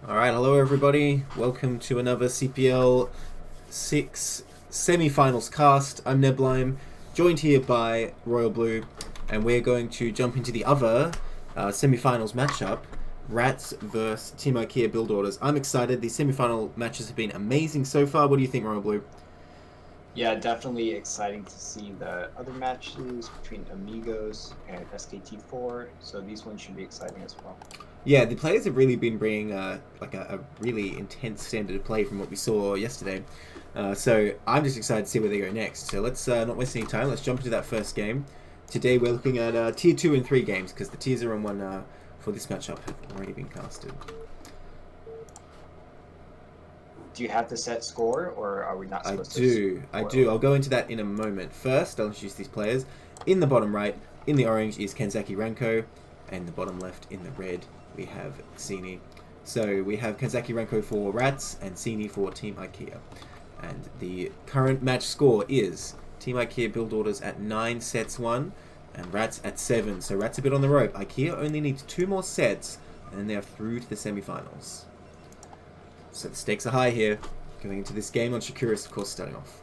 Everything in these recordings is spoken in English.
Alright, hello everybody. Welcome to another CPL 6 Semifinals cast. I'm Neblime, joined here by Royal Blue, and we're going to jump into the other semifinals matchup, Rats vs Team IKEA Build Orders. I'm excited. The semifinal matches have been amazing so far. What do you think, Royal Blue? Yeah, definitely exciting to see the other matches between Amigos and SKT4. So these ones should be exciting as well. Yeah, the players have really been bringing a really intense standard of play from what we saw yesterday. So I'm just excited to see where they go next. So let's not waste any time. Let's jump into that first game. Today we're looking at tier 2 and 3 games because the tiers are on one for this matchup have already been casted. Do you have the set score, or are we not I supposed to? do. I do. I'll go into that in a moment. First, I'll introduce these players. In the bottom right, in the orange, is Kenzaki Renko, and the bottom left, in the red, we have Sini. So we have Kenzaki Renko for Rats and Sini for Team IKEA. And the current match score is Team IKEA Build Orders at 9 sets won, and Rats at 7. So Rats a bit on the rope. IKEA only needs 2 more sets, and then they're through to the semifinals. So the stakes are high here. Going into this game on Shakuris, of course, starting off.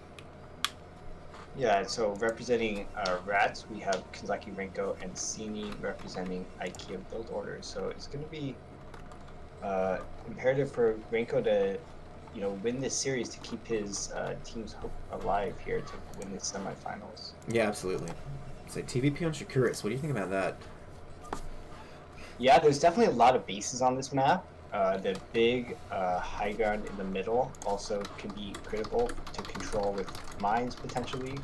Yeah, so representing Rats, we have Kenzaki Renko and Sini representing IKEA Build Order. So it's going to be imperative for Renko to, win this series to keep his team's hope alive here to win the semifinals. Yeah, absolutely. So TVP on Shakuris, what do you think about that? Yeah, there's definitely a lot of bases on this map. The big high ground in the middle also can be critical to control with mines potentially.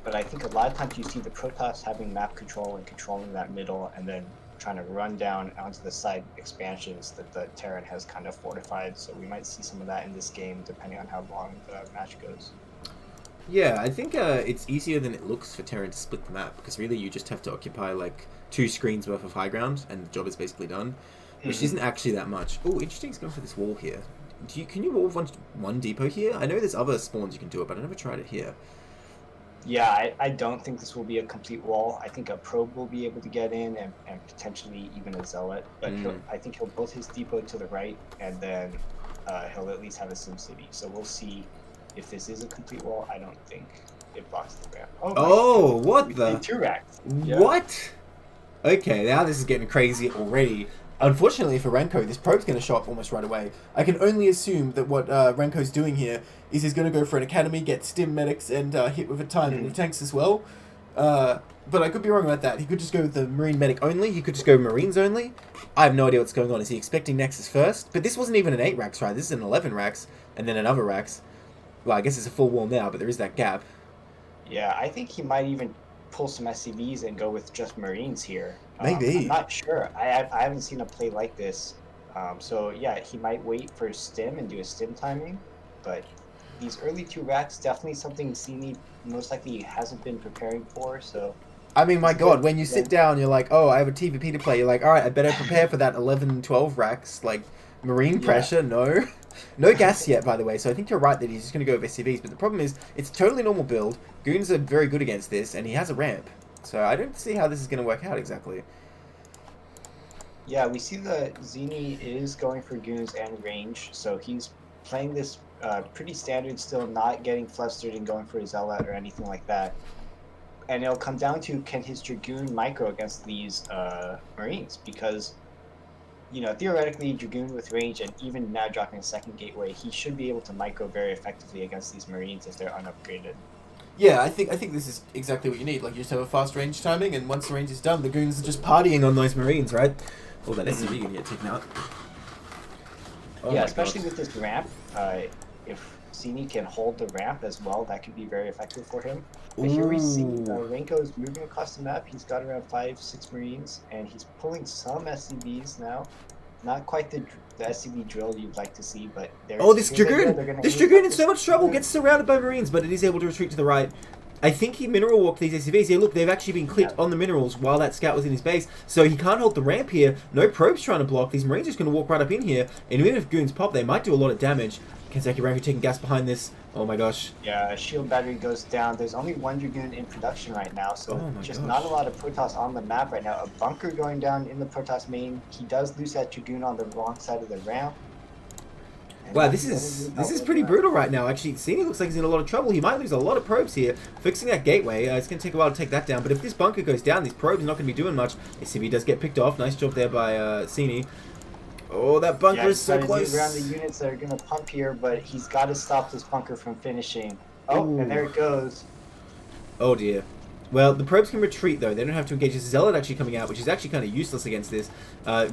But I think a lot of times you see the Protoss having map control and controlling that middle and then trying to run down onto the side expansions that the Terran has kind of fortified. So we might see some of that in this game depending on how long the match goes. Yeah, I think it's easier than it looks for Terran to split the map, because really you just have to occupy like 2 screens worth of high ground, and the job is basically done, which isn't actually that much. Oh, interesting, he's going for this wall here. Can you wall one depot here? I know there's other spawns you can do it, but I never tried it here. Yeah, I don't think this will be a complete wall. I think a probe will be able to get in and potentially even a zealot. But I think he'll build his depot to the right, and then he'll at least have a sim city. So we'll see if this is a complete wall. I don't think it blocks the ramp. Oh my Oh, goodness. what We the? played 2 racks. Yeah. What? Okay, now this is getting crazy already. Unfortunately for Renko, this probe's going to show up almost right away. I can only assume that what Renko's doing here is he's going to go for an academy, get stim medics, and hit with a ton of tanks as well. But I could be wrong about that. He could just go with the marine medic only. He could just go marines only. I have no idea what's going on. Is he expecting Nexus first? But this wasn't even an 8 racks, right? This is an 11 racks, and then another racks. Well, I guess it's a full wall now, but there is that gap. Yeah, I think he might even pull some SCVs and go with just Marines here. Maybe. I'm not sure. I haven't seen a play like this. So yeah, he might wait for stim and do a stim timing, but these early 2 racks definitely something Cini most likely hasn't been preparing for. So I mean, my God, good. when you sit down, you're like, oh, I have a TVP to play. You're like, all right, I better prepare for that 11, 12 racks. Like, marine pressure, no. No gas yet, by the way, so I think you're right that he's just going to go with SCVs. But the problem is, it's a totally normal build. Goons are very good against this, and he has a ramp. So I don't see how this is going to work out exactly. Yeah, we see that Zini is going for goons and range, so he's playing this pretty standard still, not getting flustered and going for a zealot or anything like that. And it'll come down to, can his Dragoon micro against these Marines? Because, theoretically, Dragoon with range and even now dropping a second gateway, he should be able to micro very effectively against these Marines if they're unupgraded. Yeah, I think this is exactly what you need. Like, you just have a fast range timing, and once the range is done, the goons are just partying on those marines, right? Oh, that SCV can get taken out. Oh yeah, especially with this ramp. If Cini can hold the ramp as well, that could be very effective for him. But here we see Renko is moving across the map. He's got around 5, 6 Marines, and he's pulling some SCVs now. Not quite the SCV drill you'd like to see, but there's... Oh, this Dragoon! This Dragoon in so much trouble, gets surrounded by Marines, but it is able to retreat to the right. I think he mineral walked these SCVs. Yeah, look, they've actually been clipped on the minerals while that scout was in his base, so he can't hold the ramp here. No probes trying to block. These Marines are just going to walk right up in here, and even if goons pop, they might do a lot of damage. Kenzaki Ranko taking gas behind this. Oh my gosh. Yeah, shield battery goes down. There's only 1 Dragoon in production right now, so just not a lot of Protoss on the map right now. A bunker going down in the Protoss main. He does lose that Dragoon on the wrong side of the ramp. And Wow, now this he's only is doing this about is one pretty round. brutal right now. Actually, Cena looks like he's in a lot of trouble. He might lose a lot of probes here. Fixing that gateway, it's going to take a while to take that down. But if this bunker goes down, these probes are not going to be doing much. SCV does get picked off. Nice job there by Cena. Oh, that bunker Yeah, is he's so trying to do around the close. units that are going to pump here, but he's got to stop this bunker from finishing. Oh, and Ooh. there it goes. Oh dear. Well, the probes can retreat though. They don't have to engage. This Zealot actually coming out, which is actually kind of useless against this.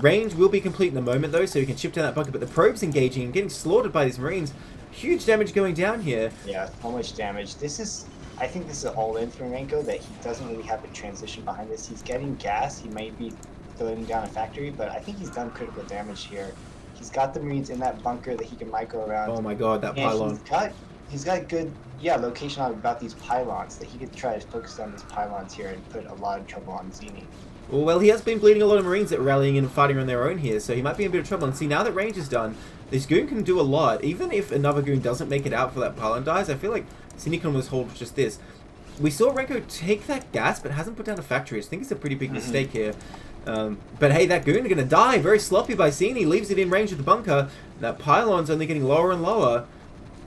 Range will be complete in a moment though, so you can chip down that bunker. But the probes engaging and getting slaughtered by these Marines. Huge damage going down here. Yeah, so much damage. I think this is all in for Renko, that he doesn't really have a transition behind this. He's getting gas. He might be throwing down a factory, but I think he's done critical damage here. He's got the Marines in that bunker that he can micro around. Oh my god, that And pylon. he's got good, yeah, location on about these pylons, that he could try to focus on these pylons here and put a lot of trouble on Zini. Well, he has been bleeding a lot of Marines that are rallying in and fighting on their own here, so he might be in a bit of trouble. And see, now that range is done, this goon can do a lot. Even if another goon doesn't make it out for that pylon dies, I feel like Cine can almost hold just this. We saw Renko take that gas, but hasn't put down a factory. I think it's a pretty big mistake here. But hey, that goon is going to die. Very sloppy by Cine. Leaves it in range of the bunker. That pylon's only getting lower and lower.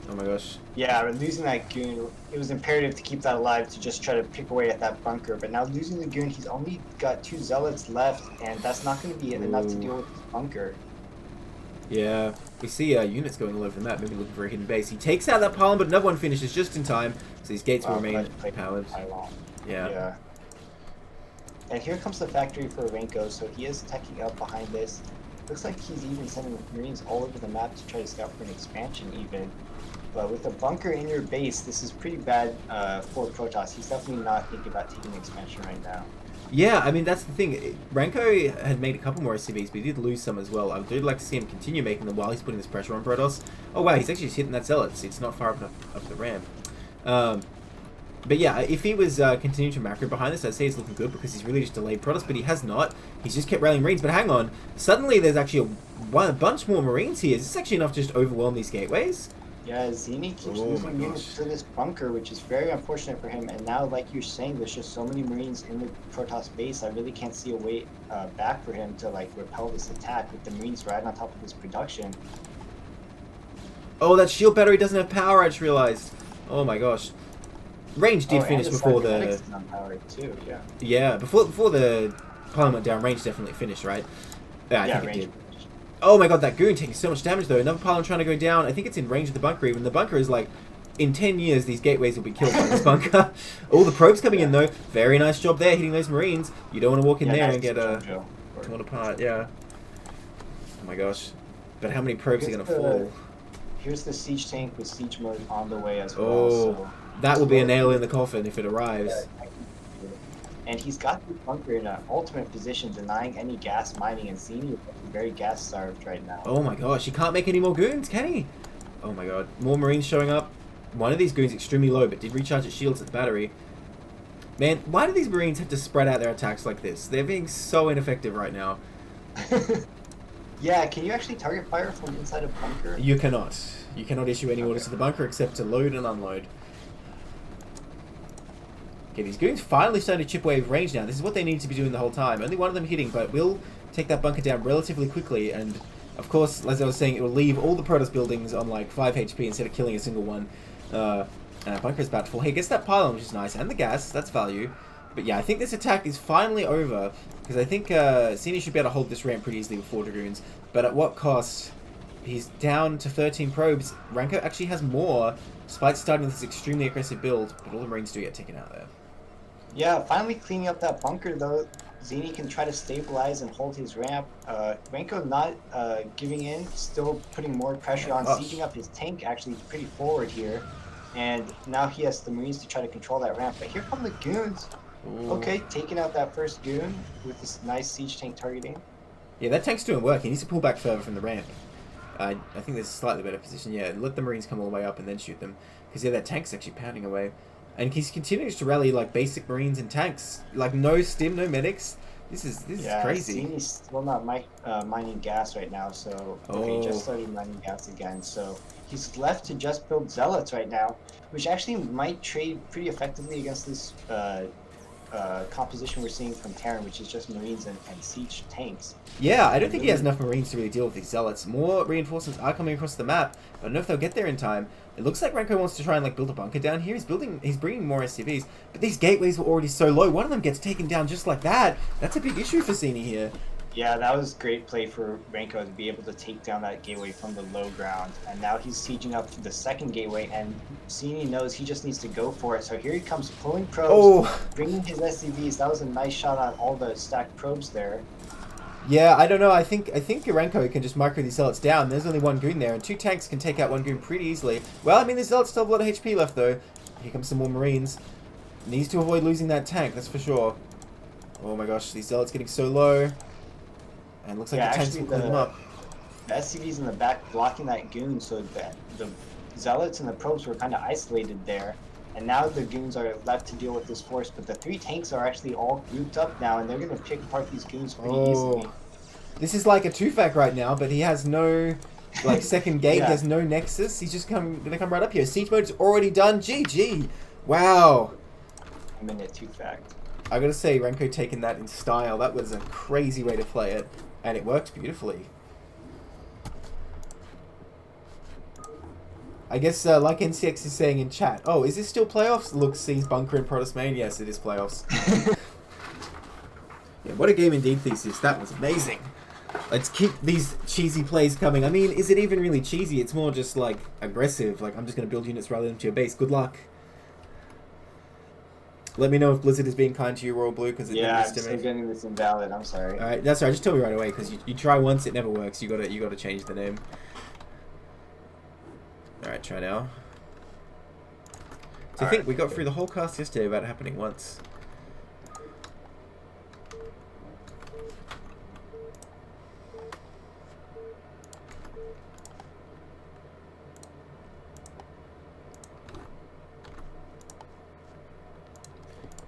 Oh my gosh. Yeah, but losing that goon, it was imperative to keep that alive to just try to pick away at that bunker. But now losing the goon, he's only got 2 zealots left, and that's not going to be enough to deal with this bunker. Yeah, we see units going all over the map, maybe looking for a hidden base. He takes out that pylon, but another one finishes just in time, so these gates will remain powered. Yeah. And here comes the factory for Renko, so he is teching up behind this. Looks like he's even sending Marines all over the map to try to scout for an expansion even. But with a bunker in your base, this is pretty bad for Protoss. He's definitely not thinking about taking an expansion right now. Yeah, I mean, that's the thing. Renko had made a couple more SCVs, but he did lose some as well. I would like to see him continue making them while he's putting this pressure on Protoss. Oh wow, he's actually just hitting that Zealot. It's not far up the ramp. But yeah, if he was continuing to macro behind this, I'd say he's looking good because he's really just delayed Protoss, but he has not. He's just kept rallying Marines. But hang on, suddenly there's actually a bunch more Marines here. Is this actually enough to just overwhelm these gateways? Yeah, Zini keeps losing units to this bunker, which is very unfortunate for him. And now, like you're saying, there's just so many Marines in the Protoss base. I really can't see a way back for him to like repel this attack with the Marines right on top of this production. Oh, that shield battery doesn't have power. I just realized. Oh my gosh. Range did finish before the. Too, yeah. Yeah, before the pylon went down, range definitely finished, right? Yeah, I think it did. Finished. Oh my god, that goon taking so much damage though. Another pylon trying to go down. I think it's in range of the bunker even. The bunker is like, in 10 years, these gateways will be killed by this bunker. All the probes coming in though. Very nice job there, hitting those Marines. You don't want to walk in there and get torn apart, yeah. Oh my gosh. But how many probes are going to fall? Here's the siege tank with siege mode on the way as well. Oh, so that will be a nail in the coffin if it arrives. And he's got the bunker in an ultimate position, denying any gas mining, and Zini is very gas starved right now. Oh my gosh, he can't make any more goons, can he? Oh my god, more Marines showing up. One of these goons extremely low, but did recharge its shields at the battery. Man, why do these Marines have to spread out their attacks like this? They're being so ineffective right now. Yeah, can you actually target fire from inside a bunker? You cannot. You cannot issue any orders to the bunker except to load and unload. Okay, these goons finally starting to chip away with range now. This is what they need to be doing the whole time. Only one of them hitting, but will take that bunker down relatively quickly. And, of course, as I was saying, it will leave all the Protoss buildings on, like, 5 HP instead of killing a single one. And our bunker is about to fall. Hey, gets that pylon, which is nice. And the gas. That's value. But, yeah, I think this attack is finally over. Because I think Cine should be able to hold this ramp pretty easily with 4 Dragoons. But at what cost? He's down to 13 probes. Renko actually has more, despite starting this extremely aggressive build. But all the Marines do get taken out there. Yeah, finally cleaning up that bunker though. Zini can try to stabilize and hold his ramp. Renko not giving in, still putting more pressure on, sieging up his tank actually pretty forward here. And now he has the Marines to try to control that ramp. But here come the goons. Ooh. Okay, taking out that first goon with this nice siege tank targeting. Yeah, that tank's doing work. He needs to pull back further from the ramp. I think there's a slightly better position. Yeah, let the Marines come all the way up and then shoot them. Because yeah, that tank's actually pounding away. And he's continuing to rally like basic Marines and tanks, like no stim, no medics. This is crazy. Yeah, he's still not mining gas right now, so okay, just started mining gas again. So he's left to just build zealots right now, which actually might trade pretty effectively against this composition we're seeing from Terran, which is just Marines and siege tanks. Yeah, I don't And think he has really, enough Marines to really deal with these Zealots. More reinforcements are coming across the map. I don't know if they'll get there in time. It looks like Renko wants to try and like build a bunker down here. He's bringing more SCVs, but these gateways were already so low. One of them gets taken down just like that. That's a big issue for Cini here. yeah, that was great play for Renko to be able to take down that gateway from the low ground. And now he's sieging up the second gateway, and Cini knows he just needs to go for it. So here he comes pulling probes, Oh, bringing his SCVs. That was a nice shot on all the stacked probes there. yeah, I don't know. I think Renko can just micro these Zealots down. There's only one goon there, and 2 tanks can take out 1 goon pretty easily. Well, I mean, the Zealots still have a lot of HP left, though. Here comes some more Marines. Needs to avoid losing that tank, that's for sure. Oh my gosh, these Zealots getting so low. And looks like the tanks will clean them up. The SCV's in the back blocking that goon, so that the Zealots and the probes were kind of isolated there. And now the goons are left to deal with this force, but the 3 tanks are actually all grouped up now, and they're going to pick apart these goons pretty easily. This is like a 2-fac right now, but he has no like second gate, Yeah. he has no nexus. He's just gonna come right up here. Siege mode is already done. GG. Wow. A minute 2-fac. I gotta say, Renko taking that in style. That was a crazy way to play it, and it worked beautifully. I guess, like NCX is saying in chat, oh, is this still playoffs? Look, sees Bunker and Protest Main. Yes, it is playoffs. Yeah, what a game indeed, Thesis. That was amazing. Let's keep these cheesy plays coming. I mean, is it even really cheesy? It's more just, like, aggressive. Like, I'm just going to build units rather than to your base. Good luck. Let me know if Blizzard is being kind to you, Royal Blue, because it Yeah, never I'm is to still me. getting this invalid. I'm sorry. Alright, that's right. Just tell me right away, because you try once, it never works. You gotta change the name. Alright, try now. So I think we got through the whole cast yesterday without it happening once.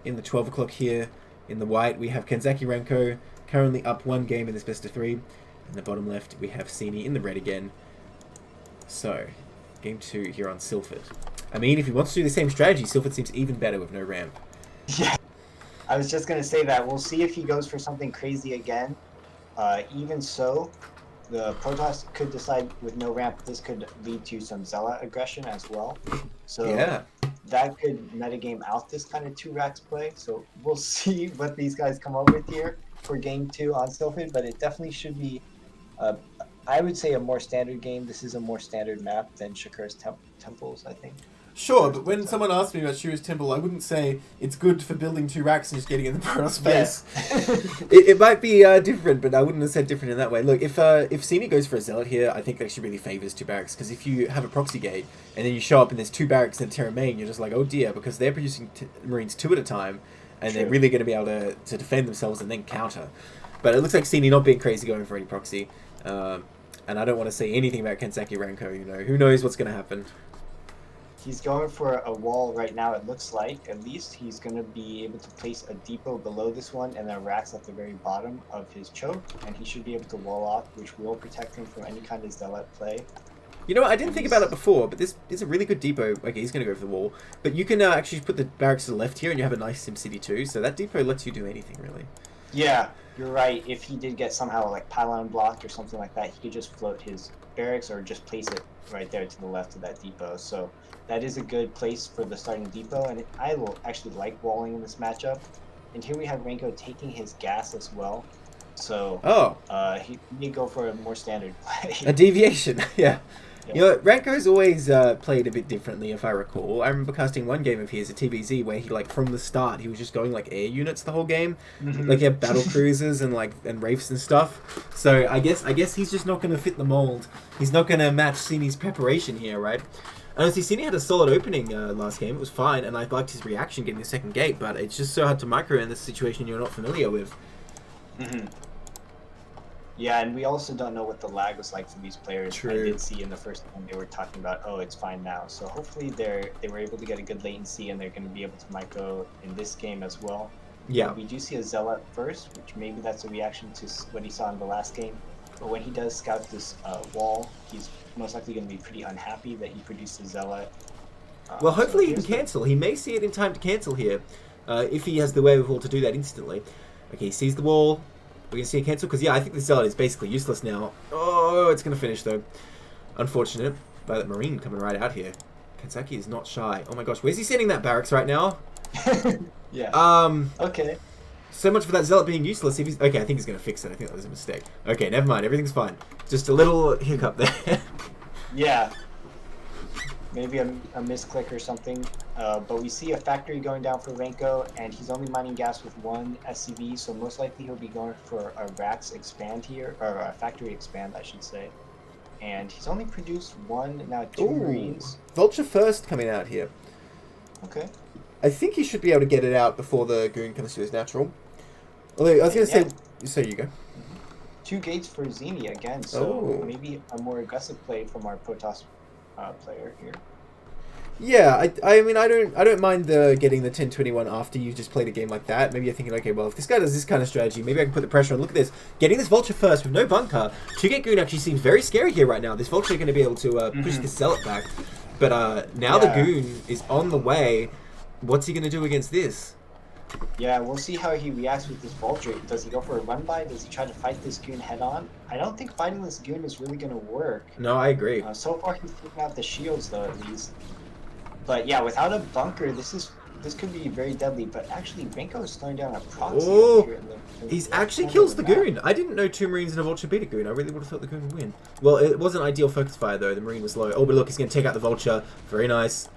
In the 12 o'clock here, in the white, we have Kenzaki Renko, currently up 1 game in this best of 3. In the bottom left, we have Cini in the red again. So, game 2 here on Silphid. I mean, if he wants to do the same strategy, Silphid seems even better with no ramp. Yeah, I was just going to say that. We'll see if he goes for something crazy again. Even so, the Protoss could decide with no ramp, this could lead to some Zealot aggression as well. So Yeah. that could metagame out this kind of 2 racks play. So we'll see what these guys come up with here for game 2 on Silphid, but it definitely should be, I would say, a more standard game. This is a more standard map than Shakur's Temples, I think. Sure, but when someone asks me about Shura's Temple, I wouldn't say it's good for building 2 racks and just getting in the Protoss space. It might be different, but I wouldn't have said different in that way. Look, if Cini goes for a Zealot here, I think that actually really favours 2 barracks, because if you have a proxy gate, and then you show up and there's 2 barracks in Terra Main, you're just like, oh dear, because they're producing Marines 2 at a time, and they're really going to be able to defend themselves and then counter. But it looks like Cini not being crazy going for any proxy, and I don't want to say anything about Kenzaki Renko, you know, who knows what's going to happen. He's going for a wall right now, it looks like. At least he's going to be able to place a depot below this one and then racks at the very bottom of his choke. And he should be able to wall off, which will protect him from any kind of Zealot play. You know what, I didn't think about it before, but this is a really good depot. Okay, he's going to go for the wall. But you can actually put the barracks to the left here and you have a nice SimCity too. So that depot lets you do anything, really. Yeah, you're right. If he did get somehow like pylon blocked or something like that, he could just float his barracks or just place it right there to the left of that depot. So that is a good place for the starting depot, and I will actually like walling in this matchup. And here we have Renko taking his gas as well. So he may go for a more standard play. A deviation, yeah. You know, Renko's always played a bit differently, if I recall. I remember casting one game of his at TBZ where he, like, from the start, he was just going, like, air units the whole game. Like, he had battle cruisers and, like, and Wraiths and stuff. So, I guess he's just not going to fit the mold. He's not going to match Cini's preparation here, right? Honestly, Cini had a solid opening last game. It was fine, and I liked his reaction getting the second gate, but it's just so hard to micro in this situation you're not familiar with. Yeah, and we also don't know what the lag was like for these players. True. I did see in the first one they were talking about, oh, it's fine now. So hopefully they were able to get a good latency and they're going to be able to micro in this game as well. Yeah. We do see a Zealot first, which maybe that's a reaction to what he saw in the last game. But when he does scout this wall, he's most likely going to be pretty unhappy that he produced a Zealot. Well, hopefully he can here's cancel. He may see it in time to cancel here. if he has the wherewithal to do that instantly. Okay, he sees the wall. We're going to see a cancel, because, yeah, I think the Zealot is basically useless now. Oh, it's going to finish, though. Unfortunate. But Marine coming right out here. Kanzaki is not shy. Oh my gosh, where's he sending that barracks right now? Yeah. Okay. So much for that Zealot being useless. If he's okay, I think he's going to fix it. I think that was a mistake. Okay, never mind. Everything's fine. Just a little hiccup there. Yeah. Maybe a misclick or something. But we see a factory going down for Renko, and he's only mining gas with one SCV, so most likely he'll be going for a Rax expand here, or a factory expand, I should say. And he's only produced one, now two Marines. Vulture first coming out here. Okay. I think he should be able to get it out before the Goon comes to his natural. Although, I was going to say... So you go. 2 gates for Zini again, so maybe a more aggressive play from our Protoss player here. Yeah, I mean, I don't mind getting the 10-21 after you just played a game like that. Maybe you're thinking, okay, well, if this guy does this kind of strategy, maybe I can put the pressure on. Look at this. Getting this Vulture first with no bunker. 2-gate Goon actually seems very scary here right now. This Vulture is going to be able to push the Zealot back. But now the Goon is on the way. What's he going to do against this? Yeah, we'll see how he reacts with this Vulture. Does he go for a run-by? Does he try to fight this Goon head-on? I don't think fighting this Goon is really going to work. No, I agree. So far, he's taking out the shields, though, at least. But yeah, without a bunker, this could be very deadly. But actually, Renko is slowing down a proxy. Here he's actually kills the Goon. I didn't know 2 Marines and a Vulture beat a Goon. I really would have thought the Goon would win. Well, it wasn't ideal focus fire, though. The Marine was low. Oh, but look, he's going to take out the Vulture. Very nice.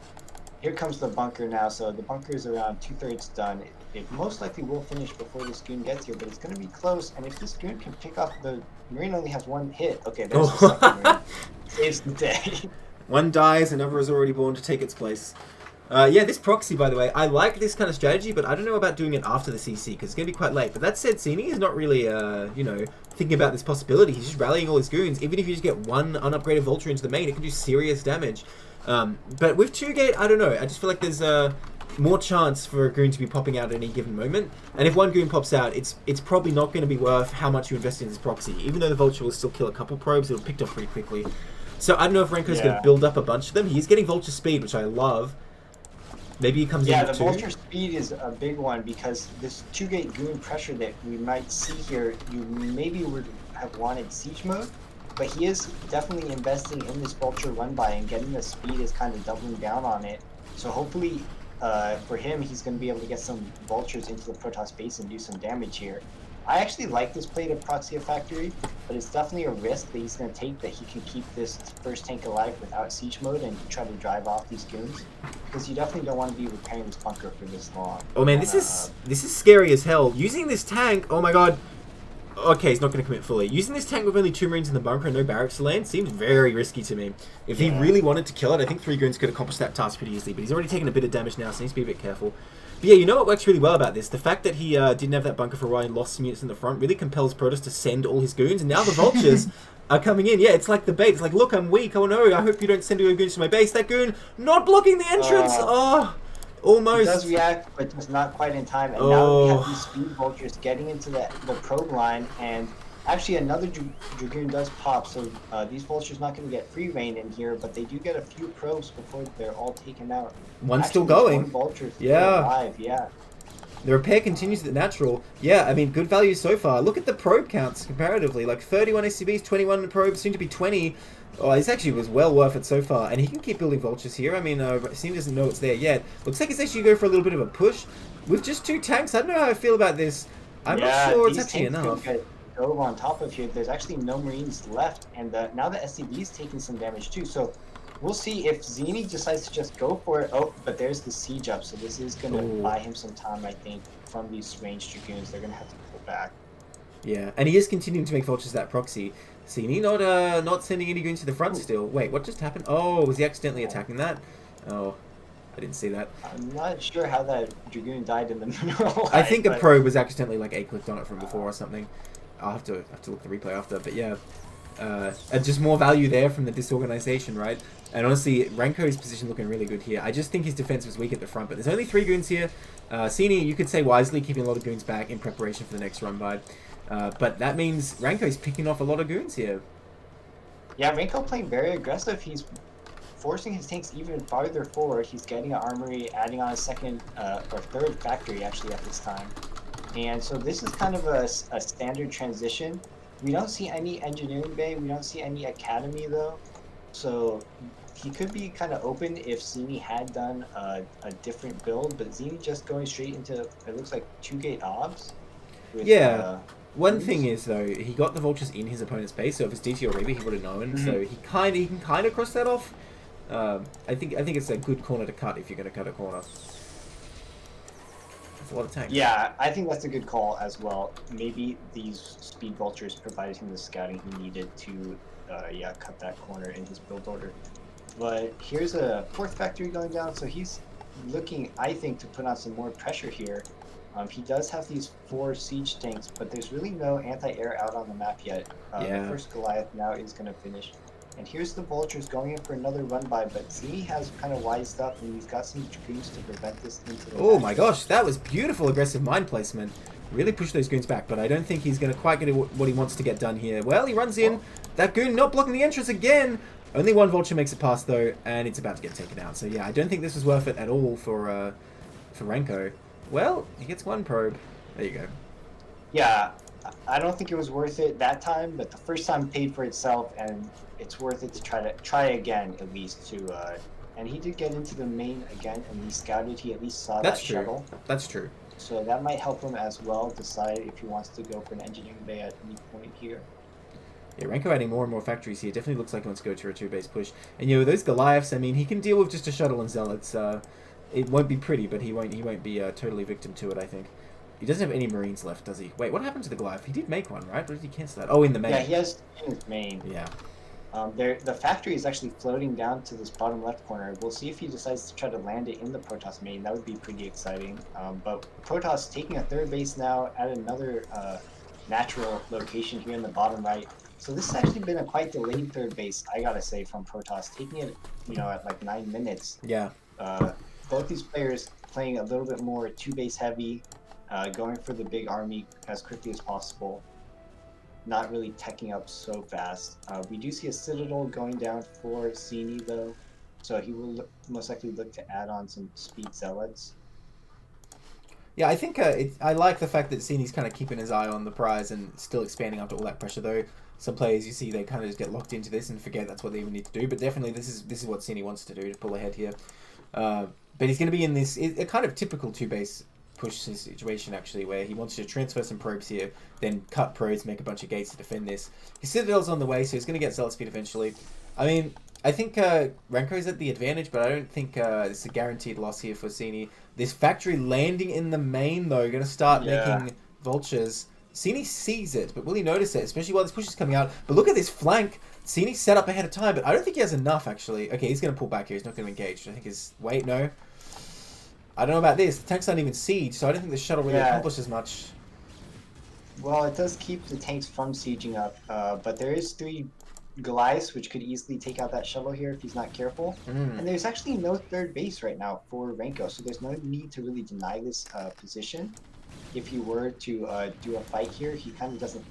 Here comes the bunker now. So the bunker is around 2/3 done. It most likely will finish before this Goon gets here, but it's going to be close. And if this Goon can pick off the Marine, only has 1 hit. Okay, there's the second Marine. Saves the day. One dies, another is already born to take its place. Yeah, this proxy, by the way, I like this kind of strategy, but I don't know about doing it after the CC, because it's going to be quite late. But that said, Zini is not really, you know, thinking about this possibility. He's just rallying all his Goons. Even if you just get one unupgraded Vulture into the main, it can do serious damage. But with 2-gate, I don't know. I just feel like there's more chance for a Goon to be popping out at any given moment. And if one Goon pops out, it's probably not going to be worth how much you invest in this proxy. Even though the Vulture will still kill a couple probes, it'll pick off pretty quickly. So I don't know if Renko's going to build up a bunch of them. He's getting Vulture speed, which I love. Maybe he comes in with 2. Yeah, the Vulture speed is a big one, because this 2-gate Goon pressure that we might see here, you maybe would have wanted siege mode, but he is definitely investing in this Vulture run-by, and getting the speed is kind of doubling down on it. So hopefully, for him, he's going to be able to get some Vultures into the Protoss base and do some damage here. I actually like this play to proxy a factory, but it's definitely a risk that he's going to take, that he can keep this first tank alive without siege mode and try to drive off these Goons, because you definitely don't want to be repairing this bunker for this long. Oh man, this is scary as hell. Using this tank, oh my god. Okay, he's not going to commit fully. Using this tank with only 2 Marines in the bunker and no barracks to land seems very risky to me. If he really wanted to kill it, I think 3 Goons could accomplish that task pretty easily, but he's already taken a bit of damage now, so he needs to be a bit careful. But yeah, you know what works really well about this? The fact that he didn't have that bunker for a while and lost some units in the front really compels Protoss to send all his Goons, and now the Vultures are coming in. Yeah, it's like the bait. It's like, look, I'm weak. Oh no, I hope you don't send your Goons to my base. That Goon not blocking the entrance. Oh, almost. He does react, but just not quite in time. And now we have these speed Vultures getting into the probe line, and actually another Dragoon does pop, so these Vultures not going to get free reign in here, but they do get a few probes before they're all taken out. One's still going. One Vulture's still alive, yeah. The repair continues at the natural. Yeah, I mean, good value so far. Look at the probe counts comparatively. Like 31 SCVs, 21 probes, soon to be 20. Oh, this actually was well worth it so far. And he can keep building Vultures here. I mean, Sim doesn't know it's there yet. Looks like it's actually going for a little bit of a push. With just 2 tanks, I don't know how I feel about this. I'm not sure it's actually enough. Go on top of here. There's actually no Marines left. And now the SCV is taking some damage too. So we'll see if Zini decides to just go for it. Oh, but there's the siege up, so this is going to buy him some time, I think, from these ranged Dragoons. They're going to have to pull back. Yeah, and he is continuing to make Vultures that proxy. Zini not sending any Goons to the front still. Wait, what just happened? Oh, was he accidentally attacking that? Oh, I didn't see that. I'm not sure how that Dragoon died in the middle. I think a probe was accidentally like A-clicked on it from before or something. I'll have to look at the replay after, but yeah. Just more value there from the disorganization, right? And honestly, Renko's position looking really good here. I just think his defense was weak at the front, but there's only 3 Goons here. Sini, you could say wisely, keeping a lot of Goons back in preparation for the next run by. But that means Renko's picking off a lot of Goons here. Yeah, Renko playing very aggressive. He's forcing his tanks even farther forward. He's getting an armory, adding on a second or third factory actually at this time. And so this is kind of a standard transition. We don't see any engineering bay. We don't see any academy though. So he could be kind of open if Zini had done a different build, but Zini just going straight into, it looks like 2-gate obs with Yeah. One thing goons. is though, he got the vultures in his opponent's base, so if it's DT or Reaver, he would have known. Mhm. So he can kind of cross that off. I think it's a good corner to cut if you're going to cut a corner. That's a lot of tanks. Yeah, I think that's a good call as well. Maybe these speed vultures provided him the scouting he needed to, yeah, cut that corner in his build order. But here's a fourth factory going down, so he's looking, I think, to put on some more pressure here. He does have these 4 siege tanks, but there's really no anti-air out on the map yet. Yeah. The first Goliath now is going to finish. And here's the vultures going in for another run by, but Zini has kind of wised up and he's got some goons to prevent this into the Oh match. my gosh, that was beautiful aggressive mine placement. Really pushed those goons back, but I don't think he's going to quite get what he wants to get done here. Well, he runs in. That goon not blocking the entrance again. Only one vulture makes it past though, and it's about to get taken out. So yeah, I don't think this was worth it at all for Renko. Well, he gets 1 probe. There you go. Yeah, I don't think it was worth it that time, but the first time paid for itself, and it's worth it to try again at least to. And he did get into the main again, and he scouted. He at least saw that shuttle. That's true. So that might help him as well decide if he wants to go for an engineering bay at any point here. Yeah, Renko adding more and more factories here. Definitely looks like he wants to go to a 2-base push. And you know, those Goliaths, I mean, he can deal with just a shuttle and zealots. It won't be pretty, but he won't be totally victim to it, I think. He doesn't have any Marines left, does he? Wait, what happened to the Goliath? He did make one, right? Or did he cancel that? Oh, in the main. Yeah, he has in his main. Yeah. The factory is actually floating down to this bottom left corner. We'll see if he decides to try to land it in the Protoss main. That would be pretty exciting. But Protoss taking a 3rd base now at another natural location here in the bottom right. So this has actually been a quite delayed 3rd base, I gotta say, from Protoss, taking it, you know, at like 9 minutes. Yeah. Both these players playing a little bit more 2-base heavy, going for the big army as quickly as possible. Not really teching up so fast. We do see a Citadel going down for Zini though, so he will most likely look to add on some speed zealots. Yeah, I think I like the fact that Zini's kind of keeping his eye on the prize and still expanding after all that pressure though. Some players you see they kind of just get locked into this and forget that's what they even need to do. But definitely this is what Zini wants to do to pull ahead here. But he's going to be in this a kind of typical 2-base push situation actually, where he wants to transfer some probes here, then cut probes, make a bunch of gates to defend this. His Citadel's on the way, so he's going to get zealot speed eventually. I mean, I think Renko's at the advantage, but I don't think it's a guaranteed loss here for Zini. This factory landing in the main though, going to start making vultures. Zini sees it, but will he notice it? Especially while this push is coming out. But look at this flank. Zini's set up ahead of time, but I don't think he has enough, actually. Okay, he's going to pull back here. He's not going to engage. I think his... Wait, no. I don't know about this. The tanks aren't even siege, so I don't think the shuttle really accomplishes much. Well, it does keep the tanks from sieging up, but there is 3 Goliaths, which could easily take out that shuttle here if he's not careful. And there's actually no 3rd base right now for Renko, so there's no need to really deny this position. If he were to do a fight here, he kind of doesn't.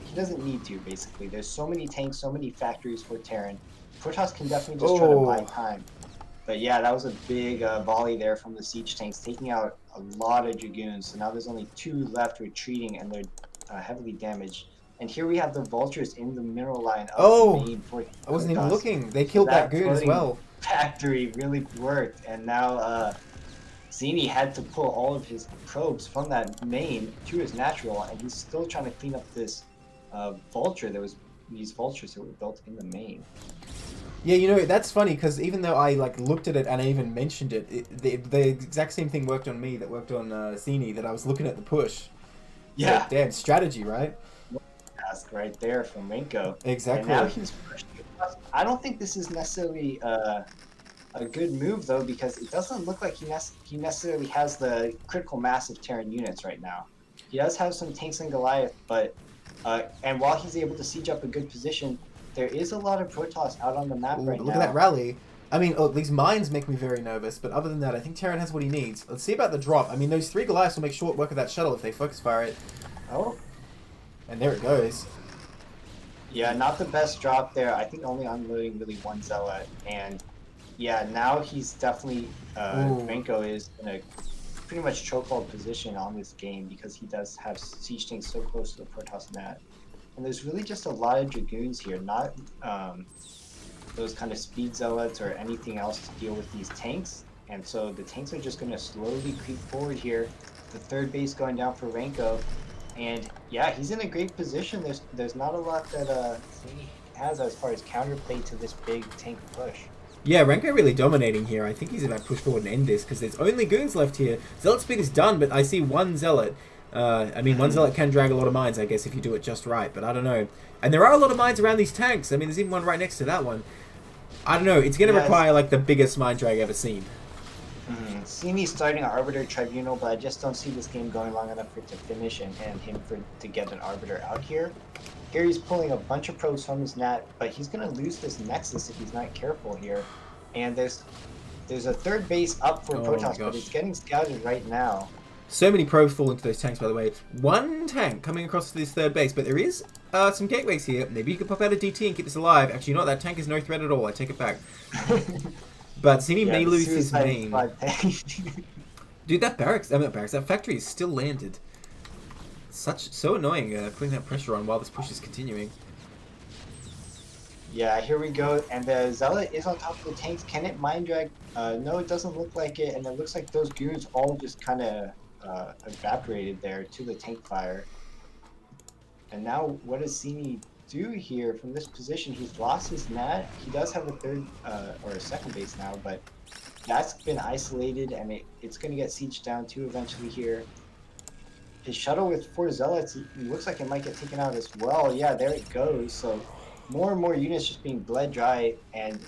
He doesn't need to, basically. There's so many tanks, so many factories for Terran. Protoss can definitely just try to buy time. But yeah, that was a big volley there from the siege tanks, taking out a lot of Dragoons. So now there's only 2 left retreating, and they're heavily damaged. And here we have the vultures in the mineral line of the main for I wasn't even looking. They killed that goon as well. Factory really worked, and now Zini had to pull all of his probes from that main to his natural, and he's still trying to clean up this vulture. There was these vultures that were built in the main. Yeah, you know, that's funny, because even though I looked at it and I even mentioned it, the exact same thing worked on me that worked on Zini, that I was looking at the push. Yeah. So, damn, strategy, right? Task right there from Renko. Exactly. And now he's pushing across. I don't think this is necessarily a good move, though, because it doesn't look like he necessarily has the critical mass of Terran units right now. He does have some tanks and Goliath, but and while he's able to siege up a good position, there is a lot of Protoss out on the map right now. Look at that rally. I mean, these mines make me very nervous, but other than that, I think Terran has what he needs. Let's see about the drop. I mean, those 3 Goliaths will make short work of that shuttle if they focus fire it. Oh. And there it goes. Yeah, not the best drop there. I think only unloading really 1 Zealot, and Yeah, now he's definitely Ooh. Renko is in a pretty much chokehold position on this game because he does have siege tanks so close to the Protoss net. And there's really just a lot of Dragoons here, not those kind of speed zealots or anything else to deal with these tanks. And so the tanks are just going to slowly creep forward here. The third base going down for Renko. And yeah, he's in a great position. There's not a lot that Sini has as far as counterplay to this big tank push. Yeah, Renko really dominating here. I think he's about to push forward and end this because there's only goons left here. Zealot speed is done, but I see one Zealot. I mean, one Zealot can drag a lot of mines, I guess, if you do it just right, but I don't know. And there are a lot of mines around these tanks. I mean, there's even one right next to that one. I don't know. It's going to require, like, the biggest mine drag ever seen. Sini's starting an Arbiter Tribunal, but I just don't see this game going long enough for it to finish and him to get an Arbiter out here. Here he's pulling a bunch of probes from his net, but he's going to lose this Nexus if he's not careful here. And there's a third base up for Protoss, but it's getting scouted right now. So many probes fall into those tanks, by the way. One tank coming across to this third base, but there is some gateways here. Maybe you could pop out a DT and keep this alive. Actually, you know what? That tank is no threat at all. I take it back. But Sini may lose his main. Dude, that barracks, that factory is still landed. So annoying putting that pressure on while this push is continuing. Yeah, here we go, and the Zealot is on top of the tanks. Can it mind drag? No, it doesn't look like it, and it looks like those goons all just kind of evaporated there to the tank fire. And now, what does Sini do here from this position? He's lost his net. He does have a third or a second base now, but that's been isolated, and it's going to get sieged down too eventually here. His shuttle with 4 Zealots, it looks like it might get taken out as well. Yeah, there it goes. So more and more units just being bled dry, and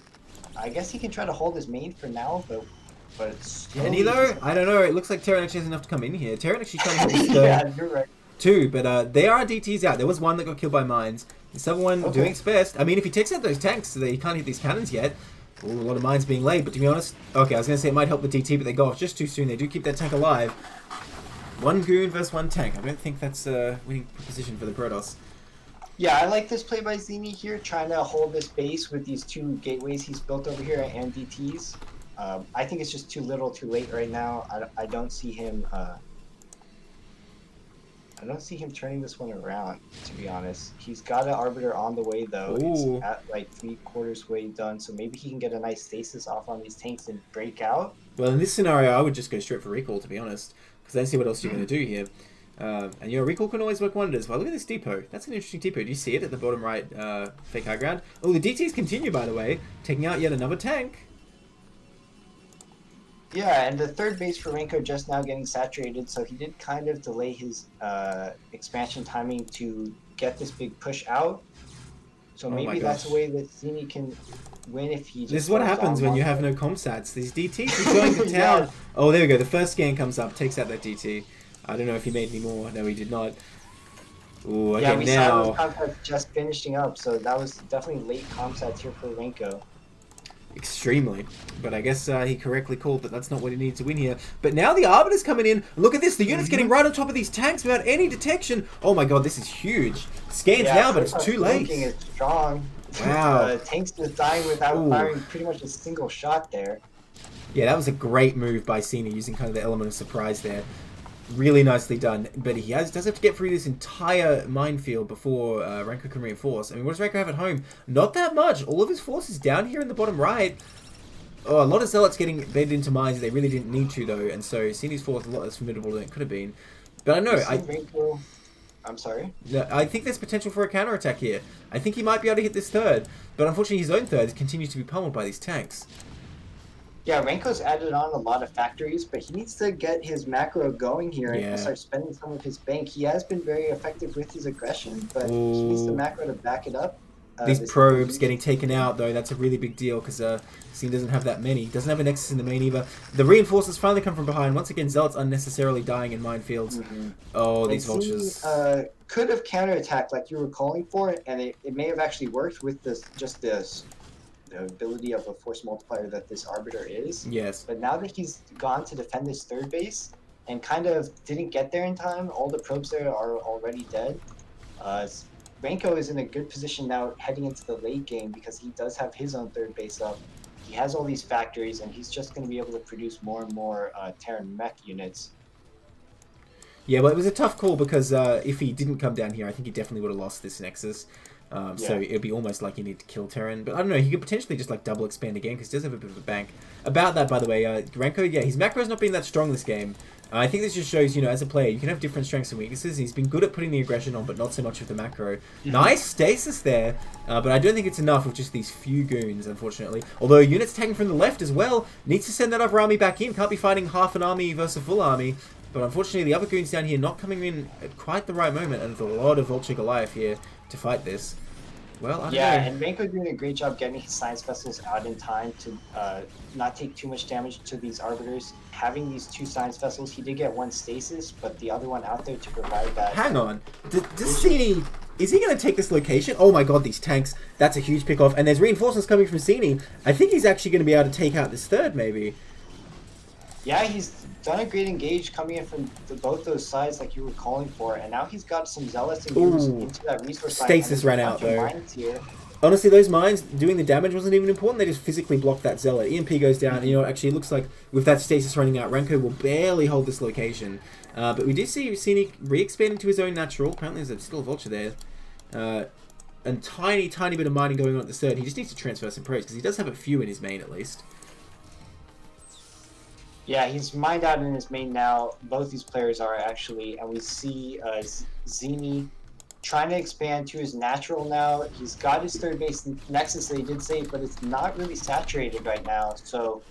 I guess he can try to hold his main for now, but Can he though? I don't know. It looks like Terran actually has enough to come in here. Terran actually trying to hit this yeah, you're right. Too, but there are DTs out. There was one that got killed by mines. This other one doing its best. I mean, if he takes out those tanks, so he can't hit these cannons yet. Ooh, a lot of mines being laid, but to be honest, okay, I was going to say it might help the DT, but they go off just too soon. They do keep that tank alive. One goon versus one tank. I don't think that's a winning position for the Protoss. Yeah, I like this play by Zini here, trying to hold this base with these 2 gateways he's built over here and DTs. I think it's just too little, too late right now. I don't see him. I don't see him turning this one around, to be honest. He's got an Arbiter on the way, though. Ooh. It's at like 3/4 way done, so maybe he can get a nice stasis off on these tanks and break out. Well, in this scenario, I would just go straight for recall, to be honest, because I don't see what else you're going to do here. And you know, recall can always work wonders. Well, look at this depot. That's an interesting depot. Do you see it at the bottom right fake high ground? Oh, the DTs continue, by the way, taking out yet another tank. Yeah, and the third base for Renko just now getting saturated, so he did kind of delay his expansion timing to get this big push out. So maybe that's a way that Zini can win if he just... This is what happens when you have no comsats. These DTs are going to town. Yeah. Oh, there we go. The first scan comes up, takes out that DT. I don't know if he made any more. No, he did not. Ooh, okay, yeah, we saw those comsats just finishing up, so that was definitely late comsats here for Renko. Extremely. But I guess he correctly called that that's not what he needed to win here. But now the Arbiter's coming in. Look at this. The unit's getting right on top of these tanks without any detection. Oh my god, this is huge. Scans now, but it's too late. Is strong. Wow. Tanks just dying without firing pretty much a single shot there. Yeah, that was a great move by Cena using kind of the element of surprise there. Really nicely done. But he does have to get through this entire minefield before Renko can reinforce. I mean, what does Renko have at home? Not that much. All of his forces down here in the bottom right. Oh, a lot of Zealots getting bedded into mines. They really didn't need to, though. And so Cena's force is a lot less formidable than it could have been. But I know. I'm sorry? I think there's potential for a counterattack here. I think he might be able to hit this third. But unfortunately, his own third continues to be pummeled by these tanks. Yeah, Renko's added on a lot of factories, but he needs to get his macro going here and start spending some of his bank. He has been very effective with his aggression, but he needs the macro to back it up. These probes getting taken out, though, that's a really big deal because Scene doesn't have that many. Doesn't have a Nexus in the main either. The reinforcements finally come from behind. Once again, Zealots unnecessarily dying in minefields. Oh, these vultures. Could have counterattacked like you were calling for, and it may have actually worked with the ability of a force multiplier that this Arbiter is. Yes. But now that he's gone to defend this third base and kind of didn't get there in time, all the probes there are already dead. Renko is in a good position now heading into the late game because he does have his own third base up. he has all these factories, and he's just going to be able to produce more and more Terran mech units. Yeah, well, it was a tough call because if he didn't come down here, I think he definitely would have lost this Nexus. So Yeah. it'd be almost like you need to kill Terran. But I don't know, he could potentially just like double expand again because he does have a bit of a bank. About that, by the way, Renko, yeah, his macro's not been that strong this game. I think this just shows, you know, as a player, you can have different strengths and weaknesses. He's been good at putting the aggression on, but not so much with the macro. Nice stasis there, but I don't think it's enough with just these few goons, unfortunately. Although units taken from the left as well, needs to send that other army back in. Can't be fighting half an army versus a full army. But unfortunately, the other goons down here not coming in at quite the right moment, and there's a lot of Vulture Goliath here to fight this. Well, I don't know. And Renko doing a great job getting his science vessels out in time to not take too much damage to these arbiters. Having these 2 science vessels, he did get 1 stasis, but the other one out there to provide that. Hang on. Does Cini... Is he going to take this location? Oh my god, these tanks. That's a huge pickoff. And there's reinforcements coming from Cini. I think he's actually going to be able to take out this third, maybe. Yeah, he's done a great engage coming in from both those sides like you were calling for, and now he's got some zealots and goons into that resource line. Stasis ran out, though. Here. Honestly, those mines, doing the damage wasn't even important. They just physically blocked that zealot. EMP goes down, and you know, actually it looks like with that stasis running out, Renko will barely hold this location. But we do see Cini re-expand into his own natural. Apparently there's still a vulture there. And tiny bit of mining going on at the third. He just needs to transfer some probes, because he does have a few in his main, at least. Yeah, he's mined out in his main now. Both these players are actually, and we see Zini trying to expand to his natural now. He's got his third base Nexus that he did save, but it's not really saturated right now. So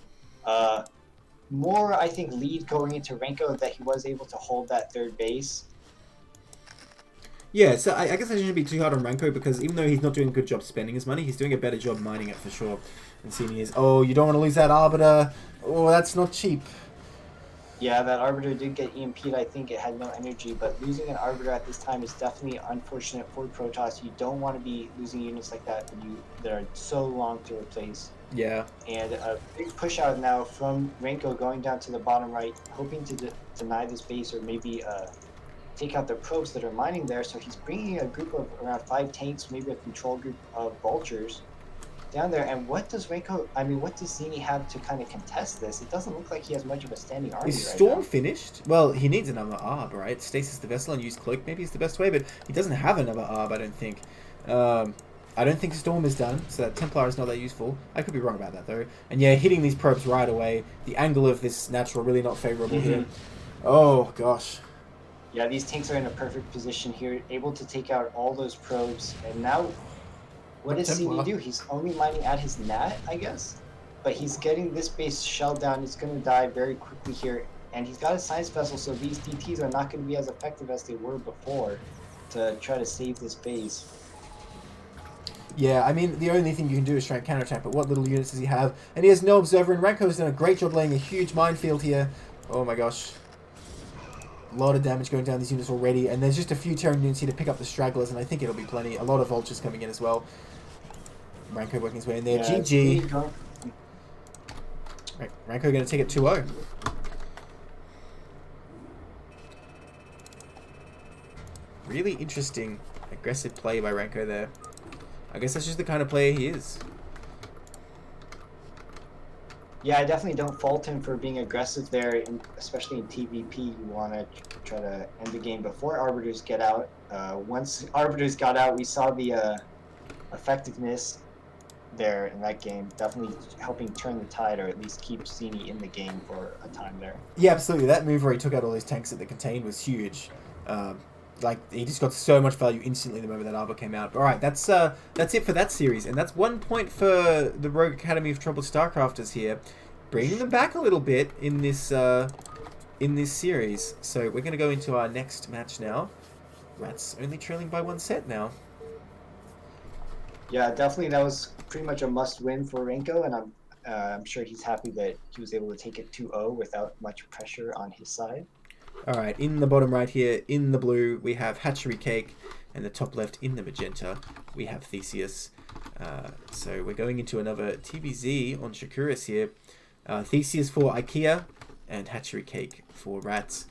more, I think, lead going into Renko that he was able to hold that third base. Yeah, so I guess I shouldn't be too hard on Renko, because even though he's not doing a good job spending his money, he's doing a better job mining it for sure. And Cini is, oh, you don't want to lose that Arbiter. Oh, that's not cheap. Yeah, that Arbiter did get EMP'd. I think it had no energy, but losing an Arbiter at this time is definitely unfortunate for Protoss. You don't want to be losing units like that that are so long to replace. Yeah. And a big push out now from Renko going down to the bottom right, hoping to deny this base or maybe take out the probes that are mining there. So he's bringing a group of around 5 tanks, maybe a control group of vultures down there. And what does Zini have to kind of contest this? It doesn't look like he has much of a standing army. Is Storm finished? Well, he needs another Arb, right? Stasis the vessel and use Cloak maybe is the best way, but he doesn't have another Arb, I don't think. I don't think Storm is done, so that Templar is not that useful. I could be wrong about that, though. And yeah, hitting these probes right away. The angle of this natural really not favorable here. Oh, gosh. Yeah, these tanks are in a perfect position here, able to take out all those probes. And now, what does Cini do? He's only mining at his nat, I guess? But he's getting this base shelled down. He's going to die very quickly here. And he's got a science vessel, so these DTs are not going to be as effective as they were before to try to save this base. Yeah, I mean, the only thing you can do is try and counterattack, but what little units does he have? And he has no observer, and Renko's done a great job laying a huge minefield here. Oh my gosh. A lot of damage going down these units already, and there's just a few Terran units here to pick up the stragglers, and I think it'll be plenty. A lot of vultures coming in as well. Renko working his way in there. Yeah, GG. Renko going to take it 2-0. Really interesting, aggressive play by Renko there. I guess that's just the kind of player he is. Yeah, I definitely don't fault him for being aggressive there, especially in TVP. You want to try to end the game before Arbiters get out. Once Arbiters got out, we saw the effectiveness there in that game, definitely helping turn the tide or at least keep Cini in the game for a time there. Yeah, absolutely. That move where he took out all those tanks that they contained was huge. Like, he just got so much value instantly the moment that Arbor came out. But, alright, that's it for that series. And that's 1 point for the Rogue Academy of Troubled Starcrafters here. Bringing them back a little bit in this series. So, we're going to go into our next match now. Rats only trailing by 1 set now. Yeah, definitely that was pretty much a must-win for Renko, and I'm sure he's happy that he was able to take it 2-0 without much pressure on his side. Alright, in the bottom right here, in the blue, we have Hatchery Cake, and the top left, in the magenta, we have Theseus. So we're going into another TVZ on Shakuris here. Theseus for IKEA, and Hatchery Cake for Rats.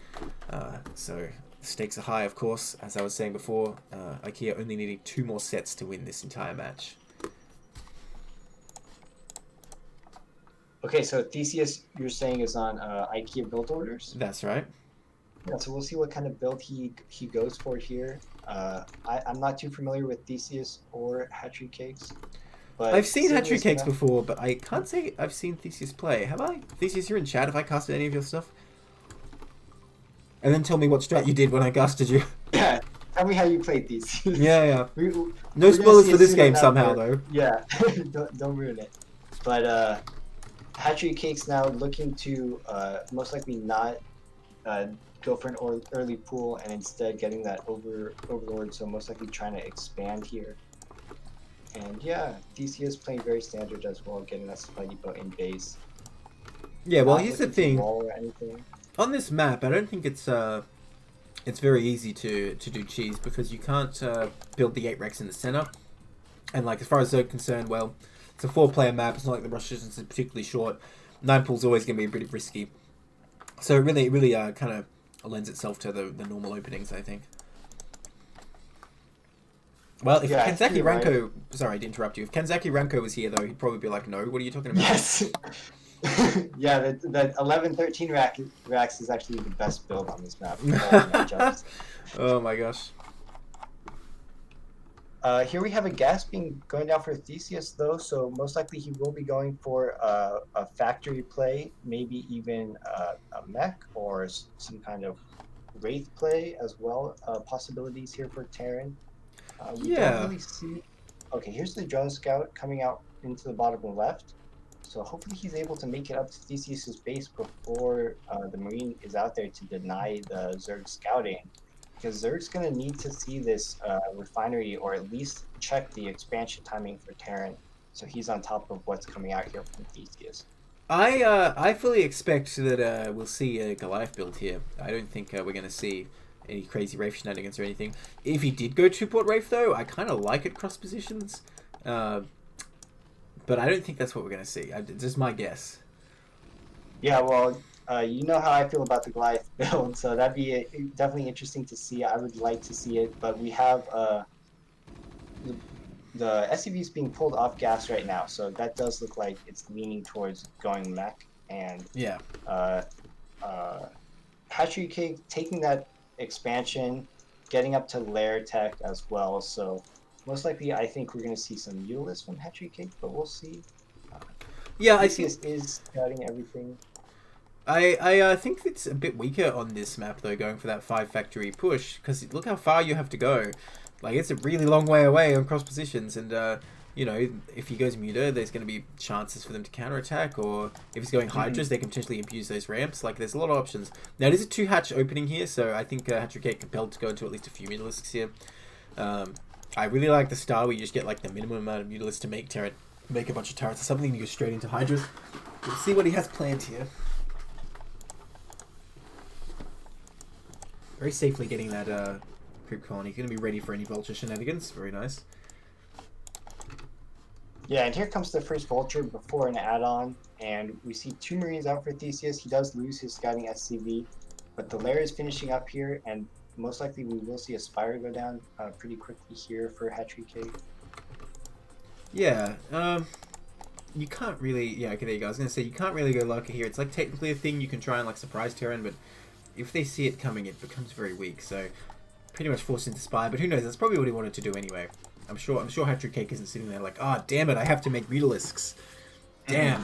So the stakes are high, of course, as I was saying before. IKEA only needing 2 more sets to win this entire match. Okay, so Theseus, you're saying is on IKEA build orders. That's right. Yeah, so we'll see what kind of build he goes for here. I'm not too familiar with Theseus or Hatchery Cakes, I've but seen seeing Hatchery this Cakes map, before, but I can't say I've seen Theseus play. Have I? Theseus, you're in chat. Have I casted any of your stuff? And then tell me what strat you did when I casted you. yeah, tell me how you played Theseus. Yeah, yeah. we, No we're gonna spoilers see for it this soon game enough, somehow, but though. yeah, don't ruin it. But Hatchery Cakes now looking to most likely not uh, go for an early pool and instead getting that overlord. So most likely trying to expand here. And yeah, Theseus playing very standard as well, getting that spiny boat in base. Yeah, well, Not here's the looking to thing. wall or anything. On this map, I don't think it's very easy to do cheese because you can't build the 8 Rex in the center. And like as far as they're concerned, well, it's a 4-player map. It's not like the rush distance is particularly short. 9 pool's always going to be a bit risky. So it really kind of lends itself to the normal openings, I think. Well, if Yeah, Kenzaki you're right. Ranko... Sorry to interrupt you. If Kenzaki Ranko was here, though, he'd probably be like, no, what are you talking about? Yes. Yeah, that 11-13 racks is actually the best build on this map. Oh my gosh. Here we have a gas being going down for Theseus though, so most likely he will be going for a factory play, maybe even a mech or some kind of wraith play as well. Possibilities here for Terran. We don't Yeah. really see. Okay, here's the drone scout coming out into the bottom left. So hopefully he's able to make it up to Theseus's base before the Marine is out there to deny the Zerg scouting. Because Zerg's going to need to see this refinery or at least check the expansion timing for Terran. So he's on top of what's coming out here from Theseus. I fully expect that we'll see a Goliath build here. I don't think we're going to see any crazy Wraith shenanigans or anything. If he did go 2-port Wraith, though, I kind of like it cross positions. But I don't think that's what we're going to see. Just my guess. Yeah, well, you know how I feel about the Goliath build, so that'd be definitely interesting to see. I would like to see it, but we have the SUV is being pulled off gas right now, so that does look like it's leaning towards going mech. And Yeah. Hatchery Cake taking that expansion, getting up to lair tech as well. So most likely, I think we're going to see some Mutalisk from Hatchery Cake, but we'll see. Yeah, I Theseus think is scouting everything. I think it's a bit weaker on this map though, going for that 5 factory push, because look how far you have to go. Like it's a really long way away on cross positions, and you know, if he goes Muta, there's going to be chances for them to counterattack, or if he's going Hydras, they can potentially abuse those ramps. Like there's a lot of options. Now it is a 2-hatch opening here, so I think Hatchery Cake compelled to go into at least a few Mutalisks here. I really like the style where you just get like the minimum amount of Mutalisks to make a bunch of turrets or something, and you go straight into Hydras. We'll see what he has planned here. Very safely getting that creep colony. Going to be ready for any vulture shenanigans. Very nice. Yeah, and here comes the first vulture before an add-on, and we see 2 Marines out for Theseus. He does lose his scouting SCV, but the lair is finishing up here, and most likely we will see a Spire go down pretty quickly here for Hatchery Cake. Yeah, you can't really... Yeah, okay, there you go. I was going to say, you can't really go Lurker here. It's like technically a thing you can try and like surprise Terran, but if they see it coming, it becomes very weak, so pretty much forced into Spire, but who knows, that's probably what he wanted to do anyway. I'm sure Hatchery Cake isn't sitting there like, ah, oh, damn it, I have to make Mutalisks. Damn.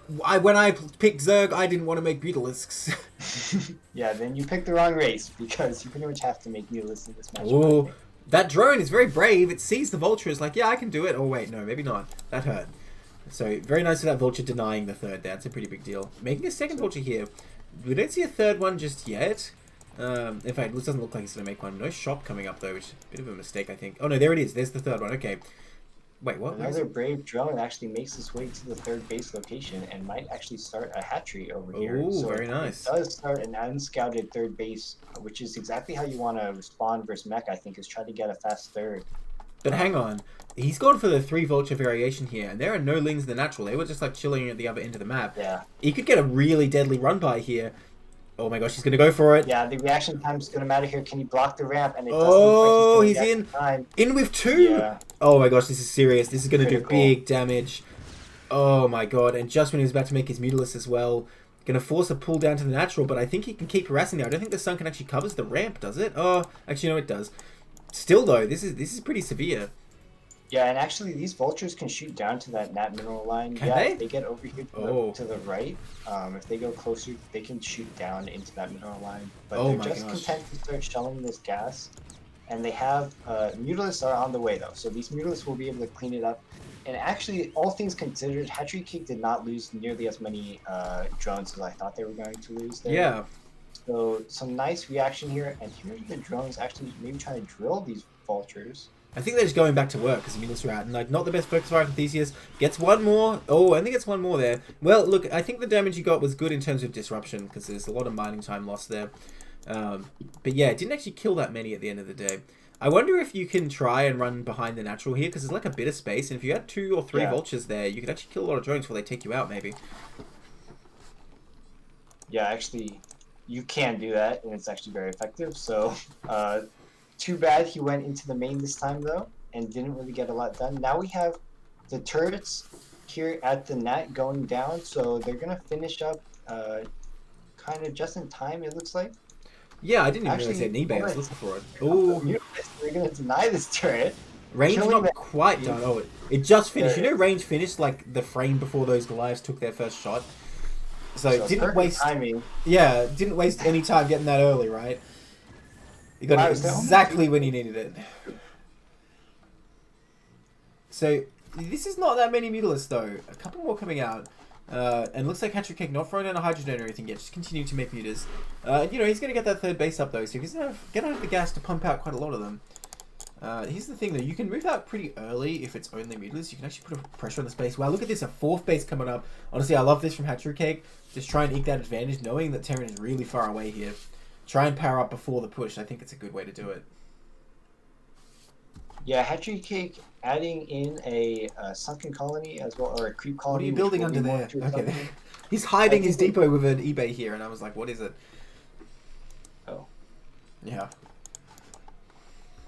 When I picked Zerg, I didn't want to make Mutalisks. Yeah, then you picked the wrong race, because you pretty much have to make Mutalisks in this match. Oh, that drone is very brave. It sees the Vulture, it's like, yeah, I can do it. Oh, wait, no, maybe not. That hurt. So, very nice for that Vulture denying the third there. That's a pretty big deal. Making a second Vulture here. We don't see a third one just yet. In fact, this doesn't look like he's going to make one. No shop coming up, though, which is a bit of a mistake, I think. Oh, no, there it is. There's the third one. Okay. Wait, what? Another brave drone actually makes its way to the third base location and might actually start a hatchery over here. Oh, so very nice. It does start an unscouted third base, which is exactly how you want to respond versus mech, I think, is try to get a fast third. But hang on. He's gone for the 3 Vulture variation here, and there are no Lings in the natural. They were just like chilling at the other end of the map. Yeah. He could get a really deadly run by here. Oh my gosh, he's going to go for it. Yeah, the reaction time's going to matter here. Can he block the ramp? And it doesn't oh, look like he's in. time. In with 2? Yeah. Oh my gosh, this is serious. This is going to do Critical. big damage. Oh my god, and just when he was about to make his Mutalisk as well, gonna force a pull down to the natural, but I think he can keep harassing there. I don't think the Sunken actually covers the ramp, does it? Oh, actually no it does. Still though, this is pretty severe. Yeah, and actually these vultures can shoot down to that nat mineral line. Can Yeah, they? if they get over here Oh. to the right, if they go closer, they can shoot down into that mineral line. But Oh they're my just gosh. content to start shelling this gas. And they have Mutalisks are on the way though, so these Mutalisks will be able to clean it up. And actually, all things considered, Hatchery Cake did not lose nearly as many drones as I thought they were going to lose there. Yeah. So some nice reaction here, and here are the drones actually maybe trying to drill these vultures. I think they're just going back to work because the Mutalisk are out. And like, not the best focus fire from Theseus. Gets one more. Oh, I think it's one more there. Well, look, I think the damage you got was good in terms of disruption because there's a lot of mining time lost there. But yeah, it didn't actually kill that many at the end of the day. I wonder if you can try and run behind the natural here because there's like a bit of space. And if you had 2 or 3 vultures there, you could actually kill a lot of drones before they take you out, maybe. Yeah, actually, you can do that, and it's actually very effective. So, too bad he went into the main this time, though, and didn't really get a lot done. Now we have the turrets here at the net going down, so they're going to finish up kind of just in time, it looks like. Yeah, I didn't even realize they had an eBay. I was looking for it. Oh, they're going to deny this turret. Range not quite done. Oh, it just finished. You know, range finished like the frame before those Goliaths took their first shot. So didn't waste timing. Yeah, didn't waste any time getting that early, right? You got it exactly when you needed it. So this is not that many Mutalisks though. A couple more coming out. And looks like Hatchery Cake not throwing down a hydrogen or anything yet, just continue to make mutas. You know, he's going to get that third base up though, so he's going to get out of the gas to pump out quite a lot of them. Here's the thing though, you can move out pretty early if it's only mutas. You can actually put a pressure on the space. Wow, look at this, a 4th base coming up. Honestly, I love this from Hatchery Cake. Just try and eke that advantage, knowing that Terran is really far away here. Try and power up before the push. I think it's a good way to do it. Yeah, Hatchery Cake adding in a sunken colony as well, or a creep colony. What are you building under there? Okay, he's hiding his depot with an eBay here, and I was like, what is it? Oh. Yeah.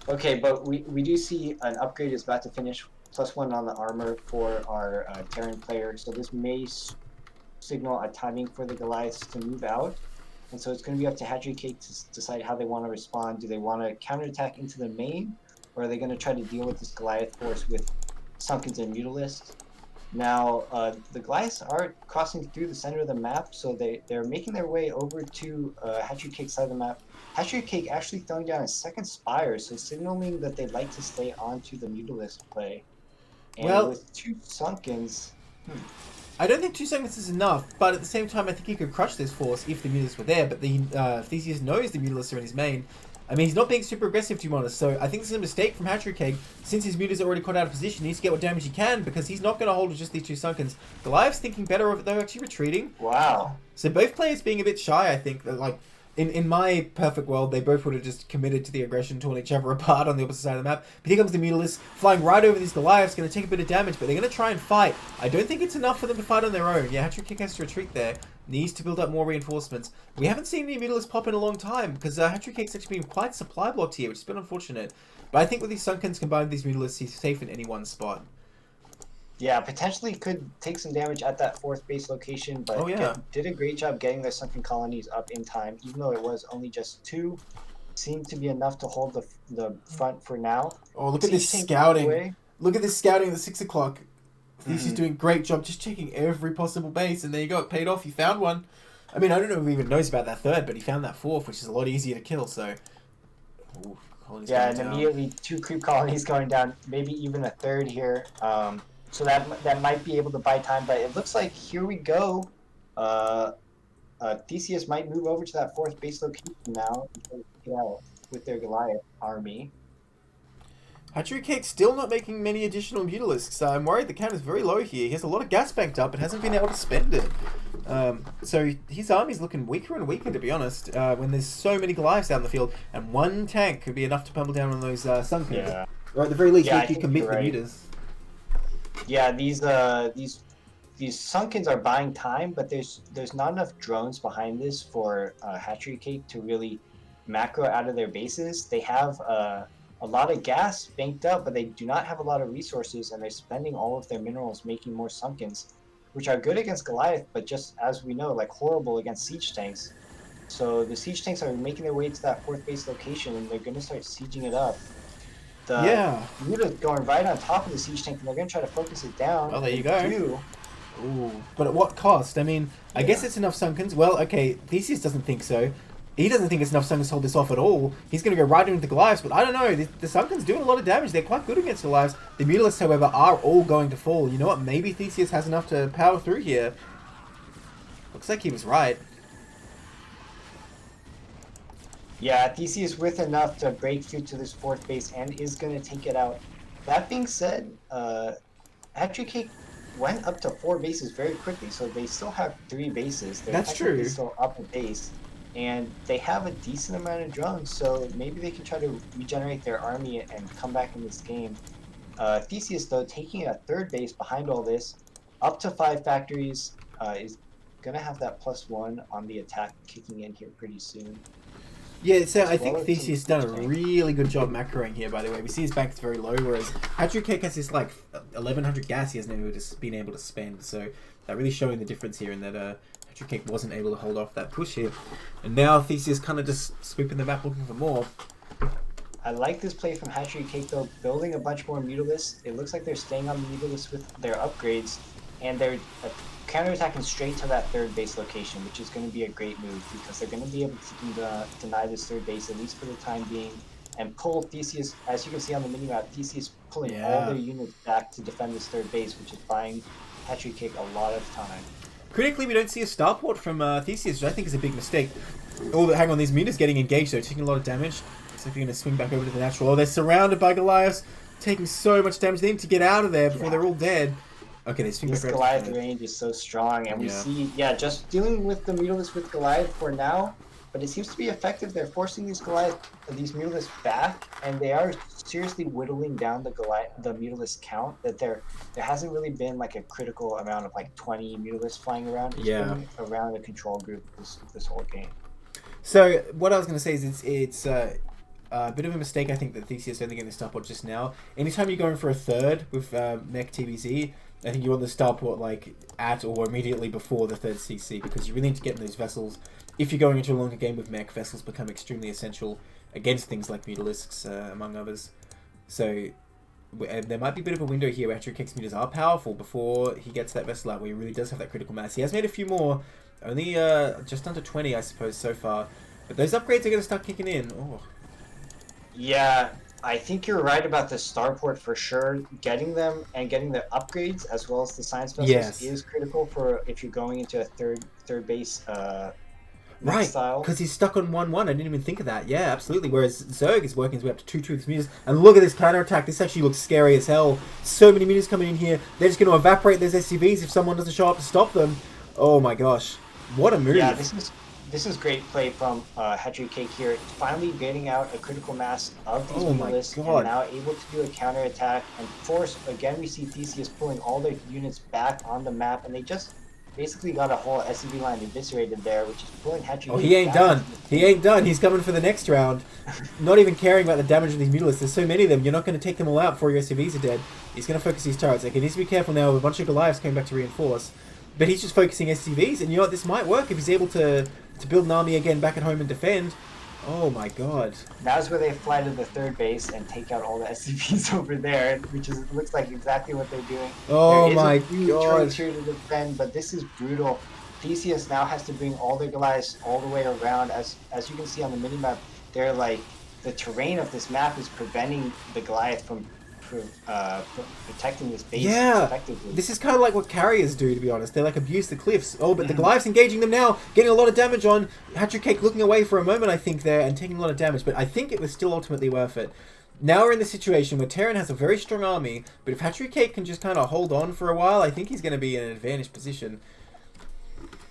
Okay, but we do see an upgrade is about to finish. +1 on the armor for our Terran player, so this may signal a timing for the Goliaths to move out. And so it's going to be up to Hatchery Cake to decide how they want to respond. Do they want to counterattack into the main, or are they going to try to deal with this Goliath force with Sunkens and Mutalisks? Now, the Goliaths are crossing through the center of the map, so they're making their way over to Hatchery Cake's side of the map. Hatchery Cake actually throwing down a second Spire, so signaling that they'd like to stay onto the Mutalisk play. And well, with 2 Sunkens... I don't think 2 Sunkens is enough, but at the same time, I think he could crush this force if the Mutalisks were there, but the Theseus knows the Mutalisks are in his main. I mean, he's not being super aggressive, to be honest, so I think this is a mistake from Hatchery Cake. Since his mutas are already caught out of position, he needs to get what damage he can, because he's not going to hold with just these 2 Sunkens. Goliath's thinking better of it, though, actually retreating. Wow. So both players being a bit shy, I think. Like, in my perfect world, they both would have just committed to the aggression, torn each other apart on the opposite side of the map. But here comes the Mutalisk, flying right over these Goliaths, going to take a bit of damage, but they're going to try and fight. I don't think it's enough for them to fight on their own. Yeah, Hatchery Cake has to retreat there. Needs to build up more reinforcements. We haven't seen any Mutalisks pop in a long time, because Hatchery Cake's actually been quite supply blocked here, which has been unfortunate. But I think with these Sunkens combined with these Mutalisks, he's safe in any one spot. Yeah, potentially could take some damage at that 4th base location, but did a great job getting their sunken colonies up in time, even though it was only just 2. Seemed to be enough to hold the front for now. Oh, look at this scouting. Look at this scouting at the 6 o'clock. He's doing a great job just checking every possible base, and there you go, it paid off. He found one. I mean, I don't know if he even knows about that 3rd, but he found that 4th, which is a lot easier to kill, so... Ooh, yeah, and immediately 2 creep colonies going down, maybe even a 3rd here. So that might be able to buy time, but it looks like here we go. Theseus might move over to that 4th base location now with their Goliath army. Hatchery Cake still not making many additional Mutalisks. I'm worried the count is very low here. He has a lot of gas banked up and hasn't been able to spend it. So his army's looking weaker and weaker, to be honest, when there's so many Goliaths down the field, and 1 tank could be enough to pummel down on those Sunkens. Yeah. Or at the very least, he can commit the mutas. Yeah, these Sunkens are buying time, but there's not enough drones behind this for Hatchery Cake to really macro out of their bases. They have a a lot of gas banked up, but they do not have a lot of resources, and they're spending all of their minerals making more Sunkens, which are good against Goliath, but just as we know, like horrible against siege tanks. So the siege tanks are making their way to that fourth base location, and they're going to start sieging it up. The Yeah. Muta's going right on top of the siege tank, and they're going to try to focus it down, Well, and there you they go. do. Ooh. But at what cost? I mean, I guess Yeah. it's enough Sunkens. Well, okay, Theseus doesn't think so. He doesn't think it's enough Sunkens to hold this off at all. He's going to go right into the Goliaths, but I don't know. The Sunkens doing a lot of damage. They're quite good against Goliaths. The Mutalisks, however, are all going to fall. You know what? Maybe Theseus has enough to power through here. Looks like he was right. Yeah, Theseus with enough to break through to this fourth base and is going to take it out. That being said, Hatchery Cake went up to 4 bases very quickly, so they still have 3 bases. They're That's technically true. still up a base, and they have a decent amount of drones, so maybe they can try to regenerate their army and come back in this game. Theseus, though, taking a 3rd base behind all this, up to 5 factories, is going to have that +1 on the attack kicking in here pretty soon. Yeah, so I As think well as Theseus some done a tank. really good job macroing here, by the way. We see his bank's very low, whereas Hatchery Cake has this, like, 1100 gas he hasn't been able to spend. So that really showing the difference here in that Hatchery Cake wasn't able to hold off that push here. And now Theseus kind of just sweeping the map looking for more. I like this play from Hatchery Cake, though, building a bunch more Mutalisks. It looks like they're staying on the Mutalisks with their upgrades, and they're counterattacking straight to that 3rd base location, which is going to be a great move, because they're going to be able to deny this 3rd base, at least for the time being, and pull Theseus, as you can see on the minimap, Theseus pulling all their units back to defend this 3rd base, which is buying Hatchery Cake a lot of time. Critically, we don't see a starport from Theseus, which I think is a big mistake. Oh, hang on, these Mutas getting engaged, though, taking a lot of damage. Looks like they're going to swing back over to the natural. Oh, they're surrounded by Goliaths, taking so much damage. They need to get out of there before they're all dead. Okay, they swing This back Goliath around. range is so strong, and we see, just dealing with the Mutalisks with Goliath for now, but it seems to be effective. They're forcing these Mutalisks back, and they are seriously whittling down the Mutalisk count. That there hasn't really been like a critical amount of like 20 Mutalisks flying around. It's been around a control group this whole game. So what I was going to say is it's a bit of a mistake, I think, that Theseus only getting the starport just now. Anytime you're going for a 3rd with Mech TBZ, I think you want the starport like at or immediately before the 3rd CC, because you really need to get in those vessels. If you're going into a longer game with Mech, vessels become extremely essential against things like Mutalisks, among others. So there might be a bit of a window here where Hatchery Cake's Mutas are powerful before he gets that vessel out, where he really does have that critical mass. He has made a few more, only just under 20, I suppose, so far. But those upgrades are going to start kicking in. Oh. Yeah, I think you're right about the starport for sure. Getting them and getting the upgrades as well as the science vessels is critical for if you're going into a third base right style. Because he's stuck on 1-1. I didn't even think of that. Yeah, absolutely. Whereas Zerg is working his way up to 2 Truths Mutas. And look at this counterattack. This actually looks scary as hell. So many Mutas coming in here. They're just going to evaporate those SCVs if someone doesn't show up to stop them. Oh my gosh. What a move. Yeah, this is great play from Hatchery Cake here. Finally getting out a critical mass of these Mutalisks and now able to do a counterattack and force, again we see Theseus pulling all their units back on the map, and they just basically got a whole SCV line eviscerated there, which is pulling Hatchery Cake. Oh, he ain't done. He ain't done. He's coming for the next round. Not even caring about the damage of these Mutalisks. There's so many of them. You're not going to take them all out before your SCVs are dead. He's going to focus his turrets. Like, he needs to be careful now with a bunch of Goliaths coming back to reinforce. But he's just focusing SCVs, and you know what? This might work if he's able to build an army again back at home and defend. Oh my god. Now's where they fly to the 3rd base and take out all the SCVs over there, which looks like exactly what they're doing. Oh my god. Here to defend, but this is brutal. Theseus now has to bring all their Goliaths all the way around. As you can see on the minimap, they're like, the terrain of this map is preventing the Goliath from protecting this base effectively. This is kind of like what carriers do, to be honest. They like abuse the cliffs. Oh, but the Goliath's engaging them now, getting a lot of damage on. Hatchery Cake looking away for a moment, I think, there, and taking a lot of damage, but I think it was still ultimately worth it. Now we're in the situation where Terran has a very strong army, but if Hatchery Cake can just kind of hold on for a while, I think he's going to be in an advantaged position.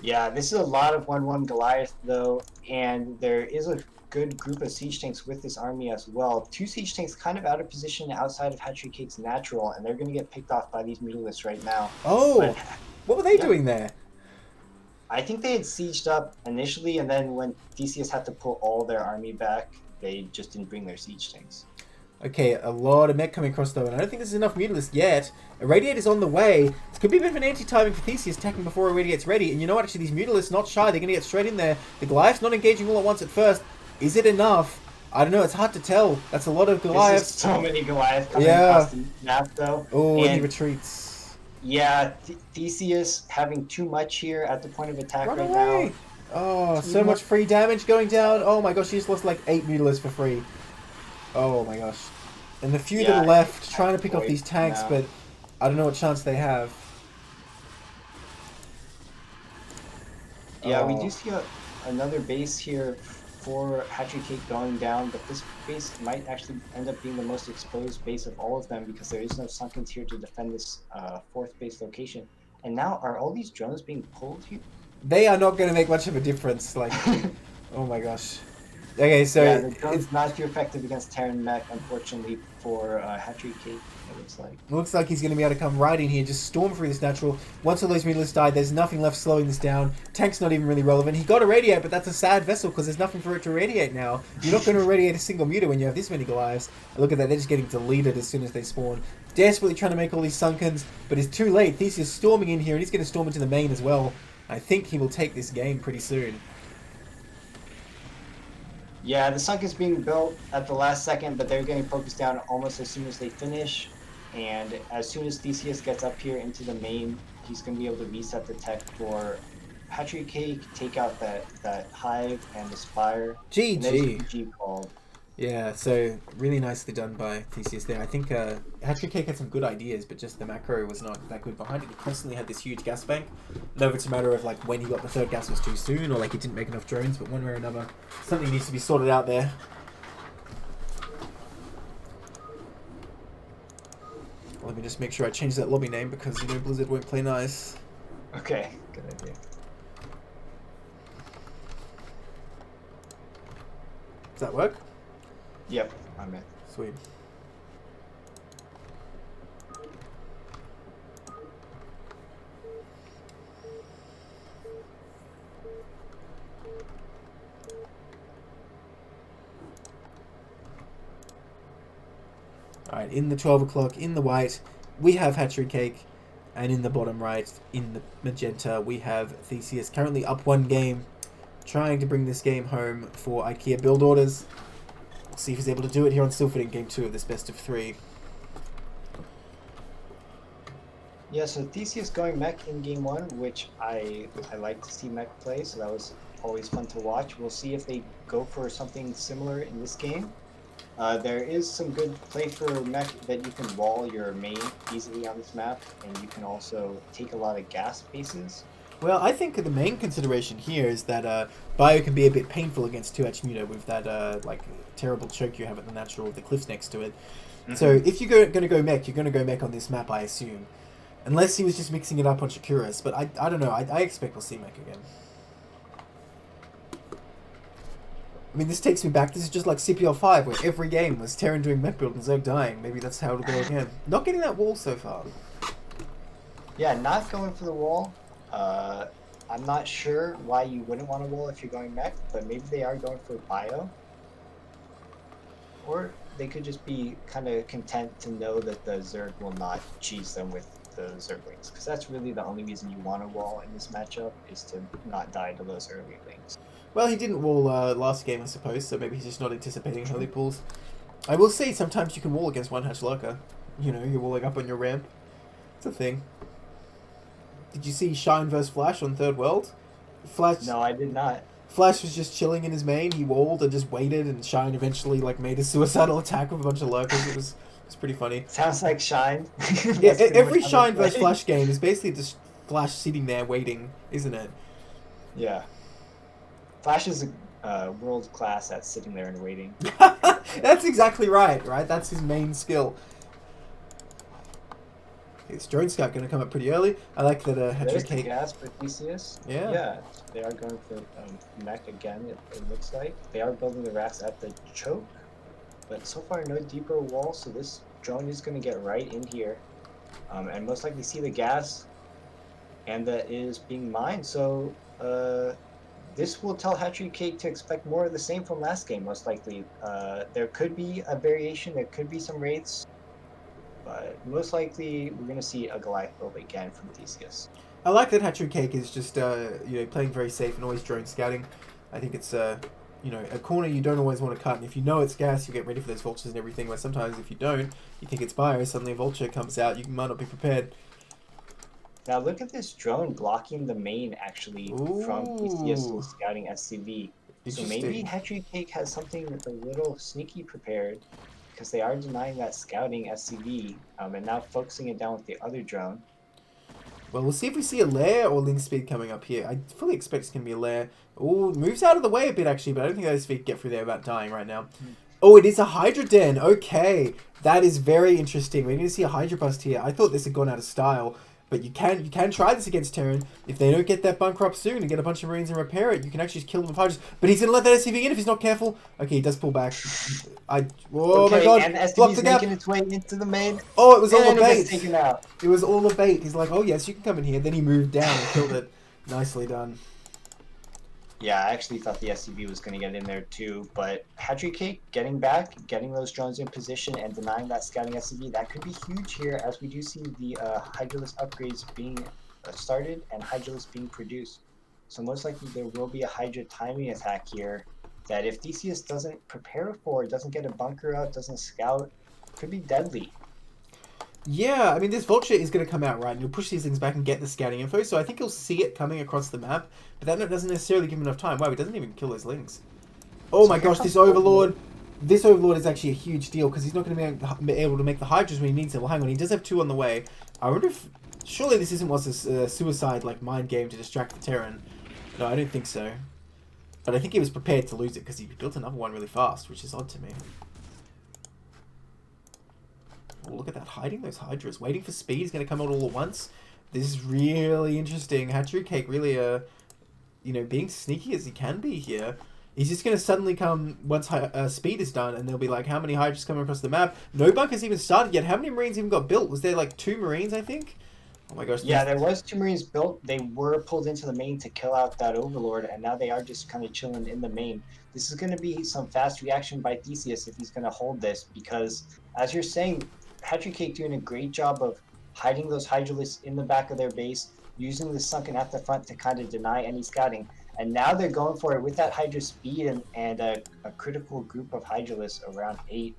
Yeah, this is a lot of 1-1 Goliath, though, and there is a good group of siege tanks with this army as well. 2 siege tanks kind of out of position outside of Hatchery Cake's natural, and they're going to get picked off by these Mutalisks right now. Oh, but what were they doing there? I think they had sieged up initially, and then when Theseus had to pull all their army back, they just didn't bring their siege tanks. Okay, a lot of mech coming across though, and I don't think there's enough Mutalisk yet. Irradiator's on the way. This could be a bit of an anti-timing for Theseus attacking before Irradiate's ready. And you know what? Actually, these Mutalisks not shy. They're going to get straight in there. The Goliath's not engaging all at once at first. Is it enough? I don't know. It's hard to tell. That's a lot of There's Goliaths. just so many Goliaths coming Yeah. across the map, though. Oh, and he And retreats. yeah, Theseus having too much here at the point of attack Run right away! now. Oh, so much free damage going down. Oh my gosh, he just lost like 8 Mutalisks for free. Oh my gosh. And the few that are left trying to pick off these tanks, but I don't know what chance they have. Yeah, we do see another base here for Hatchery Cake going down, but this base might actually end up being the most exposed base of all of them because there is no Sunkens here to defend this 4th base location. And now, are all these drones being pulled here? They are not going to make much of a difference. Like, oh my gosh. Okay, so yeah, the drone's not too effective against Terran Mech, unfortunately, for Hatchery Cake, it looks like. Looks like he's going to be able to come right in here, just storm through this natural. Once all those Mutalisks die, there's nothing left slowing this down. Tank's not even really relevant. He got irradiate, but that's a sad vessel because there's nothing for it to irradiate now. You're not going to irradiate a single Muta when you have this many Goliaths. Look at that, they're just getting deleted as soon as they spawn. Desperately trying to make all these Sunkens, but it's too late. Theseus is storming in here, and he's going to storm into the main as well. I think he will take this game pretty soon. Yeah, the Sunk is being built at the last second, but they're getting focused down almost as soon as they finish. And as soon as Theseus gets up here into the main, he's going to be able to reset the tech for Hatchery Cake, take out that Hive and the Spire. GG. Called. Yeah, so really nicely done by Theseus there. I think Hatchery Cake had some good ideas, but just the macro was not that good behind it. He constantly had this huge gas bank. I don't know if it's a matter of like when he got the 3rd gas was too soon, or like he didn't make enough drones, but one way or another, something needs to be sorted out there. Let me just make sure I change that lobby name because you know Blizzard won't play nice. Okay, good idea. Does that work? Yep, I'm in. Sweet. Alright, in the 12 o'clock, in the white, we have Hatchery Cake. And in the bottom right, in the magenta, we have Theseus. Currently up 1 game. Trying to bring this game home for IKEA build orders. We'll see if he's able to do it here on Silverton in game 2 of this best of 3. Yeah, so Theseus going mech in game 1, which I like to see mech play, so that was always fun to watch. We'll see if they go for something similar in this game. There is some good play for mech that you can wall your main easily on this map, and you can also take a lot of gas bases. Well, I think the main consideration here is that Bio can be a bit painful against 2H Muta with that like terrible choke you have at the natural with the cliffs next to it. Mm-hmm. So if you're going to go mech, you're going to go mech on this map, I assume. Unless he was just mixing it up on Shakuras, but I don't know, I expect we'll see mech again. I mean, this takes me back, this is just like CPL 5, where every game was Terran doing mech build and Zerg dying. Maybe that's how it'll go again. Not getting that wall so far. Yeah, not going for the wall. I'm not sure why you wouldn't want a wall if you're going mech, but maybe they are going for bio. Or they could just be kind of content to know that the Zerg will not cheese them with the Zerglings. Because that's really the only reason you want a wall in this matchup, is to not die to those early lings. Well, he didn't wall last game, I suppose, so maybe he's just not anticipating holy pools. I will say, sometimes you can wall against one hatch lurker. You know, you're walling up on your ramp. It's a thing. Did you see Shine vs Flash on Third World? Flash. No, I did not. Flash was just chilling in his main. He walled and just waited, and Shine eventually like made a suicidal attack with a bunch of lurkers. It was pretty funny. Sounds like Shine. Yeah, every Shine vs Flash game is basically just Flash sitting there waiting, isn't it? Yeah. Flash is world class at sitting there and waiting. That's exactly right. That's his main skill. This drone scout going to come up pretty early. I like that Hatchery Cake. Gas for Theseus. Yeah. Yeah, they are going for mech again, it looks like. They are building the racks at the choke, but so far no deeper wall, so this drone is going to get right in here. And most likely see the gas, and that is being mined. So this will tell Hatchery Cake to expect more of the same from last game, most likely. There could be a variation, there could be some wraiths, but most likely we're going to see a Goliath build again from Theseus. I like that Hatchery Cake is just playing very safe and always drone scouting. I think it's a corner you don't always want to cut, and if you know it's gas, you get ready for those vultures and everything. Where sometimes if you don't, you think it's bio, suddenly a vulture comes out, you might not be prepared. Now look at this drone blocking the main actually from Ooh, Theseus' scouting SCV. So maybe interesting. Hatchery Cake has something a little sneaky prepared because they are denying that scouting SCV and now focusing it down with the other drone. Well, we'll see if we see a lair or link speed coming up here. I fully expect it's going to be a lair. Oh, moves out of the way a bit actually, but I don't think those feet get through there without dying right now. Oh, it is a Hydra Den. Okay, that is very interesting. We're going to see a Hydra bust here. I thought this had gone out of style, but you can try this against Terran. If they don't get that bunker up soon and get a bunch of Marines and repair it, you can actually kill them with Hydras. But he's going to let that SCV in if he's not careful. Okay, he does pull back. Oh Okay, my god, and block the SCV's gap. making its way into the main. Oh, it was all And a it gets bait. taken out. It was all a bait. He's like, oh yes, you can come in here. Then he moved down and killed it. Nicely done. Yeah, I actually thought the SCV was going to get in there too, but Hatchery Cake getting back, getting those drones in position, and denying that scouting SCV, that could be huge here as we do see the Hydralisk upgrades being started and Hydralisk being produced. So most likely there will be a Hydra timing attack here that if Theseus doesn't prepare for, doesn't get a bunker out, doesn't scout, could be deadly. Yeah, I mean, this Vulture is going to come out, right? And you'll push these things back and get the scouting info, so I think you'll see it coming across the map, but that doesn't necessarily give him enough time. Wow, he doesn't even kill those links. Oh So my here gosh, comes this Overlord. This Overlord is actually a huge deal, because he's not going to be able to make the Hydras when he needs it. Well, hang on, he does have 2 on the way. I wonder if... Surely this isn't what's a suicide, like, mind game to distract the Terran. No, I don't think so. But I think he was prepared to lose it, because he built another one really fast, which is odd to me. Oh, look at that, hiding those Hydras. Waiting for speed. He's going to come out all at once. This is really interesting. Hatchery Cake really, being sneaky as he can be here. He's just going to suddenly come once speed is done, and they'll be like, how many Hydras coming across the map? No bunkers even started yet. How many Marines even got built? Was there like 2 Marines, I think? Oh my gosh. Yeah, there was 2 Marines built. They were pulled into the main to kill out that Overlord, and now they are just kind of chilling in the main. This is going to be some fast reaction by Theseus if he's going to hold this, because as you're saying, Hatchery Cake doing a great job of hiding those Hydralisks in the back of their base, using the sunken at the front to kind of deny any scouting. And now they're going for it with that Hydra speed and a critical group of Hydralisks around 8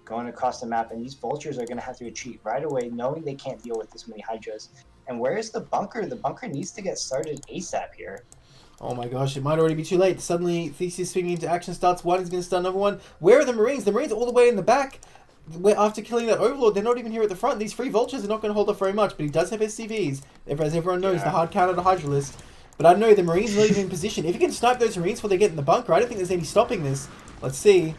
going across the map, and these vultures are going to have to retreat right away, knowing they can't deal with this many Hydras. And where is the bunker? The bunker needs to get started ASAP here. Oh my gosh, it might already be too late. Suddenly, Theseus swinging into action starts one, he's going to start another one. Where are the Marines? The Marines are all the way in the back. After killing that Overlord, they're not even here at the front. These 3 Vultures are not going to hold off very much, but he does have SCVs. As everyone knows, the hard counter to Hydralisk. But I don't know, the Marines are not even in position. If he can snipe those Marines before they get in the bunker, I don't think there's any stopping this. Let's see.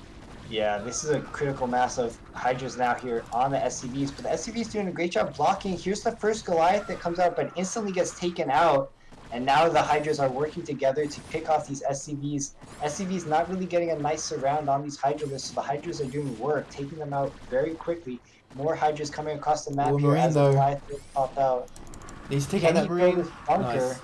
Yeah, this is a critical mass of Hydras now here on the SCVs, but the SCVs doing a great job blocking. Here's the first Goliath that comes out, but instantly gets taken out. And now the Hydras are working together to pick off these SCVs. SCVs not really getting a nice surround on these Hydralisks, so the Hydras are doing work, taking them out very quickly. More Hydras coming across the map here as the Goliath pop out. He's taking out that Marine. Nice.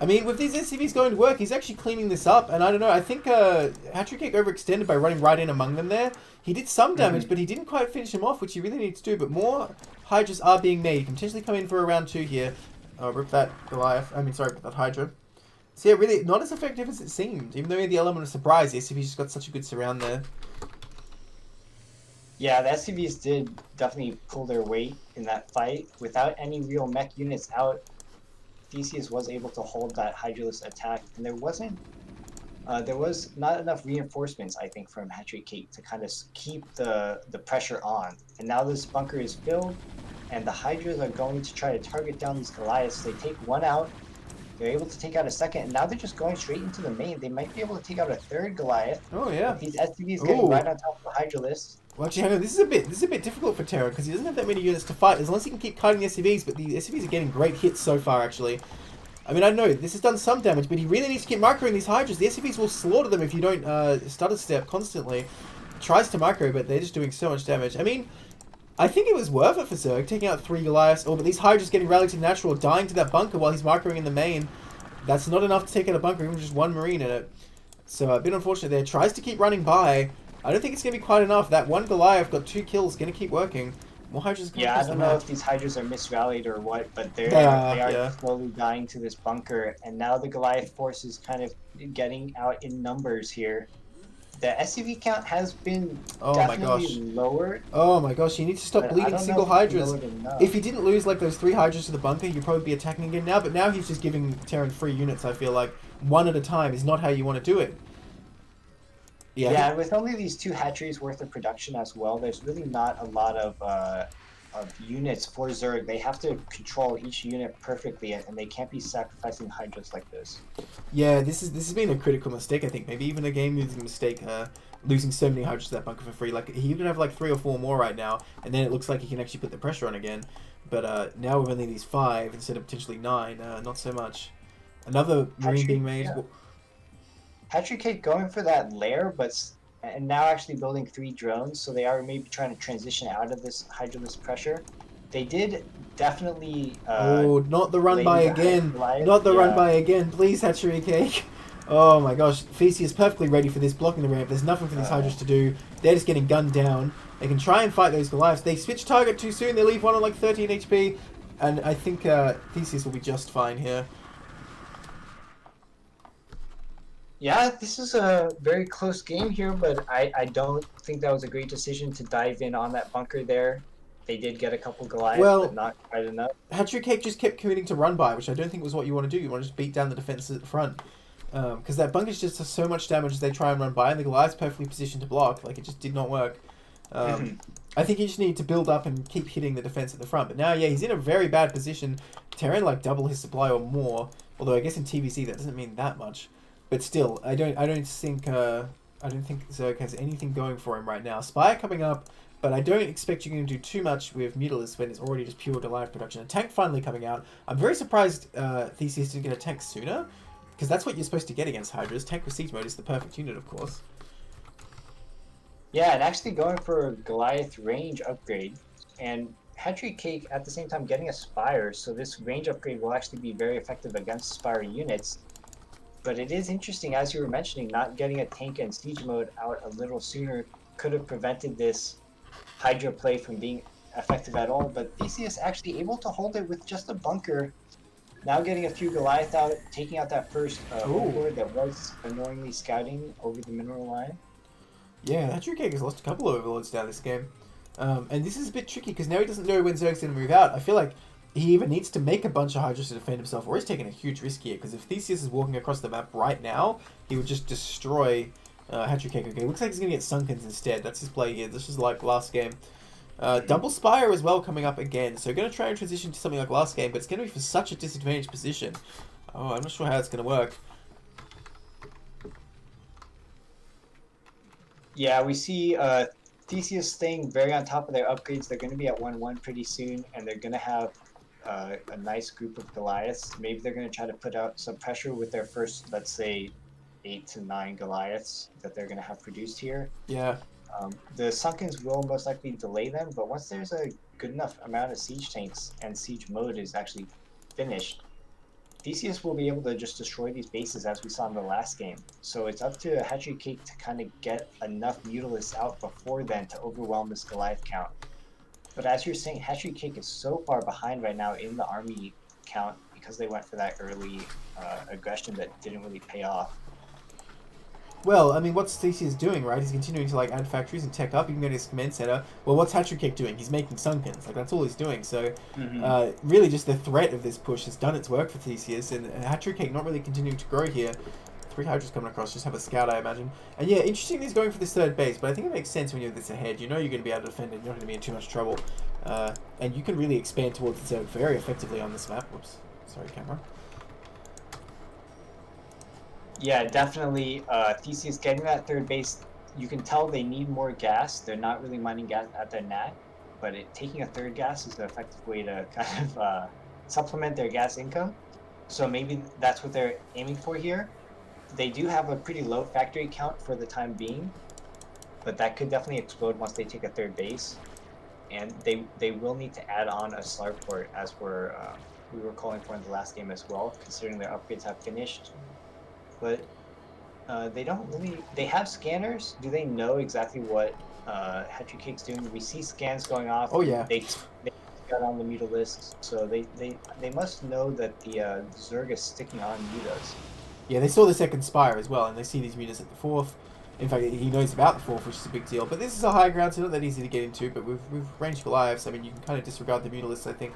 I mean, with these SCVs going to work, he's actually cleaning this up, and I don't know, I think Hatchery Cake overextended by running right in among them there. He did some damage, but he didn't quite finish him off, which he really needs to do, but more Hydras are being made. He can potentially come in for a round 2 here. Rip that Goliath, rip that Hydra. So yeah, really, not as effective as it seemed, even though he had the element of surprise, the SCVs just got such a good surround there. Yeah, the SCVs did definitely pull their weight in that fight. Without any real mech units out, Theseus was able to hold that Hydralisk attack, and there was not enough reinforcements, I think, from Hatchery Cake to kind of keep the pressure on. And now this bunker is filled, and the Hydras are going to try to target down these Goliaths. They take one out, they're able to take out a second, and now they're just going straight into the main. They might be able to take out a 3rd Goliath. Oh yeah. These SCVs getting right on top of the Hydralisk. Well, actually, hang on. This is a bit difficult for Terra because he doesn't have that many units to fight. As long as he can keep cutting the SCVs, but the SCVs are getting great hits so far. Actually, I mean, I know this has done some damage, but he really needs to keep microing these Hydras. The SCVs will slaughter them if you don't stutter step constantly. Tries to micro, but they're just doing so much damage. I mean, I think it was worth it for Zerg taking out 3 Goliaths. Oh, but these Hydras getting rallied to natural, dying to that bunker while he's microing in the main. That's not enough to take out a bunker, even just one Marine in it. So a bit unfortunate there. Tries to keep running by. I don't think it's going to be quite enough. That one Goliath got 2 kills. Going to keep working. More Hydras coming Yeah, I across the don't know map. if these Hydras are misrallied or what, but They they are, are yeah. slowly dying to this bunker, and now the Goliath force is kind of getting out in numbers here. The SCV count has been Oh my definitely gosh. lowered, Oh my gosh, you need to stop but I bleeding don't know single if it's Hydras. lowered enough. If he didn't lose like those 3 Hydras to the bunker, you'd probably be attacking again now, but now he's just giving Terran free units, I feel like. One at a time is not how you want to do it. Yeah, I Yeah, think and with only these 2 hatcheries worth of production as well, there's really not a lot of units for Zerg. They have to control each unit perfectly, and they can't be sacrificing Hydras like this. yeah, this has been a critical mistake, I think. Maybe even a game losing mistake, losing so many Hydras to that bunker for free. Like, he could have like 3 or 4 more right now, and then it looks like he can actually put the pressure on again. But now with only these 5 instead of potentially 9, not so much. Another Marine Hatchery, being made. yeah. Hatchery Cake going for that lair, and now actually building 3 drones, so they are maybe trying to transition out of this Hydralist pressure. They did definitely Oh, not the run lay by the again. Goliath. Not the run Yeah. by again. Please, Hatchery Cake. Oh my gosh. Fecy is perfectly ready for this, blocking the ramp. There's nothing for these Hydras to do. They're just getting gunned down. They can try and fight those Goliaths. They switch target too soon. They leave one on like 13 HP. And I think Theseus will be just fine here. Yeah, this is a very close game here, but I don't think that was a great decision to dive in on that bunker there. They did get a couple Goliaths, but Well, not quite enough. Hatchery Cake just kept committing to run by, which I don't think was what you want to do. You want to just beat down the defenses at the front. Because that bunker's just does so much damage as they try and run by, and the Goliath's perfectly positioned to block. Like, it just did not work. I think you just need to build up and keep hitting the defense at the front. But now, yeah, he's in a very bad position. Terran like double his supply or more. Although I guess in TVC that doesn't mean that much. But still, I don't think Zerg has anything going for him right now. Spire coming up, but I don't expect you're going to do too much with Mutalisk when it's already just pure Goliath production. A tank finally coming out. I'm very surprised Theseus didn't get a tank sooner, because that's what you're supposed to get against Hydras. Tank with siege mode is the perfect unit, of course. Yeah, and actually going for a Goliath range upgrade, and Hatchery Cake at the same time getting a Spire, so this range upgrade will actually be very effective against Spire units. But it is interesting, as you were mentioning, not getting a tank and siege mode out a little sooner could have prevented this Hydra play from being effective at all. But Theseus actually able to hold it with just a bunker. Now getting a few Goliath out, taking out that first overlord that was annoyingly scouting over the mineral line. Yeah, Hatchery Cake has lost a couple of overlords down this game. And this is a bit tricky because now he doesn't know when Zerg's going to move out. I feel like he either needs to make a bunch of Hydras to defend himself, or he's taking a huge risk here, because if Theseus is walking across the map right now, he would just destroy Hatchery Cake. Okay, looks like he's going to get Sunkens instead. That's his play here. This is like last game. Double Spire as well coming up again, so going to try and transition to something like last game, but it's going to be for such a disadvantaged position. Oh, I'm not sure how it's going to work. Yeah, we see Theseus staying very on top of their upgrades. They're going to be at 1-1 pretty soon, and they're going to have a nice group of Goliaths. Maybe they're going to try to put out some pressure with their first, let's say, 8 to 9 Goliaths that they're going to have produced here. Yeah. The Sunkens will most likely delay them, but once there's a good enough amount of siege tanks and siege mode is actually finished, Theseus will be able to just destroy these bases as we saw in the last game. So it's up to Hatchery Cake to kind of get enough Mutalisks out before then to overwhelm this Goliath count. But as you're saying, Hatchery Cake is so far behind right now in the army count because they went for that early aggression that didn't really pay off. Well, I mean, what's Theseus doing, right? He's continuing to like add factories and tech up. You can go to his command center. Well, what's Hatchery Cake doing? He's making Sunkens. Like, that's all he's doing. So, really, just the threat of this push has done its work for Theseus, and Hatchery Cake not really continuing to grow here. 3 Hydras coming across, just have a scout, I imagine. And yeah, interesting he's going for this third base, but I think it makes sense when you're this ahead. You know you're going to be able to defend it. You're not going to be in too much trouble. And you can really expand towards the zone very effectively on this map. Whoops. Sorry, camera. Yeah, definitely. Theseus getting that third base, you can tell they need more gas. They're not really mining gas at their NAT, but taking a third gas is the effective way to kind of supplement their gas income. So maybe that's what they're aiming for here. They do have a pretty low factory count for the time being, but that could definitely explode once they take a third base. And they will need to add on a Slark port as we're we were calling for in the last game as well, considering their upgrades have finished. But they don't really. They have scanners. Do they know exactly what Hatchery Cake's doing? We see scans going off. Oh yeah. They got on the Mutalisks, so they must know that the Zerg is sticking on Mutas. Yeah, they saw the second Spire as well, and they see these mutas at the fourth. In fact, he knows about the fourth, which is a big deal. But this is a high ground, so not that easy to get into. But with ranged Goliaths, I mean, you can kind of disregard the Mutalisks, I think.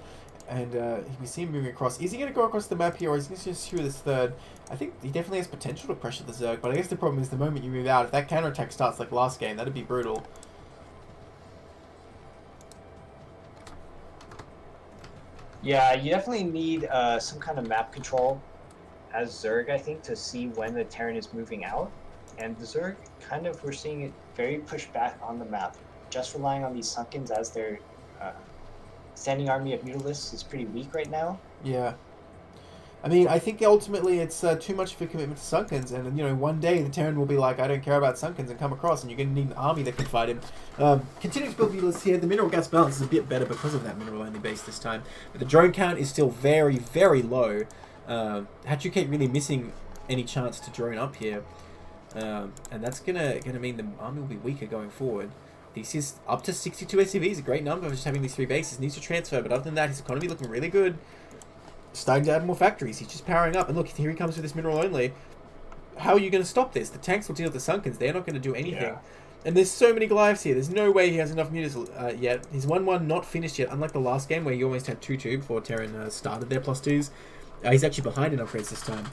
And we see him moving across. Is he going to go across the map here, or is he going to just shoot this third? I think he definitely has potential to pressure the Zerg, but I guess the problem is the moment you move out, if that counterattack starts like last game, that'd be brutal. Yeah, you definitely need some kind of map control as Zerg, I think, to see when the Terran is moving out. And the Zerg, kind of, we're seeing it very pushed back on the map. Just relying on these Sunkens as their standing army of Mutalisks is pretty weak right now. Yeah. I mean, I think ultimately it's too much of a commitment to Sunkens, and you know, one day the Terran will be like, I don't care about Sunkens, and come across, and you're going to need an army that can fight him. Continuing to build Mutalisks here, the mineral gas balance is a bit better because of that mineral-only base this time, but the drone count is still very, very low. Hatchery Cake really missing any chance to drone up here, and that's gonna mean the army will be weaker going forward. This is up to 62 SCVs, a great number for just having these three bases. Needs to transfer, but other than that, his economy looking really good. Starting to add more factories. He's just powering up. And look, here he comes with this mineral only. How are you going to stop this? The tanks will deal with the Sunkens. They're not going to do anything. Yeah. And there's so many Goliaths here. There's no way he has enough mutas yet. His 1-1 not finished yet, unlike the last game where he almost had 2-2 before Terran started their +2s. He's actually behind in upgrades this time.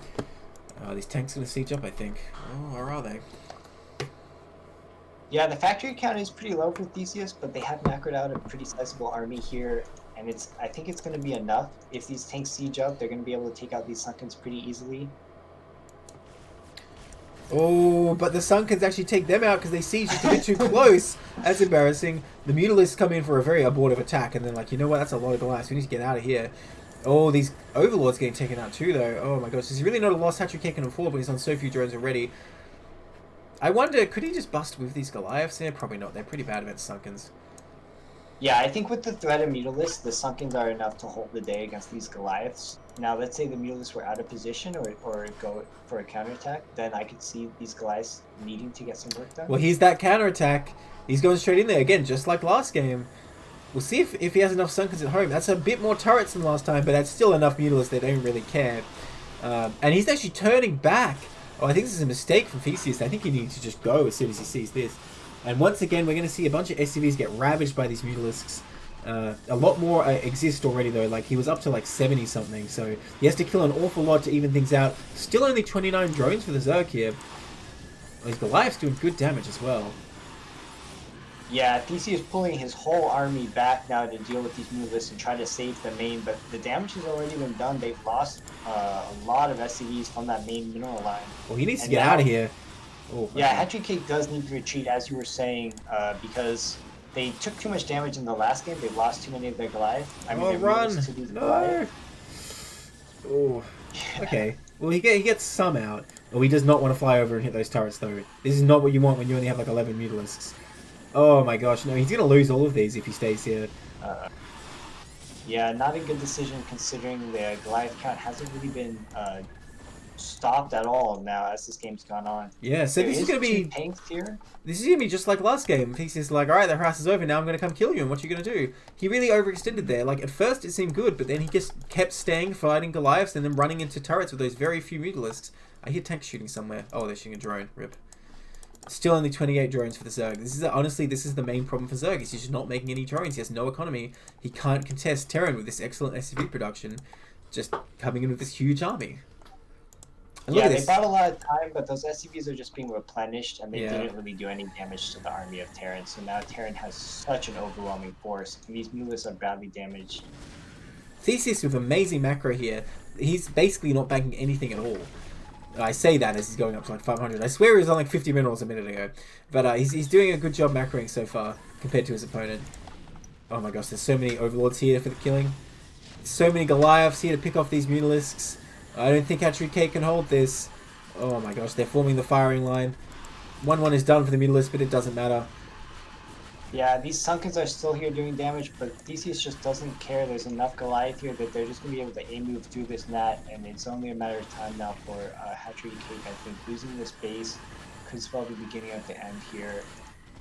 These tanks going to siege up, I think. Oh, or are they? Yeah, the factory count is pretty low for Theseus, but they have macroed out a pretty sizable army here. And I think it's going to be enough. If these tanks siege up, they're going to be able to take out these Sunkens pretty easily. Oh, but the Sunkens actually take them out because they siege just a bit too close. That's embarrassing. The Mutalisks come in for a very abortive attack, and then like, you know what? That's a lot of Goliaths. We need to get out of here. Oh, these Overlords getting taken out too, though. Oh my gosh, he's really not a loss. Hatchery Cake can afford, but he's on so few drones already. I wonder, could he just bust with these Goliaths there? Probably not. They're pretty bad against Sunkens. Yeah, I think with the threat of Mutalisks, the Sunkens are enough to hold the day against these Goliaths. Now, let's say the Mutalisks were out of position or go for a counterattack, then I could see these Goliaths needing to get some work done. Well, here's that counterattack. He's going straight in there again, just like last game. We'll see if he has enough Sunkens at home. That's a bit more turrets than last time, but that's still enough Mutalisks. They don't really care. And he's actually turning back. Oh, I think this is a mistake from Theseus. I think he needs to just go as soon as he sees this. And once again, we're going to see a bunch of SCVs get ravaged by these Mutalisks. A lot more exist already, though. Like, he was up to, like, 70-something. So he has to kill an awful lot to even things out. Still only 29 drones for the Zerg here. Well, Goliath's doing good damage as well. Yeah, Theseus pulling his whole army back now to deal with these Mutalisks and try to save the main. But the damage has already been done. They've lost a lot of SCVs from that main mineral line. Well, he needs to get out of here. Oh, yeah, Hatchery Cake does need to retreat, as you were saying, because they took too much damage in the last game. They lost too many of their Goliath. I mean, run! To these No! Goliath. Oh, okay. Well, he gets some out. Oh, he does not want to fly over and hit those turrets, though. This is not what you want when you only have, like, 11 Mutalisks. Oh, my gosh. No, he's going to lose all of these if he stays here. Yeah, not a good decision considering the Goliath count hasn't really been stopped at all now as this game's gone on. Yeah, so this is going to be tanks here. This is going to be just like last game. He's just like, alright, the harass is over, now I'm going to come kill you, and what you going to do? He really overextended there. Like, at first it seemed good, but then he just kept staying, fighting Goliaths, and then running into turrets with those very few Mutalisks. I hear tanks shooting somewhere. Oh, they're shooting a drone. Rip. Still only 28 drones for the Zerg. This is honestly, this is the main problem for Zerg. He's just not making any drones. He has no economy. He can't contest Terran with this excellent SCV production. Just coming in with this huge army. And yeah, they bought a lot of time, but those SCVs are just being replenished, and they didn't really do any damage to the army of Terran. So now Terran has such an overwhelming force, and these Mutalisks are badly damaged. Theseus with amazing macro here. He's basically not banking anything at all. I say that as he's going up to like 500. I swear he was on like 50 minerals a minute ago. But he's doing a good job macroing so far compared to his opponent. Oh my gosh, there's so many Overlords here for the killing. So many Goliaths here to pick off these Mutalisks. I don't think Hatchery Cake can hold this. Oh my gosh, they're forming the firing line. 1-1 is done for the Mutalisk, but it doesn't matter. Yeah, these Sunkens are still here doing damage, but Theseus just doesn't care. There's enough Goliath here that they're just going to be able to A-move through this net, and it's only a matter of time now for Hatchery Cake, I think. Losing this base could spell the beginning of the end here,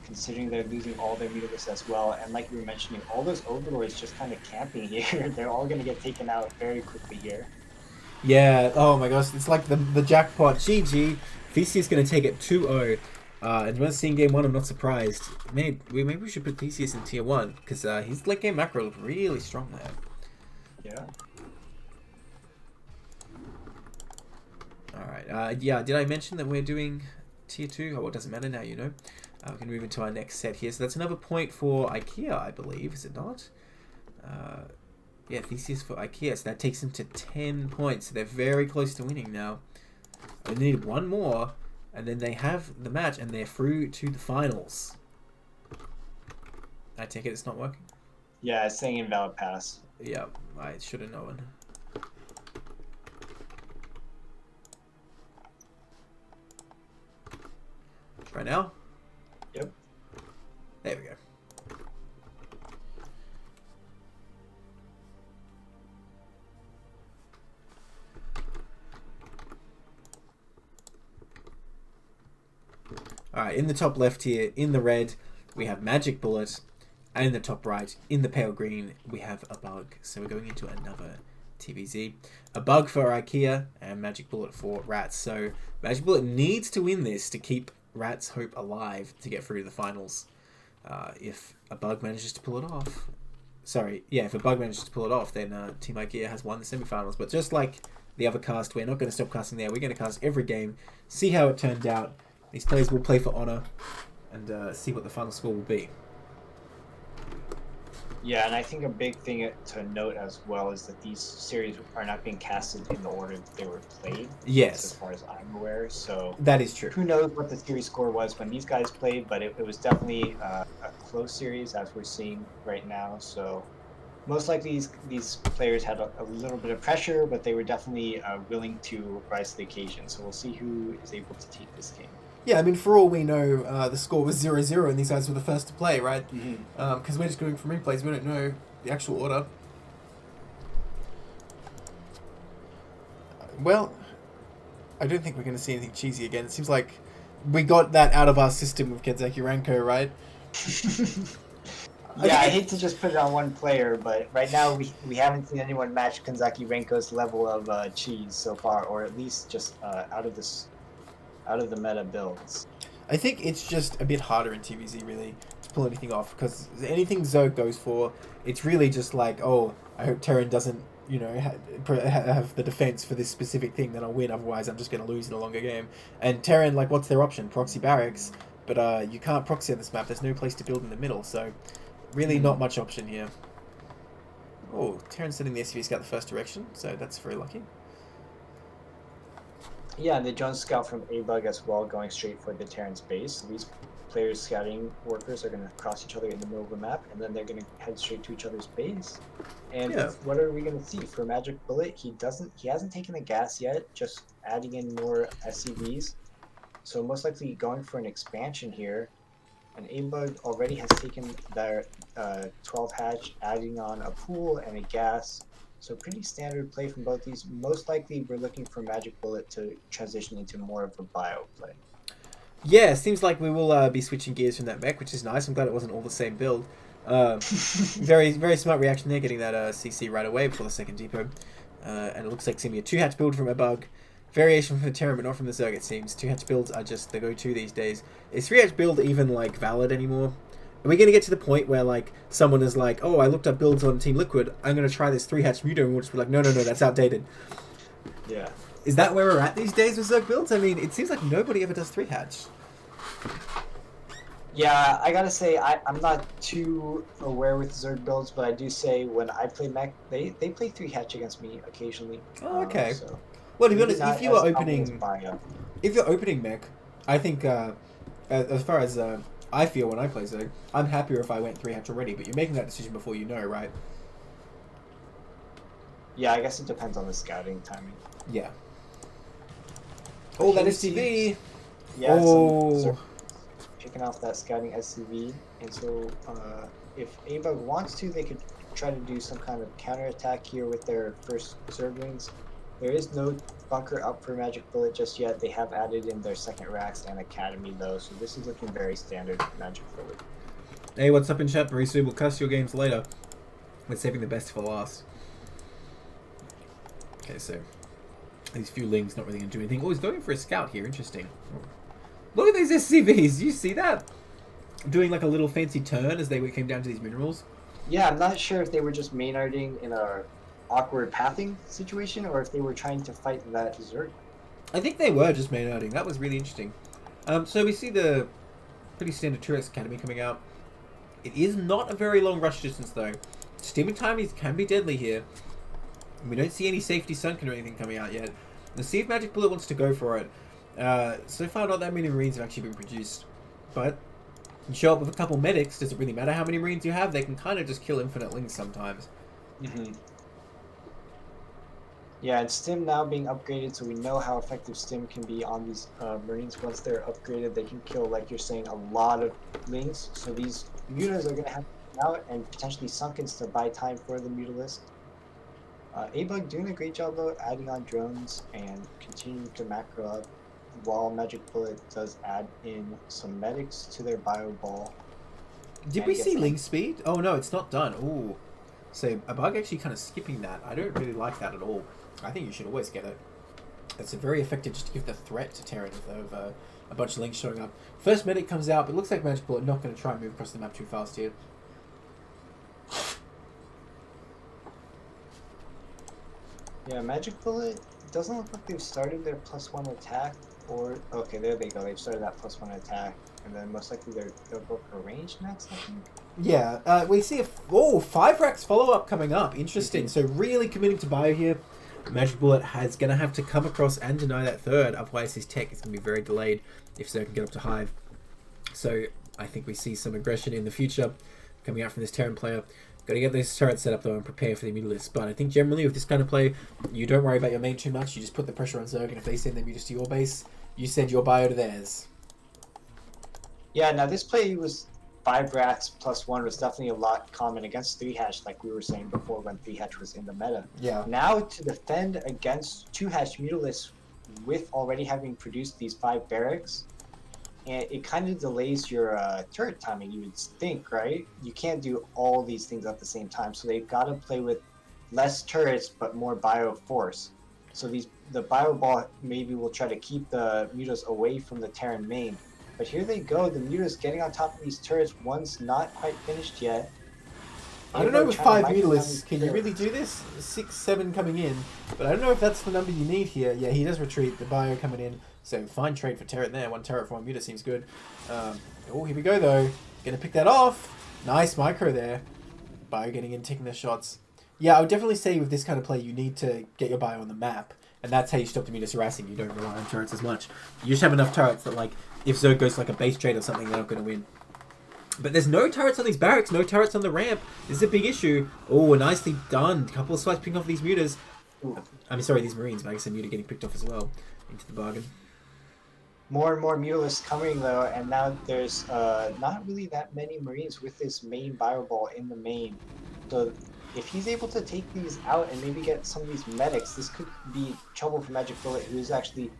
considering they're losing all their meterless as well. And like you were mentioning, all those Overlords just kind of camping here. They're all going to get taken out very quickly here. Yeah, oh my gosh, it's like the jackpot. GG. Theseus going to take it 2-0. And when seeing game 1, I'm not surprised. Maybe we should put Theseus in tier 1, because his late game macro looked really strong there. Yeah. Alright, yeah, did I mention that we're doing tier 2? Oh, it doesn't matter now, you know. We can move into our next set here. So that's another point for IKEA, I believe, is it not? Yeah, Theseus for IKEA, so that takes them to 10 points. So they're very close to winning now. They need one more, and then they have the match, and they're through to the finals. I take it it's not working? Yeah, it's saying invalid pass. Yeah, I should have known. Right now? Yep. There we go. Alright, in the top left here, in the red, we have Magic Bullet. And in the top right, in the pale green, we have a bug. So we're going into another TVZ. A bug for IKEA and Magic Bullet for Rats. So Magic Bullet needs to win this to keep Rats' hope alive to get through to the finals. If a bug manages to pull it off... Sorry, yeah, if a bug manages to pull it off, then Team IKEA has won the semifinals. But just like the other cast, we're not going to stop casting there. We're going to cast every game, see how it turned out. These players will play for honor and see what the final score will be. Yeah, and I think a big thing to note as well is that these series are not being casted in the order that they were played. Yes. As far as I'm aware. So that is true. Who knows what the series score was when these guys played, but it was definitely a close series as we're seeing right now. So most likely these players had a little bit of pressure, but they were definitely willing to rise to the occasion. So we'll see who is able to take this game. Yeah, I mean, for all we know, the score was 0-0 and these guys were the first to play, right? Mm-hmm. Because we're just going from replays, we don't know the actual order. Well, I don't think we're going to see anything cheesy again. It seems like we got that out of our system with Kenzaki Ranko, right? Yeah, I hate to just put it on one player, but right now we haven't seen anyone match Kanzaki Renko's level of cheese so far, or at least just out of the meta builds. I think it's just a bit harder in TVZ, really, to pull anything off, because anything Zerg goes for, it's really just like, oh, I hope Terran doesn't, you know, have the defense for this specific thing, then I'll win, otherwise I'm just going to lose in a longer game. And Terran, like, what's their option? Proxy barracks, but you can't proxy on this map, there's no place to build in the middle, so really not much option here. Oh, Terran's sending the SUV Scout the first direction, so that's very lucky. Yeah, and the Jones Scout from A-Bug as well, going straight for the Terran's base. So these players, scouting workers, are going to cross each other in the middle of the map, and then they're going to head straight to each other's base. And what are we going to see for Magic Bullet? He hasn't taken the gas yet, just adding in more SCVs. So most likely going for an expansion here. And A-Bug already has taken their 12 hatch, adding on a pool and a gas. So pretty standard play from both these. Most likely we're looking for Magic Bullet to transition into more of a bio play. Yeah, seems like we will be switching gears from that mech, which is nice. I'm glad it wasn't all the same build. Very, very smart reaction there, getting that CC right away before the second depot. And it looks like it's going to be a 2-hatch build from a bug. Variation from the Terran, but not from the Zerg, it seems. 2-hatch builds are just the go-to these days. Is 3-hatch build even, like, valid anymore? Are we going to get to the point where, like, someone is like, oh, I looked up builds on Team Liquid, I'm going to try this 3-hatch Muto, and we'll just be like, no, that's outdated. Yeah. Is that where we're at these days with Zerg builds? I mean, it seems like nobody ever does 3-hatch. Yeah, I gotta say, I'm not too aware with Zerg builds, but I do say when I play mech, they play 3-hatch against me occasionally. Oh, okay. So well, to be honest, if you're opening mech, I think, as far as I feel when I play Zerg, I'm happier if I went 3-hatch already, but you're making that decision before you know, right? Yeah, I guess it depends on the scouting timing. Yeah. Oh, that is TV! Yeah, oh. picking off that scouting SCV. And so if A-Bug wants to, they could try to do some kind of counterattack here with their first Zerglings. There is no bunker up for Magic Bullet just yet. They have added in their second racks and Academy though, so this is looking very standard for Magic Bullet. Hey, what's up in chat, Marisu? We'll cuss your games later. We're saving the best for last. Okay, so these few lings not really going to do anything. Oh, he's going for a scout here. Interesting. Oh. Look at these SCVs. You see that? Doing like a little fancy turn as they came down to these minerals. Yeah, I'm not sure if they were just main-arding in a awkward pathing situation or if they were trying to fight that Zerg. I think they were just main-arding. That was really interesting. So we see the pretty standard Turret's Academy coming out. It is not a very long rush distance though. Steaming time can be deadly here. We don't see any safety sunken or anything coming out yet. Let's see if Magic Bullet wants to go for it. So far, not that many Marines have actually been produced. But you show up with a couple medics, does it really matter how many Marines you have? They can kind of just kill infinite lings sometimes. Mm-hmm. Yeah, and Stim now being upgraded, so we know how effective Stim can be on these Marines. Once they're upgraded, they can kill, like you're saying, a lot of lings. So these mutas are going to have to come out and potentially sunkens to buy time for the mutalist. A-Bug doing a great job though, adding on drones and continuing to macro up, while Magic Bullet does add in some medics to their bio ball. Did we see Ling speed? Oh no, it's not done. Ooh. So a bug actually kind of skipping that. I don't really like that at all. I think you should always get it. It's a very effective just to give the threat to Terran of a bunch of Lings showing up. First medic comes out, but it looks like Magic Bullet not going to try and move across the map too fast here. Yeah, Magic Bullet doesn't look like they've started their +1 attack, or okay, there they go. They've started that +1 attack, and then most likely they'll go for range next, I think. Yeah, we see 5 racks follow up coming up. Interesting. So really committing to bio here. Magic Bullet is going to have to come across and deny that third, otherwise his tech is going to be very delayed if Zerg can get up to Hive. So I think we see some aggression in the future coming out from this Terran player. Got to get this turret set up though and prepare for the mutalist. But I think generally with this kind of play, you don't worry about your main too much. You just put the pressure on Zerg, and if they send their mutas to your base, you send your bio to theirs. Yeah, now this play was 5 racks +1 was definitely a lot common against 3-hatch, like we were saying before when 3-hatch was in the meta. Yeah. Now to defend against 2-hatch mutalists with already having produced these 5 barracks, and it kind of delays your turret timing, you would think, right? You can't do all these things at the same time, so they've got to play with less turrets but more bio force. So the bio ball maybe will try to keep the mutas away from the Terran main. But here they go, the mutas getting on top of these turrets. One's not quite finished yet. I don't know with 5 mutalists, can you really do this? 6, 7 coming in, but I don't know if that's the number you need here. Yeah, he does retreat, the bio coming in, so fine trade for turret there. 1 turret for 1 muta seems good. Oh, here we go though. Gonna pick that off. Nice micro there. Bio getting in, taking their shots. Yeah, I would definitely say with this kind of play, you need to get your bio on the map, and that's how you stop the mutas harassing. You don't rely on turrets as much. You just have enough turrets that, like, if Zerg goes to like a base trade or something, they're not going to win. But there's no turrets on these barracks, no turrets on the ramp. This is a big issue. Oh, nicely done. A couple of swipes picking off these mutas. I'm sorry, these Marines, but I guess a muta getting picked off as well into the bargain. More and more mutalists coming though, and now there's not really that many Marines with this main bio ball in the main. So if he's able to take these out and maybe get some of these medics, this could be trouble for Magic Bullet, who's actually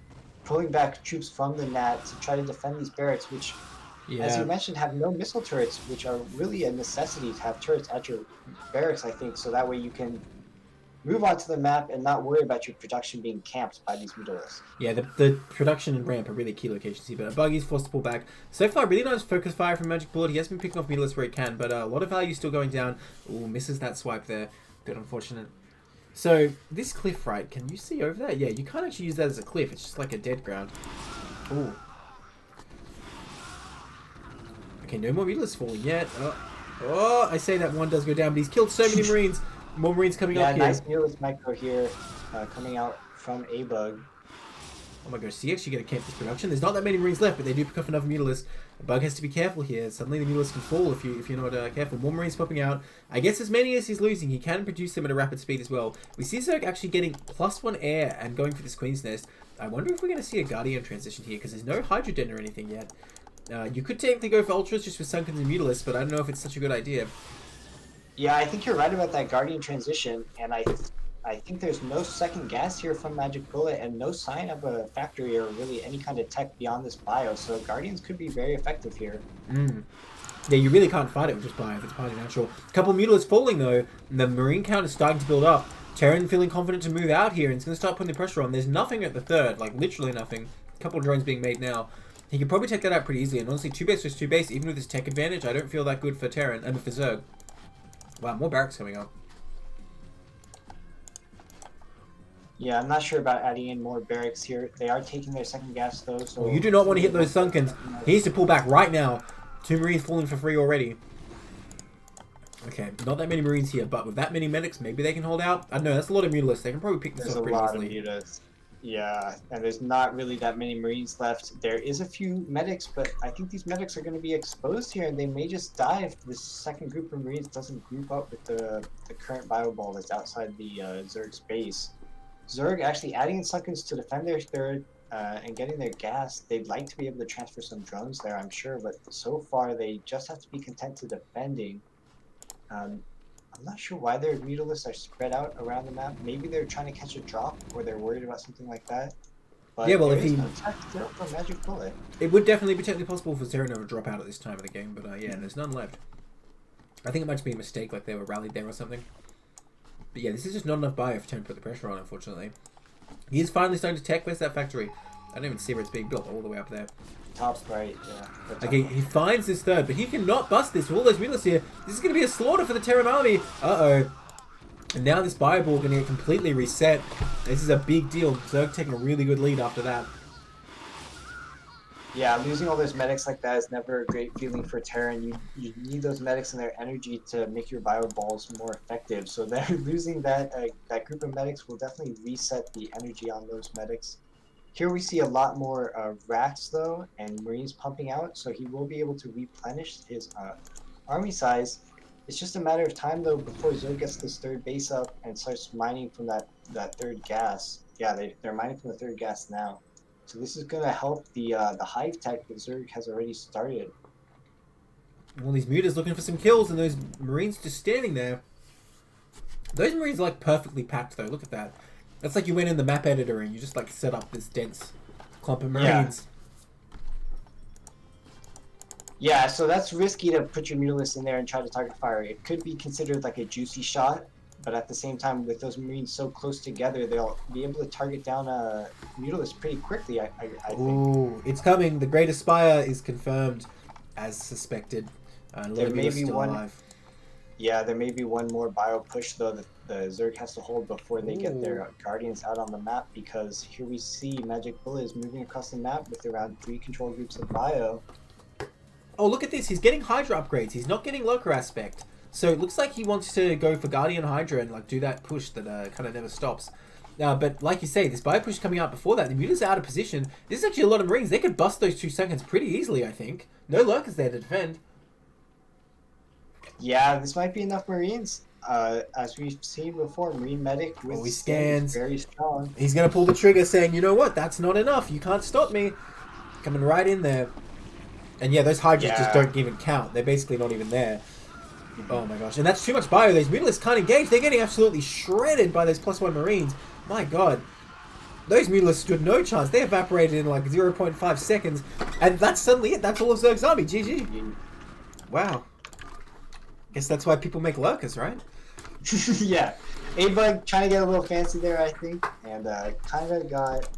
pulling back troops from the Nat to try to defend these barracks, which, as you mentioned, have no missile turrets, which are really a necessity to have turrets at your barracks, I think, so that way you can move onto the map and not worry about your production being camped by these mutalists. Yeah, the production and ramp are really key locations here, but Buggy's forced to pull back. So far, really nice focus fire from Magic Bullet. He has been picking off mutalists where he can, but a lot of value still going down. Ooh, misses that swipe there. Bit unfortunate. So, this cliff, right, can you see over there? Yeah, you can't actually use that as a cliff. It's just like a dead ground. Ooh. Okay, no more mutalists falling yet. Oh, I say that one does go down, but he's killed so many Marines. More Marines coming up here. Yeah, nice mutalist micro here coming out from A-Bug. Oh my gosh, so you actually get to camp this production. There's not that many Marines left, but they do pick off another mutalist. The Bug has to be careful here. Suddenly the mutalist can fall if you're not careful. More Marines popping out. I guess as many as he's losing, he can produce them at a rapid speed as well. We see Zerg actually getting +1 air and going for this Queen's Nest. I wonder if we're going to see a Guardian transition here, because there's no Hydroden or anything yet. You could technically go for Ultras just with Sunkens and Mutalisk, but I don't know if it's such a good idea. Yeah, I think you're right about that Guardian transition, and I think there's no second gas here from Magic Bullet and no sign of a factory or really any kind of tech beyond this bio, so Guardians could be very effective here. Yeah, you really can't fight it with just bio if it's party natural. A couple Mutalisks falling though, and the Marine count is starting to build up. Terran feeling confident to move out here, and it's going to start putting the pressure on. There's nothing at the third, like literally nothing. A couple of drones being made now. He could probably take that out pretty easily, and honestly, 2 base versus 2 base, even with his tech advantage, I don't feel that good for Terran, and for Zerg. Wow, more barracks coming up. Yeah, I'm not sure about adding in more barracks here. They are taking their second gas though, so... Well, you do not want to hit those Sunkens. He needs to pull back right now. 2 Marines falling for free already. Okay, not that many Marines here, but with that many medics, maybe they can hold out. I don't know, that's a lot of Mutalisks. They can probably pick this up pretty easily. There's a lot of Mutas. Yeah, and there's not really that many Marines left. There is a few medics, but I think these medics are going to be exposed here, and they may just die if this second group of Marines doesn't group up with the current bio ball that's outside the Zerg's base. Zerg actually adding in Sunkens to defend their third and getting their gas. They'd like to be able to transfer some drones there, I'm sure, but so far they just have to be content to defending. I'm not sure why their Mutalisks are spread out around the map. Maybe they're trying to catch a drop, or they're worried about something like that. But yeah, well, there if is he... no attack still from Magic Bullet. It would definitely be technically possible for Terran to drop out at this time of the game, but yeah, there's none left. I think it might just be a mistake, like they were rallied there or something. But yeah, this is just not enough bio for Terran to put the pressure on, unfortunately. He is finally starting to tech. Where's that factory? I don't even see where it's being built, all the way up there. Top right, yeah. Okay, he finds this third, but he cannot bust this with all those Mutalisks here. This is going to be a slaughter for the Terran army. Uh-oh. And now this bio ball going to get completely reset. This is a big deal. Zerg taking a really good lead after that. Yeah, losing all those medics like that is never a great feeling for Terran. You need those medics and their energy to make your bio balls more effective. So they're losing that group of medics will definitely reset the energy on those medics. Here we see a lot more rats though, and Marines pumping out, so he will be able to replenish his army size. It's just a matter of time though before Zerg gets this third base up and starts mining from that third gas. Yeah, they're mining from the third gas now. So this is going to help the hive tech that Zerg has already started. Well, these Mutas looking for some kills, and those Marines just standing there. Those Marines are like perfectly packed though, look at that. That's like you went in the map editor and you just like set up this dense clump of Marines. Yeah, so that's risky to put your Mutalisks in there and try to target fire. It could be considered like a juicy shot, but at the same time, with those Marines so close together, they'll be able to target down a Mutalisk pretty quickly, I think. Ooh, it's coming. The Great Aspire is confirmed as suspected. There may be one. Alive. Yeah, there may be one more bio push though that the Zerg has to hold before they get their Guardians out on the map, because here we see Magic Bullet is moving across the map with around 3 control groups of bio. Oh, look at this. He's getting Hydra upgrades. He's not getting Lurker Aspect. So it looks like he wants to go for Guardian Hydra and like do that push that kind of never stops. But like you say, this bio push coming out before that, the Mutas are out of position. This is actually a lot of Marines. They could bust those 2 seconds pretty easily, I think. No Lurkers there to defend. Yeah, this might be enough Marines. As we've seen before, Marine Medic with he scans. Very strong. He's going to pull the trigger saying, you know what, that's not enough. You can't stop me. Coming right in there. And yeah, those Hydras just don't even count. They're basically not even there. Oh my gosh. And that's too much bio. Those Mutalisks can't engage. They're getting absolutely shredded by those +1 Marines. My god. Those Mutalisks stood no chance. They evaporated in like 0.5 seconds. And that's suddenly it. That's all of Zerg's army. GG. Wow. Guess that's why people make lurkers, right? Yeah. A-Bug trying to get a little fancy there, I think. And kind of got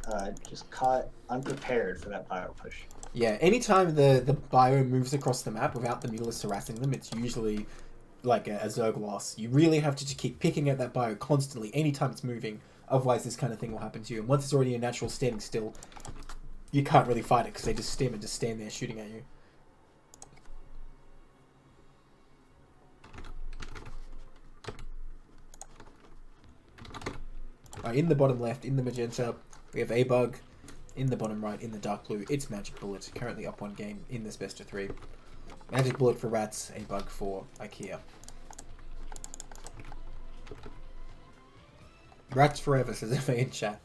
just caught unprepared for that bio push. Yeah, anytime the bio moves across the map without the Mutalisks harassing them, it's usually like a Zerg loss. You really have to just keep picking at that bio constantly anytime it's moving. Otherwise, this kind of thing will happen to you. And once it's already a natural standing still, you can't really fight it because they just stim and just stand there shooting at you. In the bottom left, in the magenta, we have A-Bug. In the bottom right, in the dark blue, it's Magic Bullet, currently up 1 game in this best of 3. Magic Bullet for Rats, A-Bug for IKEA. Rats forever, says FA in chat.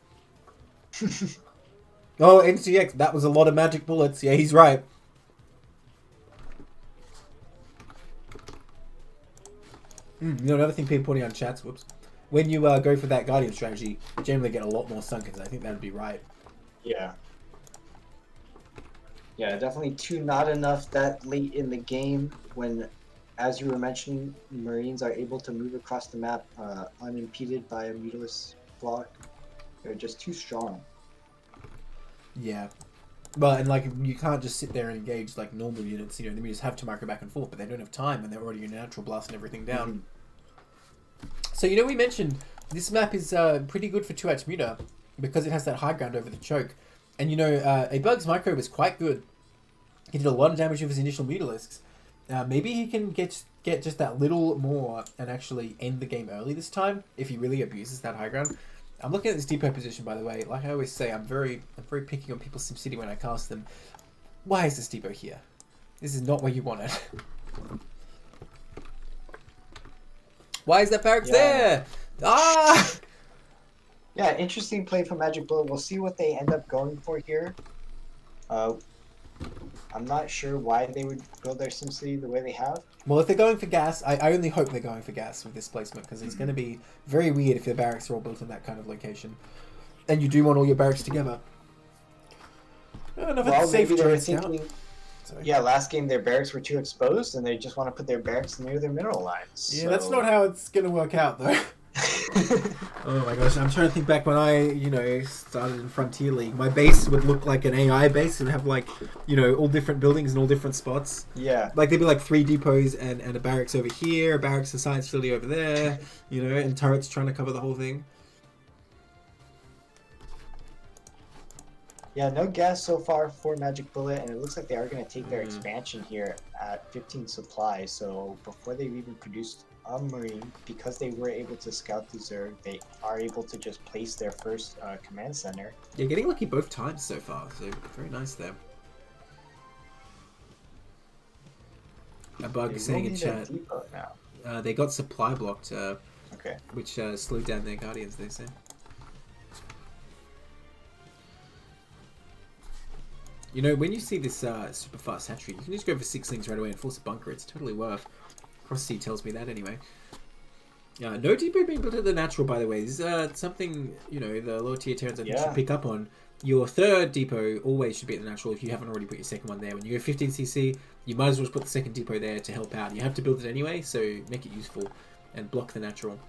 Oh, NCX, that was a lot of Magic Bullets. Yeah, he's right. You know, another thing people putting on chats, whoops. When you go for that Guardian strategy, you generally get a lot more Sunkens. I think that would be right. Yeah. Yeah, definitely two not enough that late in the game when, as you were mentioning, Marines are able to move across the map unimpeded by a mutilus block. They're just too strong. Yeah. But, and like, you can't just sit there and engage like normal units, you know, they just have to micro back and forth, but they don't have time and they're already in natural blasting everything down. Mm-hmm. So, you know, we mentioned this map is pretty good for 2H Muta because it has that high ground over the choke. And, you know, a Bug's micro was quite good. He did a lot of damage with his initial Mutalisks. Maybe he can get just that little more and actually end the game early this time if he really abuses that high ground. I'm looking at this depot position, by the way. Like I always say, I'm very picky on people's SimCity when I cast them. Why is this depot here? This is not where you want it. Why is that barracks there? Ah! Yeah, interesting play from Magic Bullet. We'll see what they end up going for here. I'm not sure why they would build their SimCity the way they have. Well, if they're going for gas, I only hope they're going for gas with this placement because it's going to be very weird if their barracks are all built in that kind of location. And you do want all your barracks together. Well, maybe they were thinking, yeah, last game their barracks were too exposed and they just want to put their barracks near their mineral lines. Yeah, so... that's not how it's going to work out, though. Oh my gosh, I'm trying to think back when I, you know, started in Frontier League. My base would look like an AI base and have like, you know, all different buildings in all different spots. Yeah. Like there'd be like 3 depots and a barracks over here, a barracks and science facility over there, you know, and turrets trying to cover the whole thing. Yeah, no gas so far for Magic Bullet, and it looks like they are going to take their expansion here at 15 supply. So before they've even produced a Marine, because they were able to scout the Zerg, they are able to just place their first command center. Yeah, getting lucky both times so far, so very nice there. A bug saying in chat, they got supply blocked, okay, which slowed down their Guardians, they say. You know, when you see this super fast hatchery, you can just go for 6 things right away and force a bunker. It's totally worth. Cross C tells me that anyway. No depot being built at the natural, by the way. This is something, you know, the lower tier Terrans I think should pick up on. Your third depot always should be at the natural if you haven't already put your second one there. When you go 15cc, you might as well just put the second depot there to help out. You have to build it anyway, so make it useful and block the natural.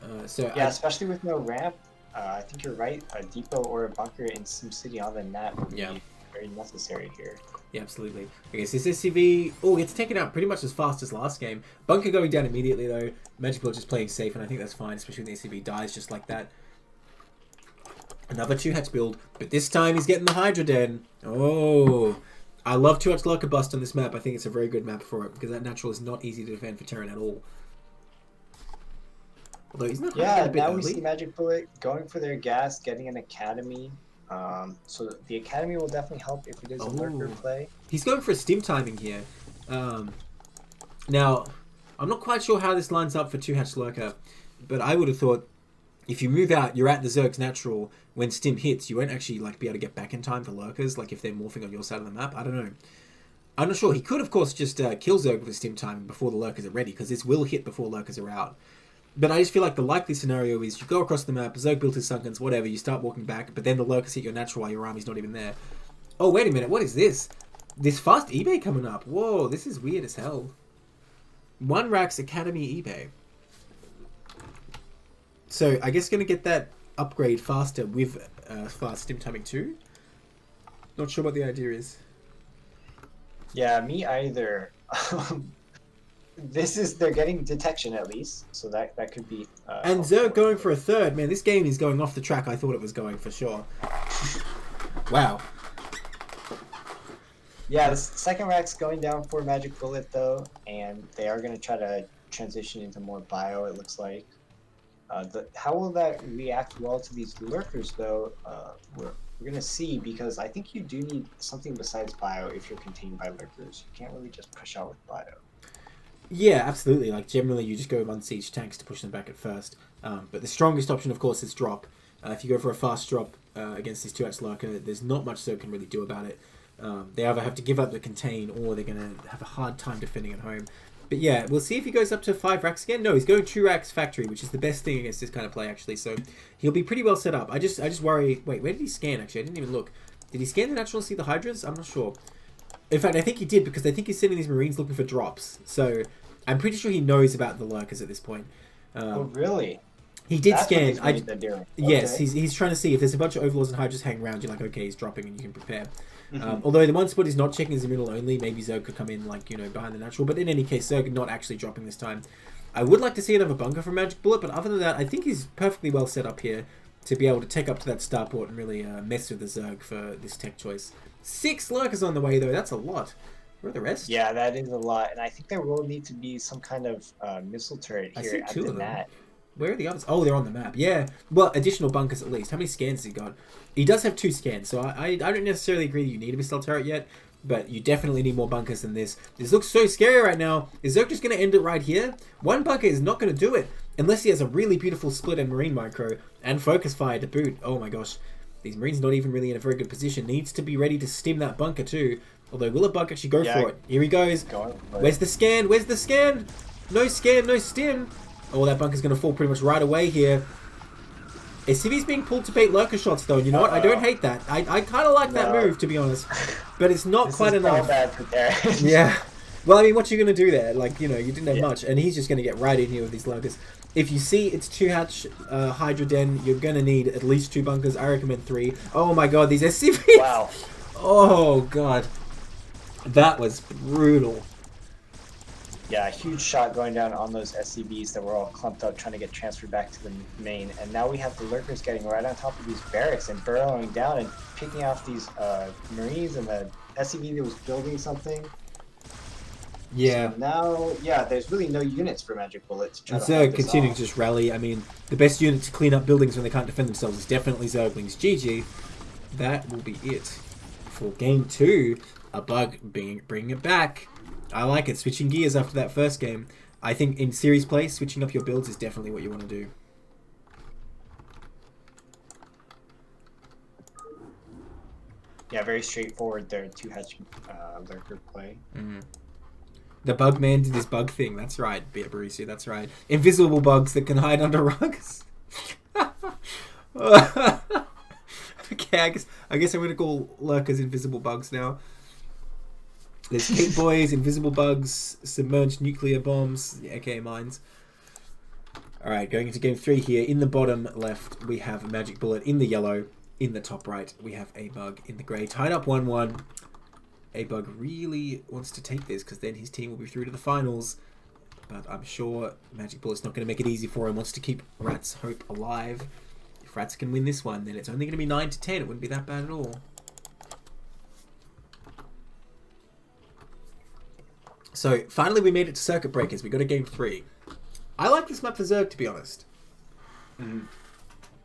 Yeah, especially with no ramp. I think you're right. A depot or a bunker in SimCity on the net would be very necessary here. Yeah, absolutely. Okay, so this SCV, gets taken out pretty much as fast as last game. Bunker going down immediately though. Magic Bullet just playing safe, and I think that's fine, especially when the SCV dies just like that. Another 2-hatch build, but this time he's getting the Hydra Den. Oh, I love 2-hatch Lurker Bust on this map. I think it's a very good map for it because that natural is not easy to defend for Terran at all. Although he's not now we see Magic Bullet going for their gas, getting an Academy. So the Academy will definitely help if it is a Lurker play. He's going for a stim timing here. Now, I'm not quite sure how this lines up for 2-hatch Lurker, but I would have thought if you move out, you're at the Zerg's natural. When stim hits, you won't actually like be able to get back in time for Lurkers, like if they're morphing on your side of the map. I don't know. I'm not sure. He could, of course, just kill Zerg with a stim timing before the Lurkers are ready, because this will hit before Lurkers are out. But I just feel like the likely scenario is you go across the map, Zerg built his Sunkens, whatever, you start walking back, but then the Lurkers hit your natural while your army's not even there. Oh, wait a minute, what is this? This fast eBay coming up. Whoa, this is weird as hell. 1 Rax Academy eBay. So, I guess going to get that upgrade faster with fast stim timing too. Not sure what the idea is. Yeah, me either. They're getting detection at least, so that could be. And Zerg going for a third. Man, this game is going off the track I thought it was going for sure. Wow. Yeah, the second rack's going down for Magic Bullet though, and they are going to try to transition into more bio. It looks like. How will that react well to these lurkers though? We're going to see, because I think you do need something besides bio if you're contained by lurkers. You can't really just push out with bio. Yeah, absolutely. Like, generally, you just go unsiege tanks to push them back at first. But the strongest option, of course, is drop. If you go for a fast drop against this 2-hatch Lurker, there's not much Zerg can really do about it. They either have to give up the contain, or they're going to have a hard time defending at home. But yeah, we'll see if he goes up to 5 racks again. No, he's going 2 racks factory, which is the best thing against this kind of play, actually. So he'll be pretty well set up. I just worry... Wait, where did he scan, actually? I didn't even look. Did he scan the natural and see the Hydras? I'm not sure. In fact, I think he did, because I think he's sending these Marines looking for drops. So I'm pretty sure he knows about the lurkers at this point. Oh, really? He did That's scan. What they're doing. Yes, Okay. he's trying to see if there's a bunch of Overlords and Hydras hanging around. You're like, okay, he's dropping, and you can prepare. Although the one spot he's not checking is the middle only. Maybe Zerg could come in, like, you know, behind the natural. But in any case, Zerg not actually dropping this time. I would like to see another bunker from Magic Bullet, but other than that, I think he's perfectly well set up here to be able to take up to that starport and really mess with the Zerg for this tech choice. 6 lurkers on the way, though. That's a lot. Where are the rest? Yeah, that is a lot. And I think there will need to be some kind of missile turret here at the net. Where are the others? Oh, they're on the map. Yeah. Well, additional bunkers at least. How many scans has he got? He does have 2 scans, so I don't necessarily agree you need a missile turret yet, but you definitely need more bunkers than this. This looks so scary right now. Is Zerg just going to end it right here? 1 bunker is not going to do it, unless he has a really beautiful split and marine micro, and focus fire to boot. Oh my gosh. These Marines not even really in a very good position. Needs to be ready to stim that bunker too. Although, will a bunker actually go for it? Here he goes. Where's the scan? Where's the scan? No scan, no stim. Oh, that bunker's going to fall pretty much right away here. SCV's being pulled to bait lurker shots, though. You know what? I don't hate that. I kind of like that move, to be honest. But it's not quite enough. Bad for Terran. Yeah. Well, I mean, what you going to do there? Like, you know, you didn't have much. And he's just going to get right in here with these lurkers. If you see it's 2-hatch Hydra Den, you're going to need at least 2 bunkers. I recommend 3. Oh my god, these SCVs! Wow. Oh god. That was brutal. Yeah, a huge shot going down on those SCVs that were all clumped up trying to get transferred back to the main. And now we have the lurkers getting right on top of these barracks and burrowing down and picking off these Marines and the SCV that was building something. Yeah. So now, yeah, there's really no units for Magic Bullet to try to Zerg continuing to just rally. I mean, the best unit to clean up buildings when they can't defend themselves is definitely Zerglings. GG. That will be it for game 2. A bug bringing it back. I like it. Switching gears after that first game. I think in series play, switching up your builds is definitely what you want to do. Yeah, very straightforward there. 2-hatch lurker play. The bug man did his bug thing. That's right, Barisi. That's right. Invisible bugs that can hide under rugs. Okay, I guess I'm gonna call lurkers invisible bugs now. There's Hate Boys, invisible bugs, submerged nuclear bombs, aka mines. Alright, going into game 3 here. In the bottom left, we have a Magic Bullet. In the yellow, in the top right, we have a bug. In the grey, tied up 1-1. A bug really wants to take this, because then his team will be through to the finals. But I'm sure Magic Bullet's not going to make it easy for him. Wants to keep Rat's hope alive. If Rats can win this one, then it's only going to be 9-10. It wouldn't be that bad at all. So, finally we made it to Circuit Breakers. We got a game 3. I like this map for Zerg, to be honest.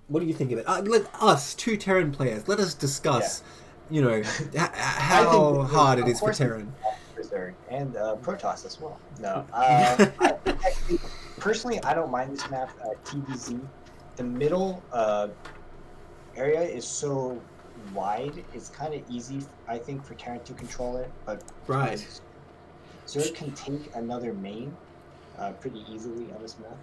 What do you think of it? Let us, 2 Terran players, let us discuss, you know, how hard it is for Terran. And Protoss as well. No. Personally, I don't mind this map, TVZ. The middle area is so wide, it's kind of easy, I think, for Terran to control it. But right. Zerg can take another main pretty easily on this map.